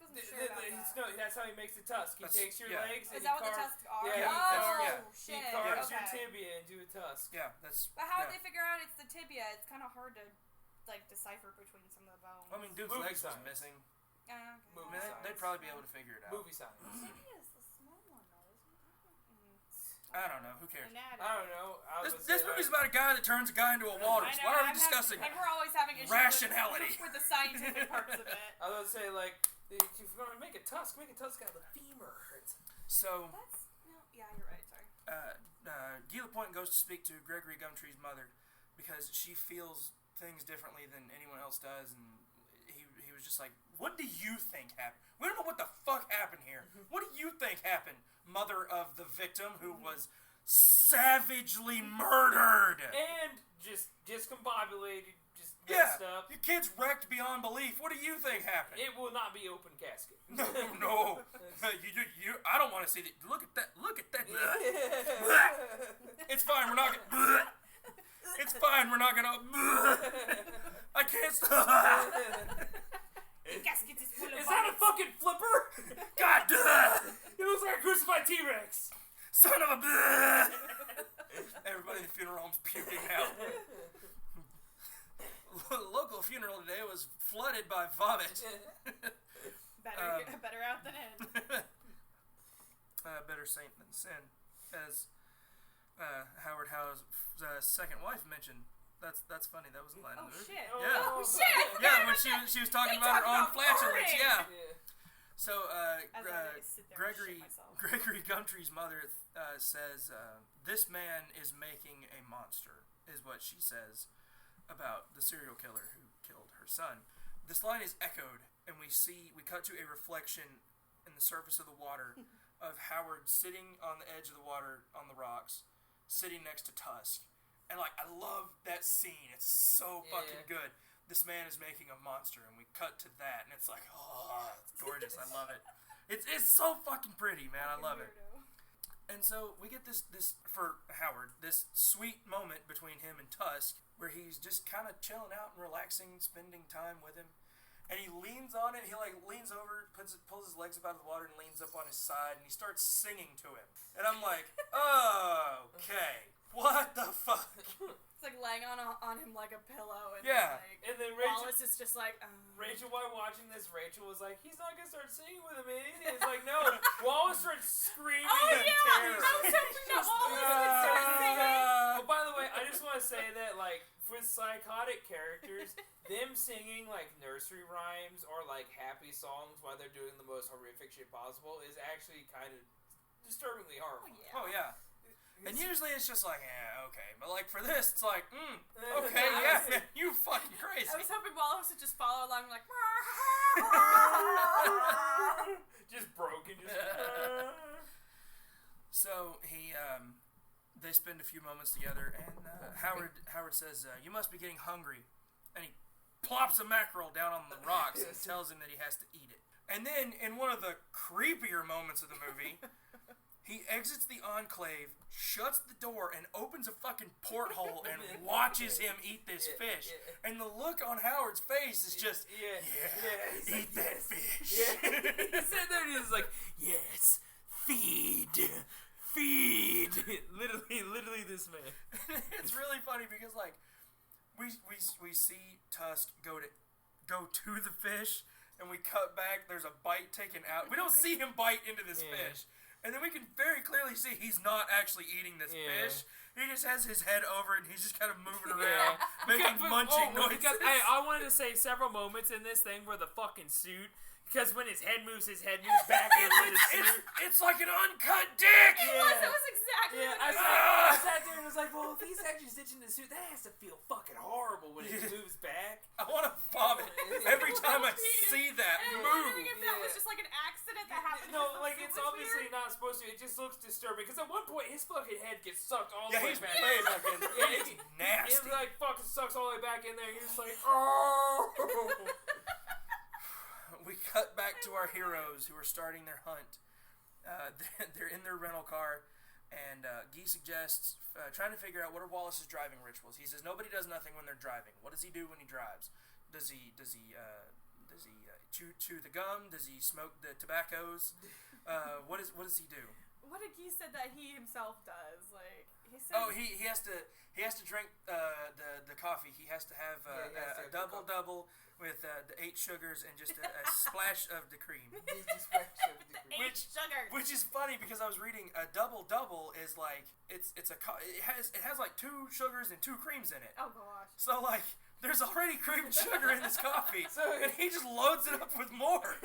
wasn't sure about that. No, that's how he makes the tusk. He takes your legs and Is that what the carves. tusks are? Yeah, shit. He carves your Okay. tibia into a tusk. Yeah, that's. But how would they figure out it's the tibia? It's kind of hard to decipher between some of the bones. I mean, dude's Movie legs was science. missing. Okay. I Movie mean, science. they'd probably be able to figure it out. Movie science. Tibia is the small one, though, isn't it? I don't know. Who cares? Anatomy. I don't know. This movie's about a guy that turns a guy into a walrus. Why are we discussing Like, we're always having issues rationality? with the scientific parts of it. I was gonna say, like, if you're gonna make a tusk out of the femur. So, That's yeah, you're right. Sorry. Guy Lapointe goes to speak to Gregory Gumtree's mother because she feels things differently than anyone else does, and he was just like, "What do you think happened? We don't know what the fuck happened here. What do you think happened, mother of the victim who was savagely murdered?" And just discombobulated, just Yeah, messed up. your kid's wrecked beyond belief. What do you think happened? It will not be open casket. No. I don't want to see that. Look at that. It's fine. We're not gonna. It's fine. We're not gonna. I can't stop. The gasket is full of Is that a fucking flipper? God. It looks like a crucified T-Rex. Son of a. Everybody in the funeral home's puking now. Local funeral today was flooded by vomit. better out than in. Better saint than sin, as Howard Howe's second wife mentioned. That's funny. That was a line in the movie. Shit. Yeah. Oh shit. Yeah, when she was talking about her own flatulence. Yeah. Yeah. So As I sit there and Gregory shit myself. Gregory Gumtree's mother says this man is making a monster, is what she says about the serial killer who killed her son. This line is echoed, and we cut to a reflection in the surface of the water of Howard sitting on the edge of the water on the rocks, sitting next to Tusk. And like, I love that scene. It's so fucking good. This man is making a monster, and we cut to that, and it's like, oh, it's gorgeous. I love it. It's so fucking pretty, man. I love it. And so we get this for Howard, this sweet moment between him and Tusk, where he's just kind of chilling out and relaxing, spending time with him. And he leans on it. He like leans over, pulls his legs up out of the water, and leans up on his side, and he starts singing to him. And I'm like, oh, okay, what the fuck? It's like laying on him like a pillow, and Yeah. And then Wallace is just like. Rachel, while watching this, Rachel was like, he's not gonna start singing with him, is he? It's like, no. Wallace starts screaming in terror. I was hoping that Wallace would start singing. Oh, by the way, I just want to say that, like, for psychotic characters, them singing, like, nursery rhymes or, like, happy songs while they're doing the most horrific shit possible is actually kind of disturbingly horrible. Oh, yeah. And usually it's just like, yeah, okay. But like for this, it's like, okay, yeah, man, you fucking crazy. I was hoping Wallace would just follow along like. Just broken. So they spend a few moments together, and Howard says, "You must be getting hungry," and he plops a mackerel down on the rocks and tells him that he has to eat it. And then, in one of the creepier moments of the movie, he exits the enclave, shuts the door, and opens a fucking porthole and watches him eat this fish. And the look on Howard's face is just, eat that fish. He said there and he was like, yes, feed. Literally this man. It's really funny because like we see Tusk go to the fish, and we cut back. There's a bite taken out. We don't see him bite into this fish. And then we can very clearly see he's not actually eating this fish. He just has his head over it, and he's just kind of moving around, making munching noises. Because, hey, I wanted to say several moments in this thing where the fucking suit, because when his head moves back into the suit. It's like an uncut dick! It was exactly what I sat there and was like, well, if he's actually stitching the suit, that has to feel fucking horrible when it moves back. I want to vomit every time I see that And I'm move. wondering if that was just like an accident that happened. No, like, it's obviously not supposed to. It just looks disturbing. Because at one point, his fucking head gets sucked all the way he's back. way back in there. Yeah, It's nasty. It like fucking sucks all the way back in there. And you're just like, oh. We cut back to our heroes who are starting their hunt. They're in their rental car, and Guy suggests trying to figure out what are Wallace's driving rituals. He says nobody does nothing when they're driving. What does he do when he drives? Does he Does he chew the gum? Does he smoke the tobaccos? What does he do? What did he said that he himself does? Like he said. Oh, he has to drink the coffee. He has to have a double with the 8 sugars and just a splash of the cream. Which is funny because I was reading a double is like it has like 2 sugars and 2 creams in it. Oh gosh. So like there's already cream and sugar in this coffee, and he just loads it up with more.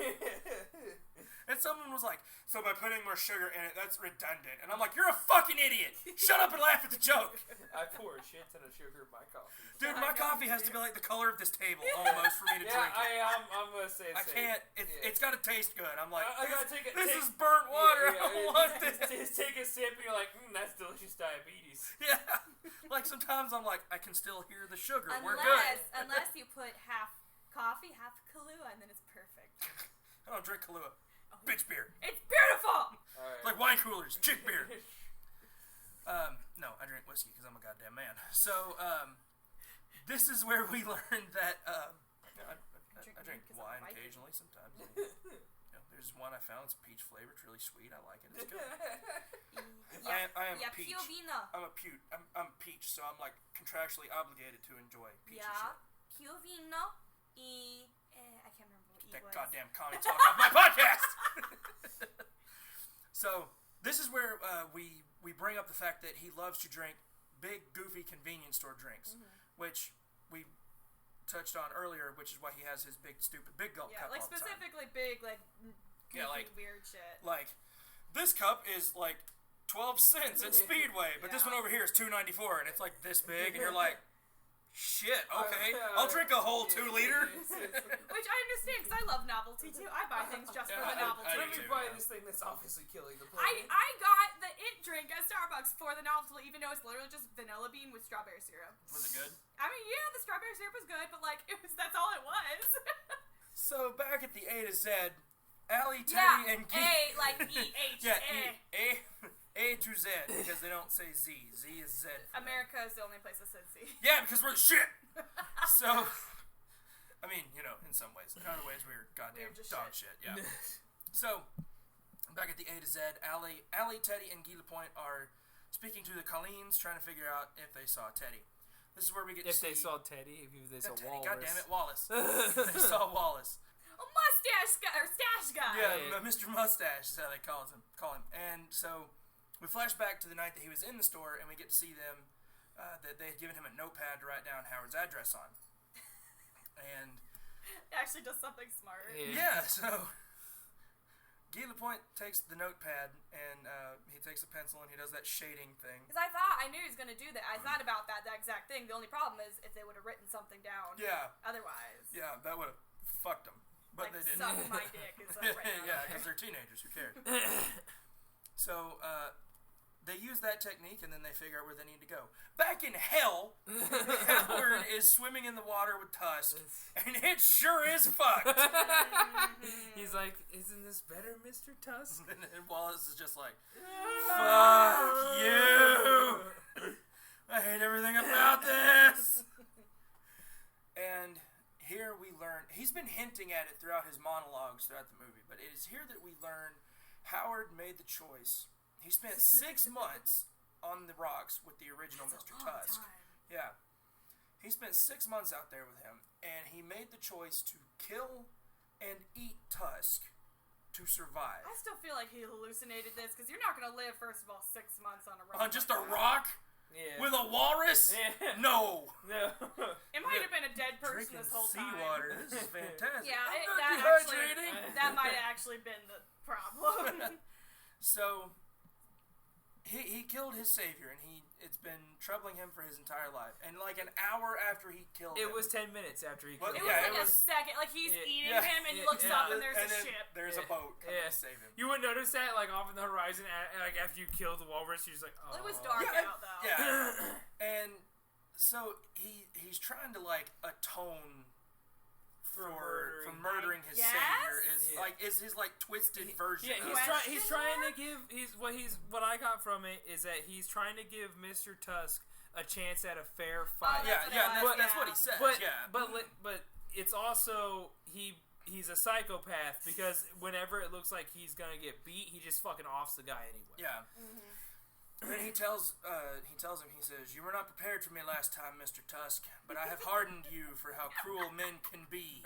And someone was like, so by putting more sugar in it, that's redundant. And I'm like, you're a fucking idiot. Shut up and laugh at the joke. I pour a shit ton of sugar in my coffee. Dude, my coffee has to be like the color of this table almost for me to drink it. I'm going to say I can't. It's got to taste good. I'm like, I gotta take it. This is burnt water. I don't want this. Just take a sip and you're like, that's delicious diabetes. Yeah. Like sometimes I'm like, I can still hear the sugar. We're good. Unless you put half coffee, half Kahlua, and then it's perfect. I don't drink Kahlua. Bitch beer. It's beautiful! Right. Like wine coolers. Chick beer. No, I drink whiskey because I'm a goddamn man. So, this is where we learned that I drink wine occasionally sometimes. There's one I found. It's peach flavored. It's really sweet. I like it. It's good. I am peach. I'm peach, so I'm like contractually obligated to enjoy peachy shit. Piovino e... I can't remember what That was. goddamn commie talk off my podcast! So, this is where we bring up the fact that he loves to drink big, goofy convenience store drinks, which we touched on earlier, which is why he has his big, stupid, big gulp cup like all the time. specifically big, like, goofy, weird shit. Like, this cup is like 12 cents at Speedway, but this one over here is $2.94, and it's like this big, and you're like, shit, okay, I'll drink a whole 2 liter. Which I understand, because I love novelty too. I buy things just for the novelty. I Let do me too, buy yeah. this thing that's obviously killing the planet. I got the It drink at Starbucks for the novelty, even though it's literally just vanilla bean with strawberry syrup. Was it good? I mean, yeah, the strawberry syrup was good, but like, that's all it was. So, back at the A to Z, Allie, Teddy, and Keith. A, like E-H, A to Z, because they don't say Z. Z is Z. America is the only place that says Z. Yeah, because we're shit! So, I mean, in some ways. In other ways, we're goddamn dog shit. Yeah. So, back at the A to Z, Allie, Teddy, and Guy Lapointe are speaking to the Colleens, trying to figure out if they saw Teddy. This is where we get to see... If they saw Teddy, if they saw Teddy, Walrus. goddammit, Wallace. They saw Wallace. A mustache guy, or stash guy. Yeah, Mr. Mustache is how they call him. And so we flash back to the night that he was in the store, and we get to see them that they had given him a notepad to write down Howard's address on. And It actually does something smart. yeah, so Guy Lapointe takes the notepad and he takes a pencil and he does that shading thing. Because I knew he was going to do that. I thought about that exact thing. The only problem is if they would have written something down. Yeah. Otherwise. Yeah, that would have fucked them. But like, they didn't. suck my dick. Is like right Yeah, because they're teenagers. Who cares? So, they use that technique and then they figure out where they need to go. Back in hell, Howard is swimming in the water with Tusk, and it sure is fucked. He's like, isn't this better, Mr. Tusk? And Wallace is just like, fuck you! I hate everything about this! And here we learn, he's been hinting at it throughout his monologues throughout the movie, but it is here that we learn Howard made the choice. He spent 6 months on the rocks with the original Mr. Tusk. Yeah. He spent 6 months out there with him, and he made the choice to kill and eat Tusk to survive. I still feel like he hallucinated this because you're not going to live, first of all, 6 months on a rock. On just a rock? Yeah. With a walrus? Yeah. No. No. It might have been a dead person Drinking this whole time. seawater. This is fantastic. Yeah, I'm not dehydrating. that might have actually been the problem. So, he killed his savior, and it's been troubling him for his entire life. And like an hour after he killed him. It was 10 minutes after he killed It him. was like a second. Like he's eating him, and he looks up, and there's a ship. There's a boat coming to save him. You would notice that, like, off in the horizon, like, after you kill the walrus, you're just like, oh. It was dark out, though. Yeah. And so he's trying to, like, atone for murdering his savior is his like twisted version. Yeah, he's trying to give what I got from it is that he's trying to give Mr. Tusk a chance at a fair fight. That's what he says. But it's also he he's a psychopath because whenever it looks like he's gonna get beat, he just fucking offs the guy anyway. Yeah. And then he tells him, he says, "You were not prepared for me last time, Mr. Tusk, but I have hardened you for how cruel men can be."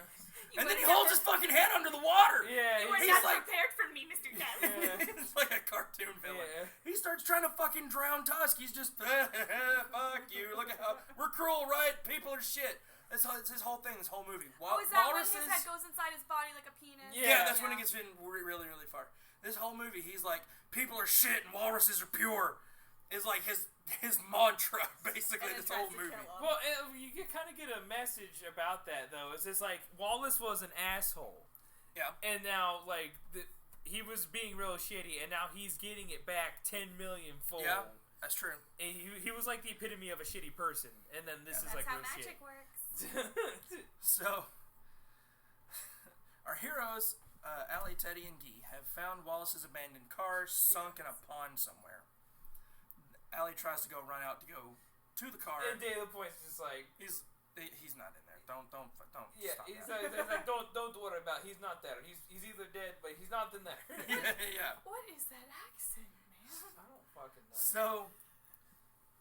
And then he holds his fucking hand under the water. Yeah, You were he's not like, prepared for me, Mr. Tusk. it's like a cartoon villain. Yeah. He starts trying to fucking drown Tusk. He's just, fuck you. Look at how we're cruel, right? People are shit. It's his whole thing. This whole movie. Oh, is that when his head goes inside his body like a penis? Yeah, that's when it gets in really, really far. This whole movie, he's like, people are shit and walruses are pure. Is like his mantra, basically, this whole movie. Well, you kind of get a message about that, though. It's just like, Wallace was an asshole. Yeah. And now, like, he was being real shitty, and now he's getting it back 10 million fold. Yeah, that's true. And he was like the epitome of a shitty person, and then this is like real shit. That's how magic works. So, our heroes, Allie, Teddy, and Guy, have found Wallace's abandoned car sunk in a pond somewhere. Allie tries to run out to go to the car. And Dale Point's just like, he's not in there. Don't yeah, stop he's that. like, don't worry about it. He's not there. He's either dead, but he's not in there. yeah. What is that accent, man? I don't fucking know. So,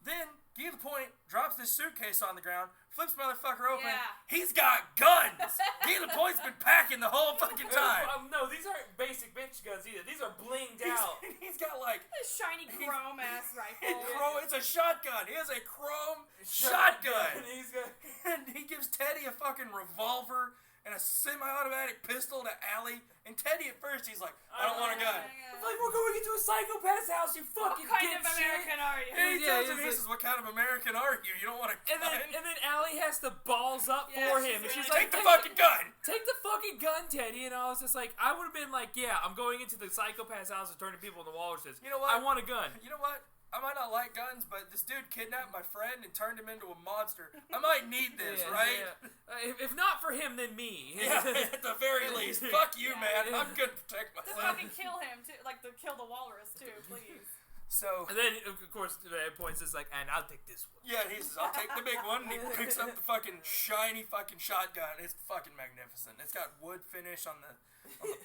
then, Guy the Point drops this suitcase on the ground, flips motherfucker open. Yeah. He's got guns! Guy the Point's been packing the whole fucking time. No, these aren't basic bitch guns either. These are blinged out. He's got like... A shiny chrome ass rifle. It's a shotgun. He has a chrome shotgun. He's got... And he gives Teddy a fucking revolver and a semi-automatic pistol to Allie. And Teddy at first, he's like, I don't want a gun. It's like, we're going into a psychopath's house, you fucking What kind of dipshit. American are you? And he tells him, he says, what kind of American are you? You don't want a gun? And then Allie has the balls up for him. And she's like, Take the fucking gun! Take the fucking gun, Teddy. And I was just like, I would have been like, yeah, I'm going into the psychopath's house and turning people into walruses. You know what? I want a gun. You know what? I might not like guns, but this dude kidnapped my friend and turned him into a monster. I might need this, right? Yeah. If not for him, then me. Yeah, at the very least. Fuck you, man. I'm gonna protect To myself. fucking kill him, too. Like, to kill the walrus, too, please. So, And then, of course, the points is like, and I'll take this one. yeah, he says, I'll take the big one, and he picks up the fucking shiny fucking shotgun. It's fucking magnificent. It's got wood finish on the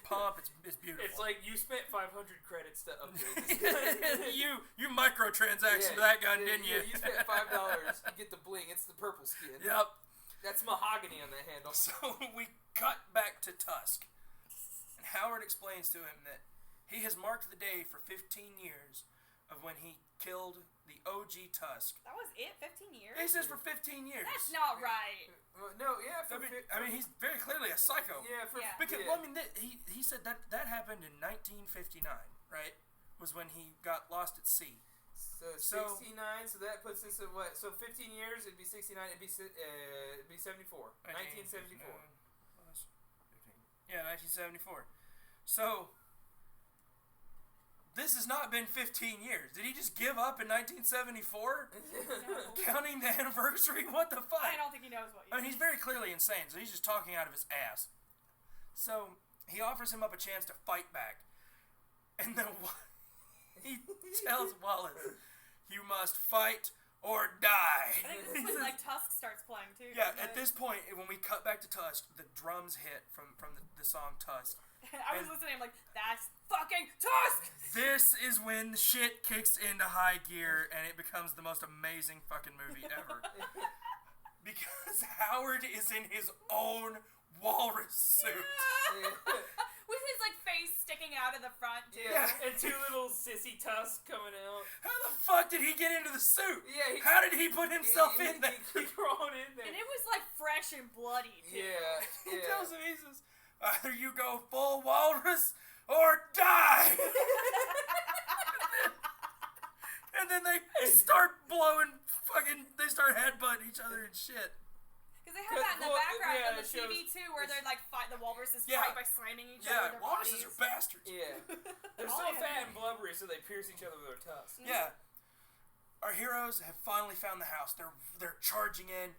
pump. It's beautiful. It's like you spent 500 credits to upgrade this. you microtransacted that gun, didn't you? You spent $5. You get the bling. It's the purple skin. Yep. That's mahogany on that handle. So we cut back to Tusk, and Howard explains to him that he has marked the day for 15 years of when he killed the OG Tusk. That was it? 15 years? He says for 15 years. That's not right. No, yeah. I mean, he's very clearly a psycho. Yeah, Because yeah. well, I mean, he said that happened in 1959, right? Was when he got lost at sea. So 69. So that puts us at what? So 15 years. It'd be 69. It'd be 74. 1974. Yeah, 1974. So this has not been 15 years. Did he just give up in 1974? No. Counting the anniversary? What the fuck? I don't think he knows what you I mean, he's very clearly insane, so he's just talking out of his ass. So he offers him up a chance to fight back. And then he tells Wallace, you must fight or die. I think this is when, like, Tusk starts playing, too. Yeah, at this point, when we cut back to Tusk, the drums hit from the song Tusk. I was listening, I'm like, that's fucking Tusk! This is when the shit kicks into high gear and it becomes the most amazing fucking movie ever. Because Howard is in his own walrus suit. With his, like, face sticking out of the front, too. Yeah. And two little sissy tusks coming out. How the fuck did he get into the suit? Yeah. How did he put himself in there? He crawled in there. And it was, like, fresh and bloody, too. Yeah. He tells him, he says, either you go full walrus or die. And then they start blowing they start headbutting each other and shit. Because they have that in the background yeah, on the it shows- TV, too, where they're, like, the walruses Yeah. fight by slamming each other Yeah, with their walruses bodies. are bastards. Yeah. They're All so I have fat to and blubbery, so they pierce each other with their tusks. Yeah. Our heroes have finally found the house. They're charging in.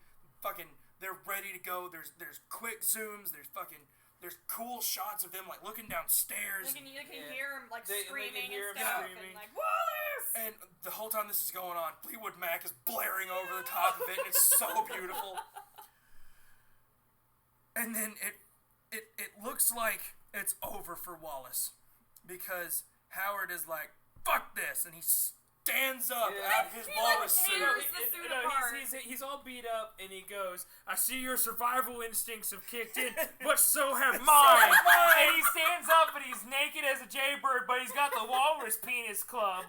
They're ready to go. There's quick zooms. There's cool shots of them like looking downstairs. You can hear them, like, They can screaming hear and 'em stuff. screaming. And, like, Wallace! And the whole time this is going on, Fleetwood Mac is blaring over the top of it, and it's so beautiful. And then it looks like it's over for Wallace because Howard is like, fuck this, and he stands up out of his walrus suit. He's all beat up, and he goes, I see your survival instincts have kicked in, but so have mine. And he stands up, and he's naked as a jaybird, but he's got the walrus penis club.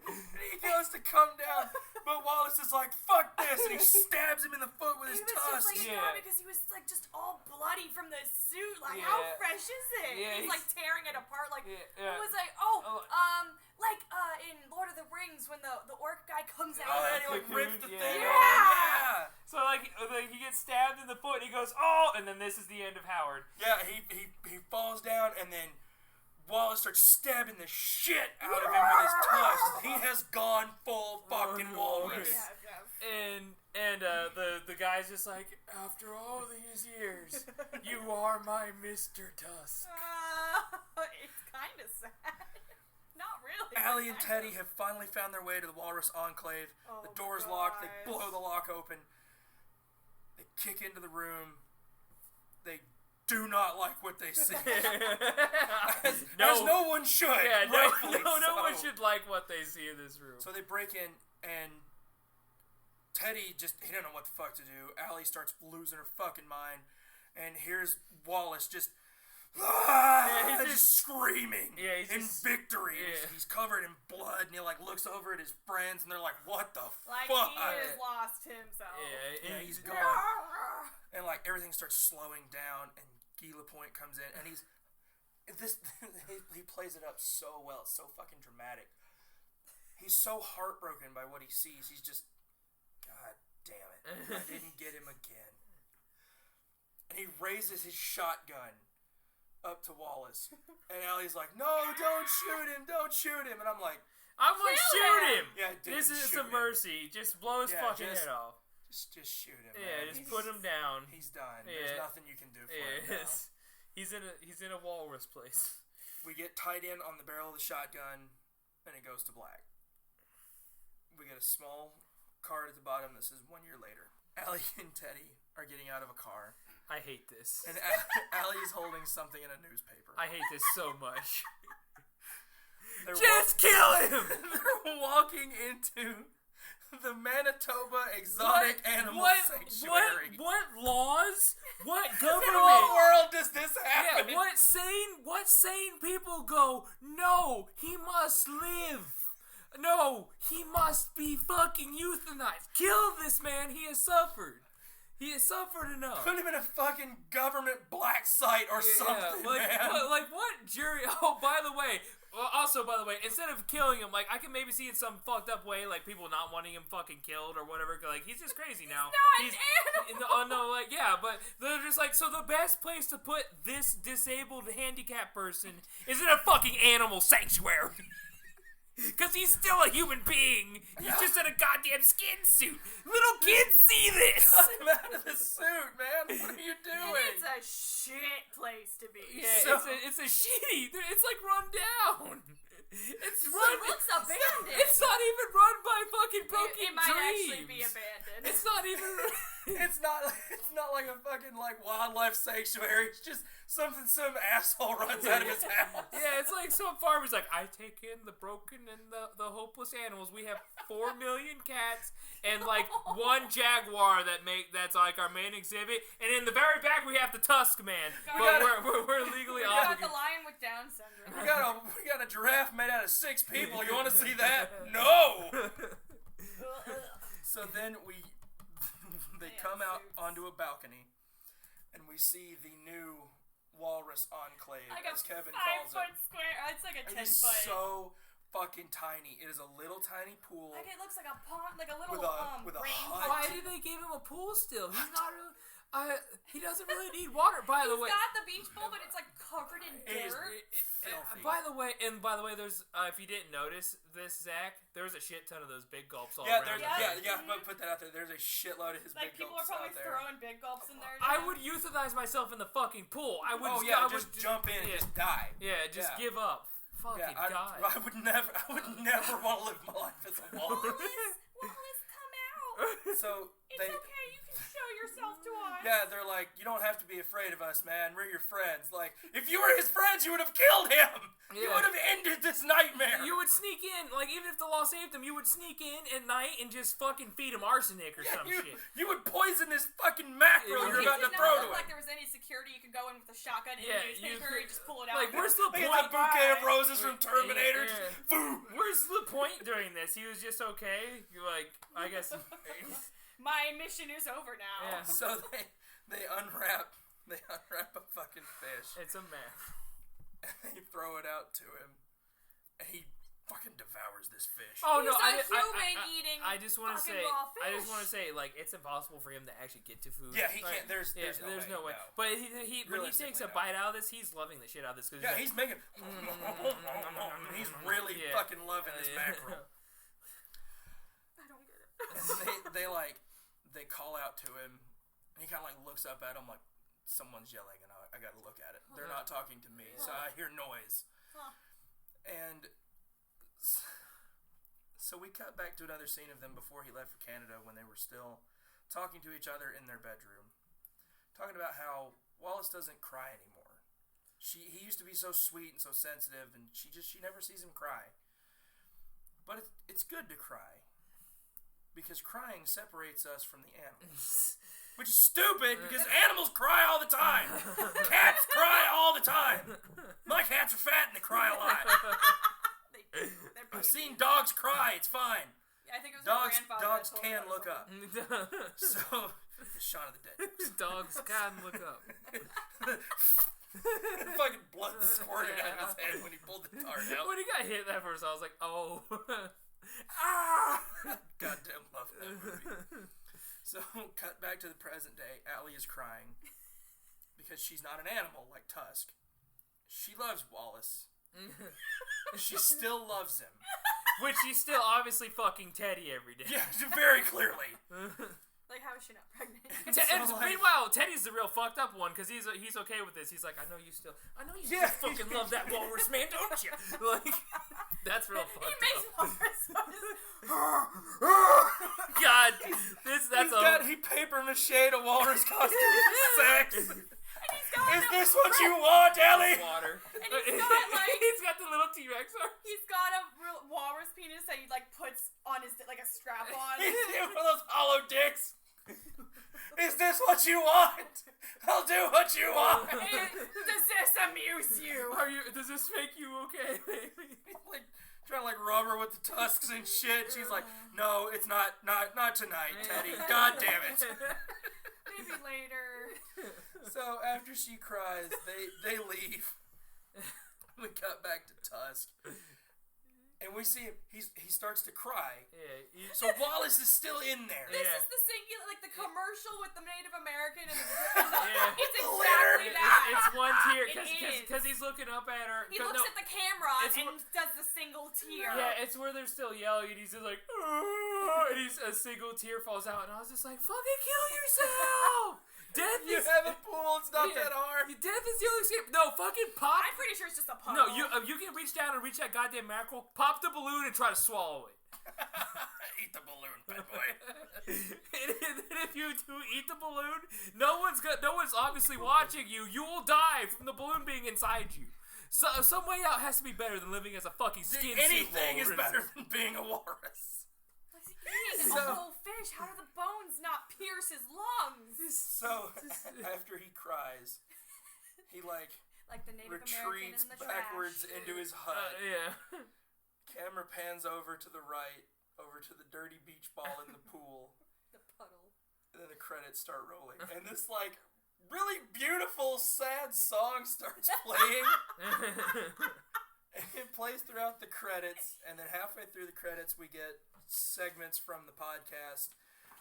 He goes to come down, but Wallace is like, fuck this, and he stabs him in the foot with his tusk. He was just like, God, because he was like just all bloody from the suit. Like, how fresh is it? Yeah, he's like tearing it apart. Like, it yeah. was like, in Lord of the Rings when the orc guy comes out. Oh, and he like rips the thing. Yeah. So like he gets stabbed in the foot, and he goes, oh, and then this is the end of Howard. Yeah, he falls down, and then Wallace starts stabbing the shit out of him with his tusk. He has gone full fucking walrus. And the guy's just like, after all these years, you are my Mr. Tusk. It's kind of sad. Not really. Allie and Teddy have finally found their way to the Walrus Enclave. Oh, the door's locked. They blow the lock open. They kick into the room. They do not like what they see. as no one should. Yeah, no one so. should like what they see in this room. So they break in, and Teddy he don't know what the fuck to do. Allie starts losing her fucking mind, and here's Wallace just just screaming in victory. Yeah. He's covered in blood, and he like looks over at his friends, and they're like, "What the like fuck?" He has lost himself. Yeah, he's gone. And like everything starts slowing down, and Gila Point comes in, and he plays it up so well. It's so fucking dramatic. He's so heartbroken by what he sees. He's just, God damn it, I didn't get him again. And he raises his shotgun up to Wallace, and Allie's like, "No, don't shoot him! Don't shoot him!" And I'm like, "I'm gonna shoot him! Yeah, this is a mercy. Just blow his fucking head off. Just shoot him. Yeah, man. just put him down. He's done. There's nothing you can do for him now. He's in a walrus place." We get tied in on the barrel of the shotgun, and it goes to black. We get a small card at the bottom that says 1 year later. Allie and Teddy are getting out of a car. I hate this. And Allie's holding something in a newspaper. I hate this so much. Just kill him! They're walking into the Manitoba Exotic Animal Sanctuary. What laws? What government? In what world does this happen? Yeah, what sane people go, no, he must live. No, he must be fucking euthanized. Kill this man, he has suffered. He has suffered enough. Put him in a fucking government black site or something, man. What jury? Oh, by the way, instead of killing him, like, I can maybe see it some fucked up way, like, people not wanting him fucking killed or whatever, like, he's just crazy now. He's not an animal! Oh, no, like, yeah, but they're just like, so the best place to put this disabled handicapped person is in a fucking animal sanctuary. Because he's still a human being. He's just in a goddamn skin suit. Little kids see this. Cut him out of the suit, man. What are you doing? It's a shit place to be. Yeah, it's a shitty. It's like run down. It looks abandoned. It's not even run by fucking Broken It might Dreams. actually be abandoned. It's not even. It's not like a fucking like wildlife sanctuary. It's just some asshole runs out of his house. Yeah, it's like some farmer's like, I take in the broken and the hopeless animals. We have 4 million cats and like one jaguar that's like our main exhibit. And in the very back we have the Tusk Man. We're legally We got obligated. the lion with Down syndrome. We got a giraffe made out of 6 people. You want to see that? No. So then they come out onto a balcony, and we see the new Walrus Enclave, like as Kevin 5 calls foot it. square. It's like a 10 It's foot. so fucking tiny. It is a little tiny pool. Like it looks like a pond, like a little with a rain hut. Why did they give him a pool still? He's not really. He doesn't really need water. By the way, he's got the beach pool, but it's like covered in It is dirt. filthy. By the way, there's if you didn't notice this, Zach, there's a shit ton of those big gulps all Yeah, around. put that out there. There's a shitload of his Like big people are gulps probably out there. throwing big gulps in there. I would euthanize myself in the fucking pool. I would. Just jump in and just die. Yeah, just give up. Fucking God. I would never want to live my life as a walrus. Wallace, come out! So It's they, okay, you can show yourself to us. yeah, they're like, you don't have to be afraid of us, man. We're your friends. Like, if you were his friends, you would have killed him. You Yeah. would have ended this nightmare. You would sneak in, like, even if the law saved him, you would sneak in at night and just fucking feed him arsenic or some shit. You would poison this fucking mackerel Yeah. you're It about to did throw not to look him. like there was any security. You could go in with a shotgun and Yeah, a you newspaper could- and just pull it out. Like, where's the Like, it's point? a bouquet of Bye. roses from Terminator. Yeah. Boom. Where's the point during this? He was just okay. You're like, I guess. My mission is over now. Yeah. So they unwrap a fucking fish It's a man. and they throw it out to him, and he fucking devours this fish. Oh He's no! a human eating I just want to fucking say. raw I just fish. want to say, like, it's impossible for him to actually get to food. Yeah, he Like, can't. There's no way. no. But he when he takes a Realistically, no. bite out of this, he's loving the shit out of this. Cause Yeah, he's he's making. He's really Yeah. fucking loving this mackerel. I don't get it. And they call out to him, and he kind of like looks up at him like someone's yelling, and I gotta look at it. They're not talking to me, so I hear noise. Huh. And so we cut back to another scene of them before he left for Canada when they were still talking to each other in their bedroom, talking about how Wallace doesn't cry anymore. He used to be so sweet and so sensitive, and she never sees him cry. But it's good to cry, because crying separates us from the animals. Which is stupid, because animals cry all the time. Cats cry all the time. My cats are fat and they cry a lot. They're I've babies. seen dogs cry. It's fine. Yeah, I think it was Dogs my grandfather that told me can about look something. up. So, Shaun of the Dead. dogs can look up. Fucking blood squirted out of his head when he pulled the dart out. When he got hit that first, I was like, oh. Ah! Goddamn love that movie. So, cut back to the present day. Allie is crying because she's not an animal like Tusk. She loves Wallace. She still loves him. Which he's still obviously fucking Teddy every day. Yeah, very clearly. Like, how is she not pregnant? Meanwhile, Teddy's the real fucked up one because he's okay with this. He's like, I know you still fucking love that walrus, man, don't you? Like, that's real fucked He makes up. God, He paper mache'd a walrus costume for sex. And he's got Is this what you want, Ellie? water. And he's got, like- he's got the little T-Rex arms. He's got a real walrus penis that he, like, puts on his, like, a strap on. He's one of those hollow dicks. Is this what you want? I'll do what you want. Does this amuse you? Does this make you okay, baby? Like trying to like rub her with the tusks and shit. She's like, no, it's not tonight, Teddy. God damn it. Maybe later. So after she cries, they leave. We cut back to Tusk. And we see him, he starts to cry. Yeah. So Wallace is still in there. This Yeah. is the singular, like the commercial with the Native American and Yeah. it's Glitter. exactly that. It's one tear It is. because he's looking up at her. He looks at the camera it's and does the single tear. Yeah, it's where they're still yelling, and he's just like, "Argh," and a single tear falls out, and I was just like, "Fucking kill yourself!" Death You is have a pool, it's not Yeah. that hard. Death is the only escape. No, fucking pop. I'm pretty sure it's just a puddle. No, you can reach down and reach that goddamn mackerel, pop the balloon, and try to swallow it. Eat the balloon, bad boy. And if you do eat the balloon, no one's obviously watching you. You will die from the balloon being inside you. So some way out has to be better than living as a fucking skin suit Anything is walrus. better than being a walrus. He's eating a whole fish. How do the bones not pierce his lungs? So after he cries, he like Like the Native retreats American in the backwards trash. into his hut. Yeah. Camera pans over to the right, over to the dirty beach ball in the pool, The puddle. and then the credits start rolling. And this like really beautiful, sad song starts playing. And it plays throughout the credits, and then halfway through the credits we get segments from the podcast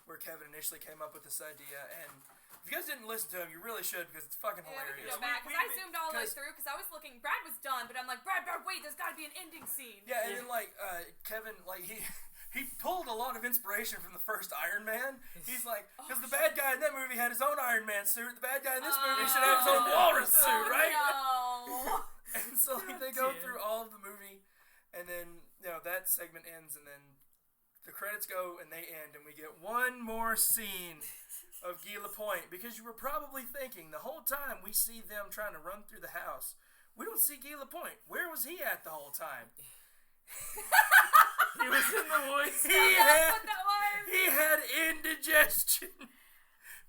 where Kevin initially came up with this idea, and if you guys didn't listen to him, you really should, because it's fucking Yeah, we can hilarious. go back, because I zoomed all the way 'cause- through, because I was looking, Brad was done, but I'm like, Brad, wait, there's gotta be an ending scene. Yeah, and then like Kevin, like he pulled a lot of inspiration from the first Iron Man. He's like, because the bad guy in that movie had his own Iron Man suit. The bad guy in this movie should have his own walrus suit, right? No. And so like, they go through all of the movie, and then that segment ends, and then the credits go and they end, and we get one more scene of Guy Lapointe, because you were probably thinking the whole time we see them trying to run through the house, we don't see Guy Lapointe. Where was he at the whole time? He was in the woods. He had indigestion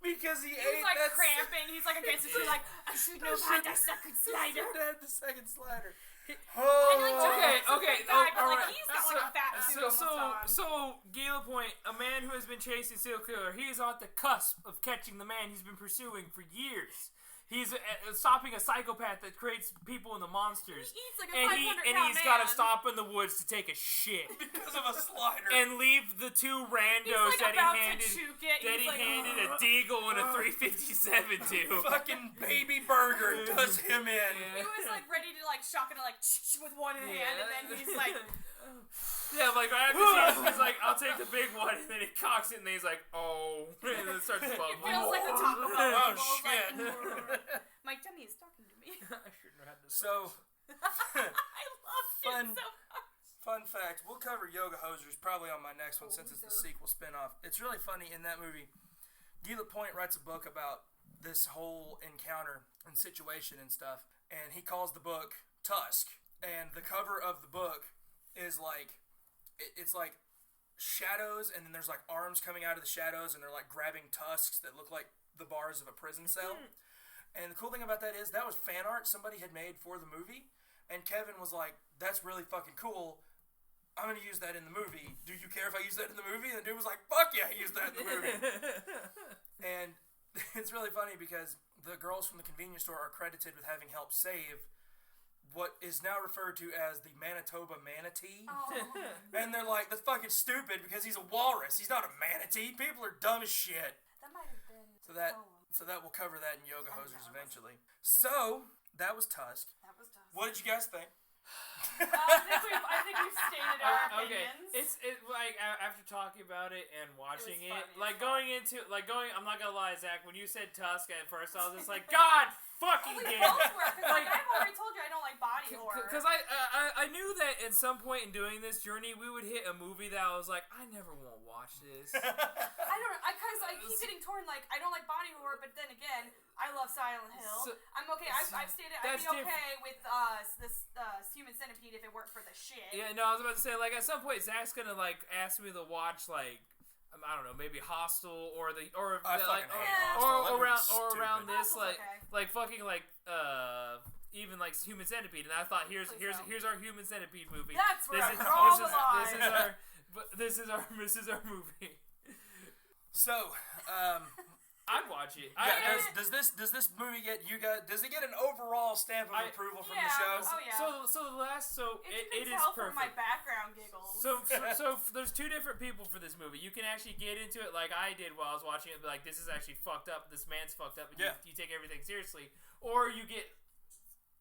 because he ate He's like that cramping. He's like against the tree, like, I shouldn't have had the second slider. the second slider. Okay. He's got like a fat suit almost on. So Guy Lapointe, a man who has been chasing serial killer, he is on the cusp of catching the man he's been pursuing for years. He's stopping a psychopath that creates people into monsters. He eats like a 500-pound and he's got to stop in the woods to take a shit. Because of a slider. And leave the two randos like that he handed a deagle and a 357 to. Fucking baby burger does him in. He was like ready to like shock it like with one hand, and then he's like, yeah, like right after he's like, I'll take the big one, and then he cocks it, and then he's like, oh, and then it starts bubbling. It feels like the Taco Bell. Oh shit! Like, my tummy is talking to me. I shouldn't have had this. So, I love it so much. fun fact: we'll cover Yoga Hosers probably on my next one since it's the sequel spinoff. It's really funny in that movie. Guy Lapointe writes a book about this whole encounter and situation and stuff, and he calls the book Tusk. And the cover of the book is like, it's like shadows, and then there's like arms coming out of the shadows, and they're like grabbing tusks that look like the bars of a prison cell. And the cool thing about that is that was fan art somebody had made for the movie, and Kevin was like, that's really fucking cool. I'm going to use that in the movie. Do you care if I use that in the movie? And the dude was like, fuck yeah, use that in the movie. And it's really funny because the girls from the convenience store are credited with having helped save what is now referred to as the Manitoba manatee. Oh. And they're like, that's fucking stupid because he's a walrus. He's not a manatee. People are dumb as shit. That might have been. So that we'll cover that in Yoga Hosers eventually. So that was Tusk. That was tough. What did you guys think? I think we've stated our Okay, opinions. it's like after talking about it and watching It was it, fun, like it's going into I'm not gonna lie, Zach, when you said Tusk at first, I was just like, God fucking We damn both it. were, because like, I've already told you I don't like body horror. Because I knew that at some point in doing this journey, we would hit a movie that I was like, I never want to watch this. I don't know, because I keep getting torn, like, I don't like body horror, but then again, I love Silent Hill. So- I'm okay, I've stated I'd that's be okay with this Human Centipede if it worked for the shit. Yeah, no, I was about to say, like, at some point, Zach's gonna, like, ask me to watch, like, I don't know, maybe Hostel or I fucking hate or Hostel. That movie's around stupid. this, Hostel's like, okay. like fucking, like, even like Human Centipede, and I thought here's our Human Centipede movie. That's where I This draw is the line. this is our movie. So, I'd watch it. yeah, does this movie get you guys? Does it get an overall stamp of approval from the show? Oh yeah. It is tell perfect. from my background giggles. So there's two different people for this movie. You can actually get into it like I did while I was watching it, and be like, this is actually fucked up. This man's fucked up, and you take everything seriously, or you get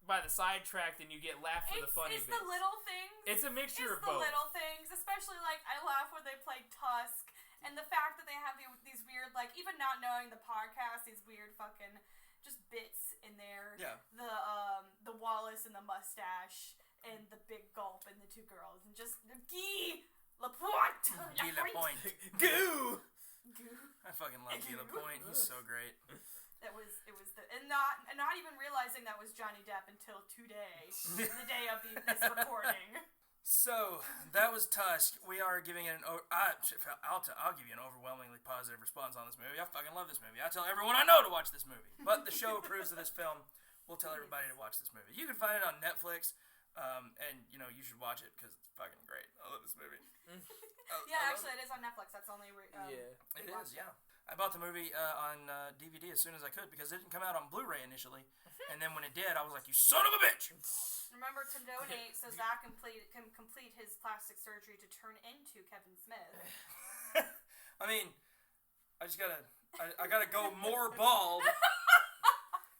by the sidetracked and you get laughed for the funny It's bits. the little things. It's a mixture of It's the both. little things, especially like I laugh when they play Tusk, and the fact that they have these weird, like, even not knowing the podcast, these weird fucking just bits in there. Yeah. The Wallace and the mustache and the big gulp and the two girls and just the Guy Lapointe. Guy Lapointe. Goo! I fucking love Guy Lapointe. He's so great. It was and not even realizing that was Johnny Depp until today, the day of this recording. So that was Tusk. We are giving it I'll give you an overwhelmingly positive response on this movie. I fucking love this movie. I tell everyone I know to watch this movie. But the show approves of this film. We'll tell everybody to watch this movie. You can find it on Netflix, and you should watch it because it's fucking great. I love this movie. Actually, it is on Netflix. That's only it is. Yeah. I bought the movie on DVD as soon as I could because it didn't come out on Blu-ray initially, and then when it did, I was like, "You son of a bitch!" Remember to donate so Zach can complete his plastic surgery to turn into Kevin Smith. I mean, I gotta go more bald.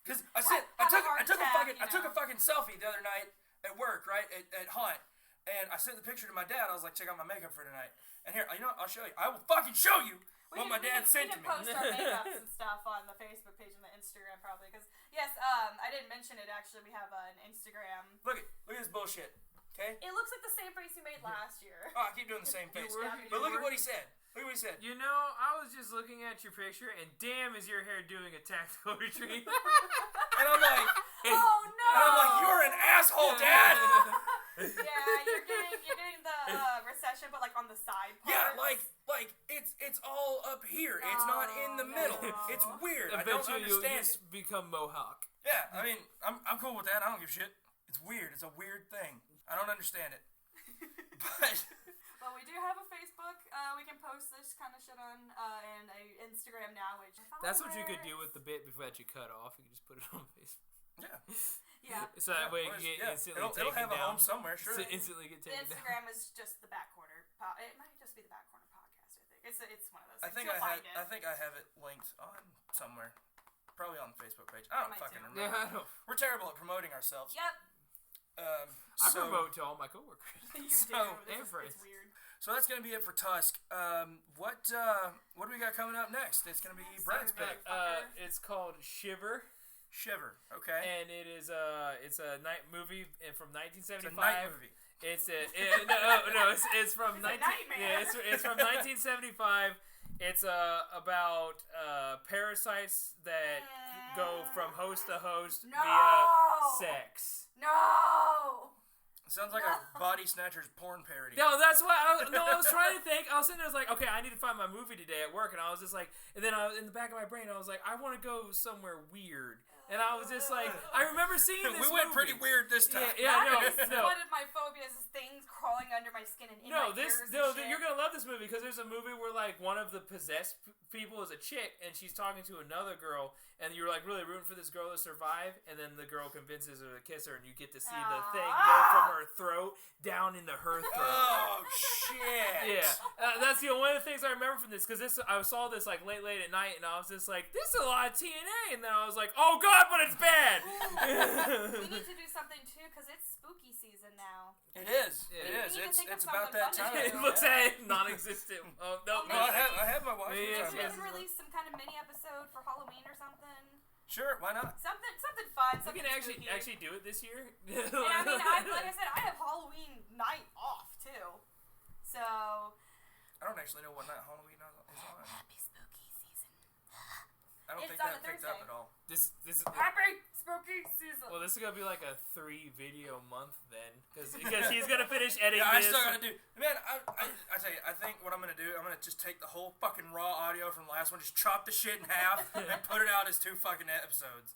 Cause I took a fucking selfie the other night at work, right at Hunt, and I sent the picture to my dad. I was like, check out my makeup for tonight. And here, you know what? I'll show you. I will fucking show you what my dad sent to me. We can post our makeups and stuff on the Facebook page and the Instagram probably. Because, yes, I didn't mention it actually. We have an Instagram. Look at this bullshit. Okay? It looks like the same face you made last year. Oh, I keep doing the same face. were- But look at what he said. Look at what he said. You know, I was just looking at your picture, and damn, is your hair doing a tactical retreat? And I'm like, Oh no! and I'm like, you're an asshole, Dad. Yeah, you're getting the recession, but like on the side part. Yeah, like it's all up here. It's not in the middle. No. It's weird. I don't Eventually, you'll understand it. just become Mohawk. Yeah, I mean, I'm cool with that. I don't give a shit. It's weird. It's a weird thing. I don't understand it. But Well, we do have a Facebook. We can post this kind of shit on, and a Instagram now, which That's what you could do with the bit before that you cut off. You could just put it on Facebook. yeah, Yeah. So that way you can get instantly it'll taken have a down. home somewhere, sure. So instantly get The taken down. Instagram is just the back corner. It might just be the back corner podcast. I think it's one of those. I Things. think You'll find it. I think I have it linked on somewhere. Probably on the Facebook page. I don't might fucking too. remember. Yeah, I know. We're terrible at promoting ourselves. Yep. I So- promote to all my coworkers. You So- do. and It's friends. weird. So that's gonna be it for Tusk. What do we got coming up next? It's gonna be Brad's pick. It's called Shiver, Shiver. Okay. and it's a night movie from It's a 1975. night movie. It's it's from It's a 19 nightmare. yeah, it's from 1975. It's about parasites that go from host to host No! via sex. No. Sounds like a Body Snatchers porn parody. No, that's why I was trying to think. I was sitting there, I was like, okay, I need to find my movie today at work, and I was just like, and then in the back of my brain, I was like, I want to go somewhere weird, and I was just like, I remember seeing this. We went pretty weird this time. Yeah, That is no. one of my phobias is things crawling under my skin and in my ears and shit. You're gonna love this movie because there's a movie where like one of the possessed people is a chick and she's talking to another girl and you're like really rooting for this girl to survive and then the girl convinces her to kiss her and you get to see the thing go from her throat down into her throat. Oh shit. Yeah, that's one of the things I remember from this because I saw this like late at night and I was just like, this is a lot of TNA, and then I was like, oh god, but it's bad. We need to do something too because it's spooky season now. It is. Yeah. It is. We need to think of It's about something that fun to time. do. It looks at it non-existent. Oh no, No, I have my watch. Yeah, Maybe we yeah. can release some kind of mini episode for Halloween or something. Sure, why not? Something fun. we Something can spooky. actually do it this year. And I mean, like I said, I have Halloween night off too. So I don't actually know what night Halloween is on. happy spooky season. I don't It's think on that a picked up Thursday. at all. This is Happy spooky season. well, this is gonna be like a 3 video month then, because he's gonna finish editing Yeah, I this. still gotta do. Man, I tell you, I think what I'm gonna do, I'm gonna just take the whole fucking raw audio from the last one, just chop the shit in half, and put it out as 2 fucking episodes.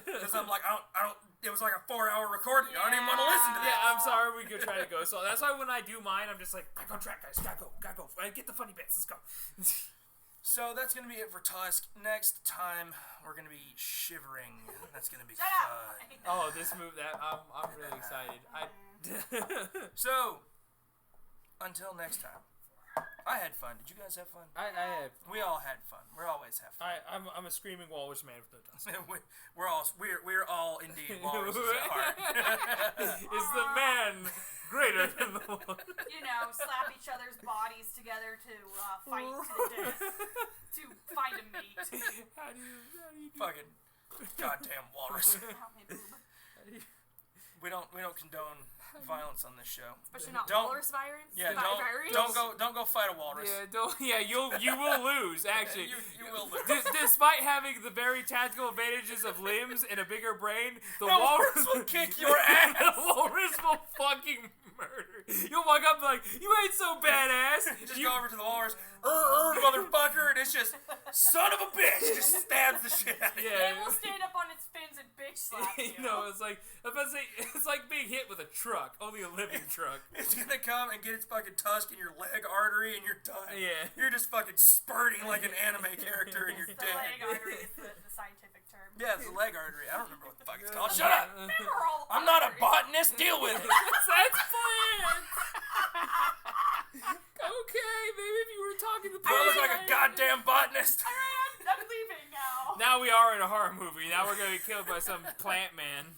Because I'm like, I don't. It was like a 4-hour recording. I don't even want to listen to that. Yeah, I'm sorry. We could try to go. So that's why when I do mine, I'm just like, back on track, guys. Gotta go. Get the funny bits. Let's go. So that's gonna be it for Tusk. Next time we're gonna be shivering. That's gonna be Shut fun. up. Oh, this move that I'm really excited. So until next time, I had fun. Did you guys have fun? I have. We all had fun. We always have fun. I'm a screaming walrus man with no tongue. we're all indeed walruses at heart. Is the man greater than the woman? You know, slap each other's bodies together to fight to the death to find a mate. How do you do? Fucking goddamn walrus. Help me, boob. We don't condone violence on this show. Especially not Don't- walrus virus. Yeah, Virus. don't go fight a walrus. Yeah, don't. Yeah, you will lose. Actually, You will lose. Despite having the very tactical advantages of limbs and a bigger brain, the The walrus walrus will kick your ass. The walrus will fucking murder. You'll walk up and be like, you ain't so badass. Just You- go over to the walrus, motherfucker, and it's just, son of a bitch, just stabs the shit out of you. It yeah. will stand up on its fins and bitch slap you. You know, it's like I was about to say, it's like being hit with a truck, only a living truck. It's gonna come and get its fucking tusk in your leg artery, and you're done. Yeah. You're just fucking spurting like an anime character, and you're The dead. leg artery is the scientific term. Yeah, it's the leg artery. I don't remember what the fuck it's called. Shut up! Femoral I'm not a artery. botanist. Deal with it. That's planned. Okay, maybe if you were talking the Do I look like a goddamn botanist? Alright, I'm leaving now. Now we are in a horror movie. Now we're gonna be killed by some plant man.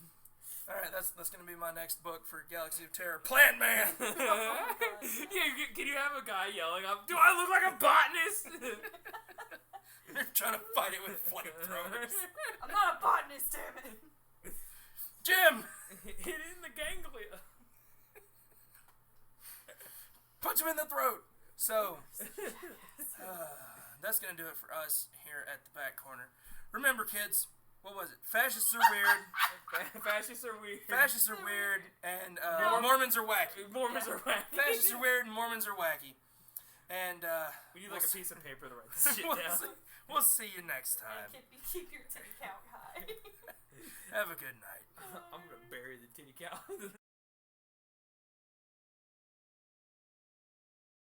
All right, that's gonna be my next book for Galaxy of Terror. Plant Man. Yeah, can you have a guy yelling up, do I look like a botanist? They're trying to fight it with flamethrowers. I'm not a botanist, damn it. Jim. Hit in the ganglia. Punch him in the throat. So, that's going to do it for us here at the back corner. Remember, kids, what was it? Fascists are weird. Fascists are weird. Fascists are weird, and Mormons are wacky. Mormons are wacky. Fascists are weird, and Mormons are wacky. And we need like a piece of paper to write this shit down. We'll see you next time. Keep your titty count high. Have a good night. I'm gonna bury the titty cow.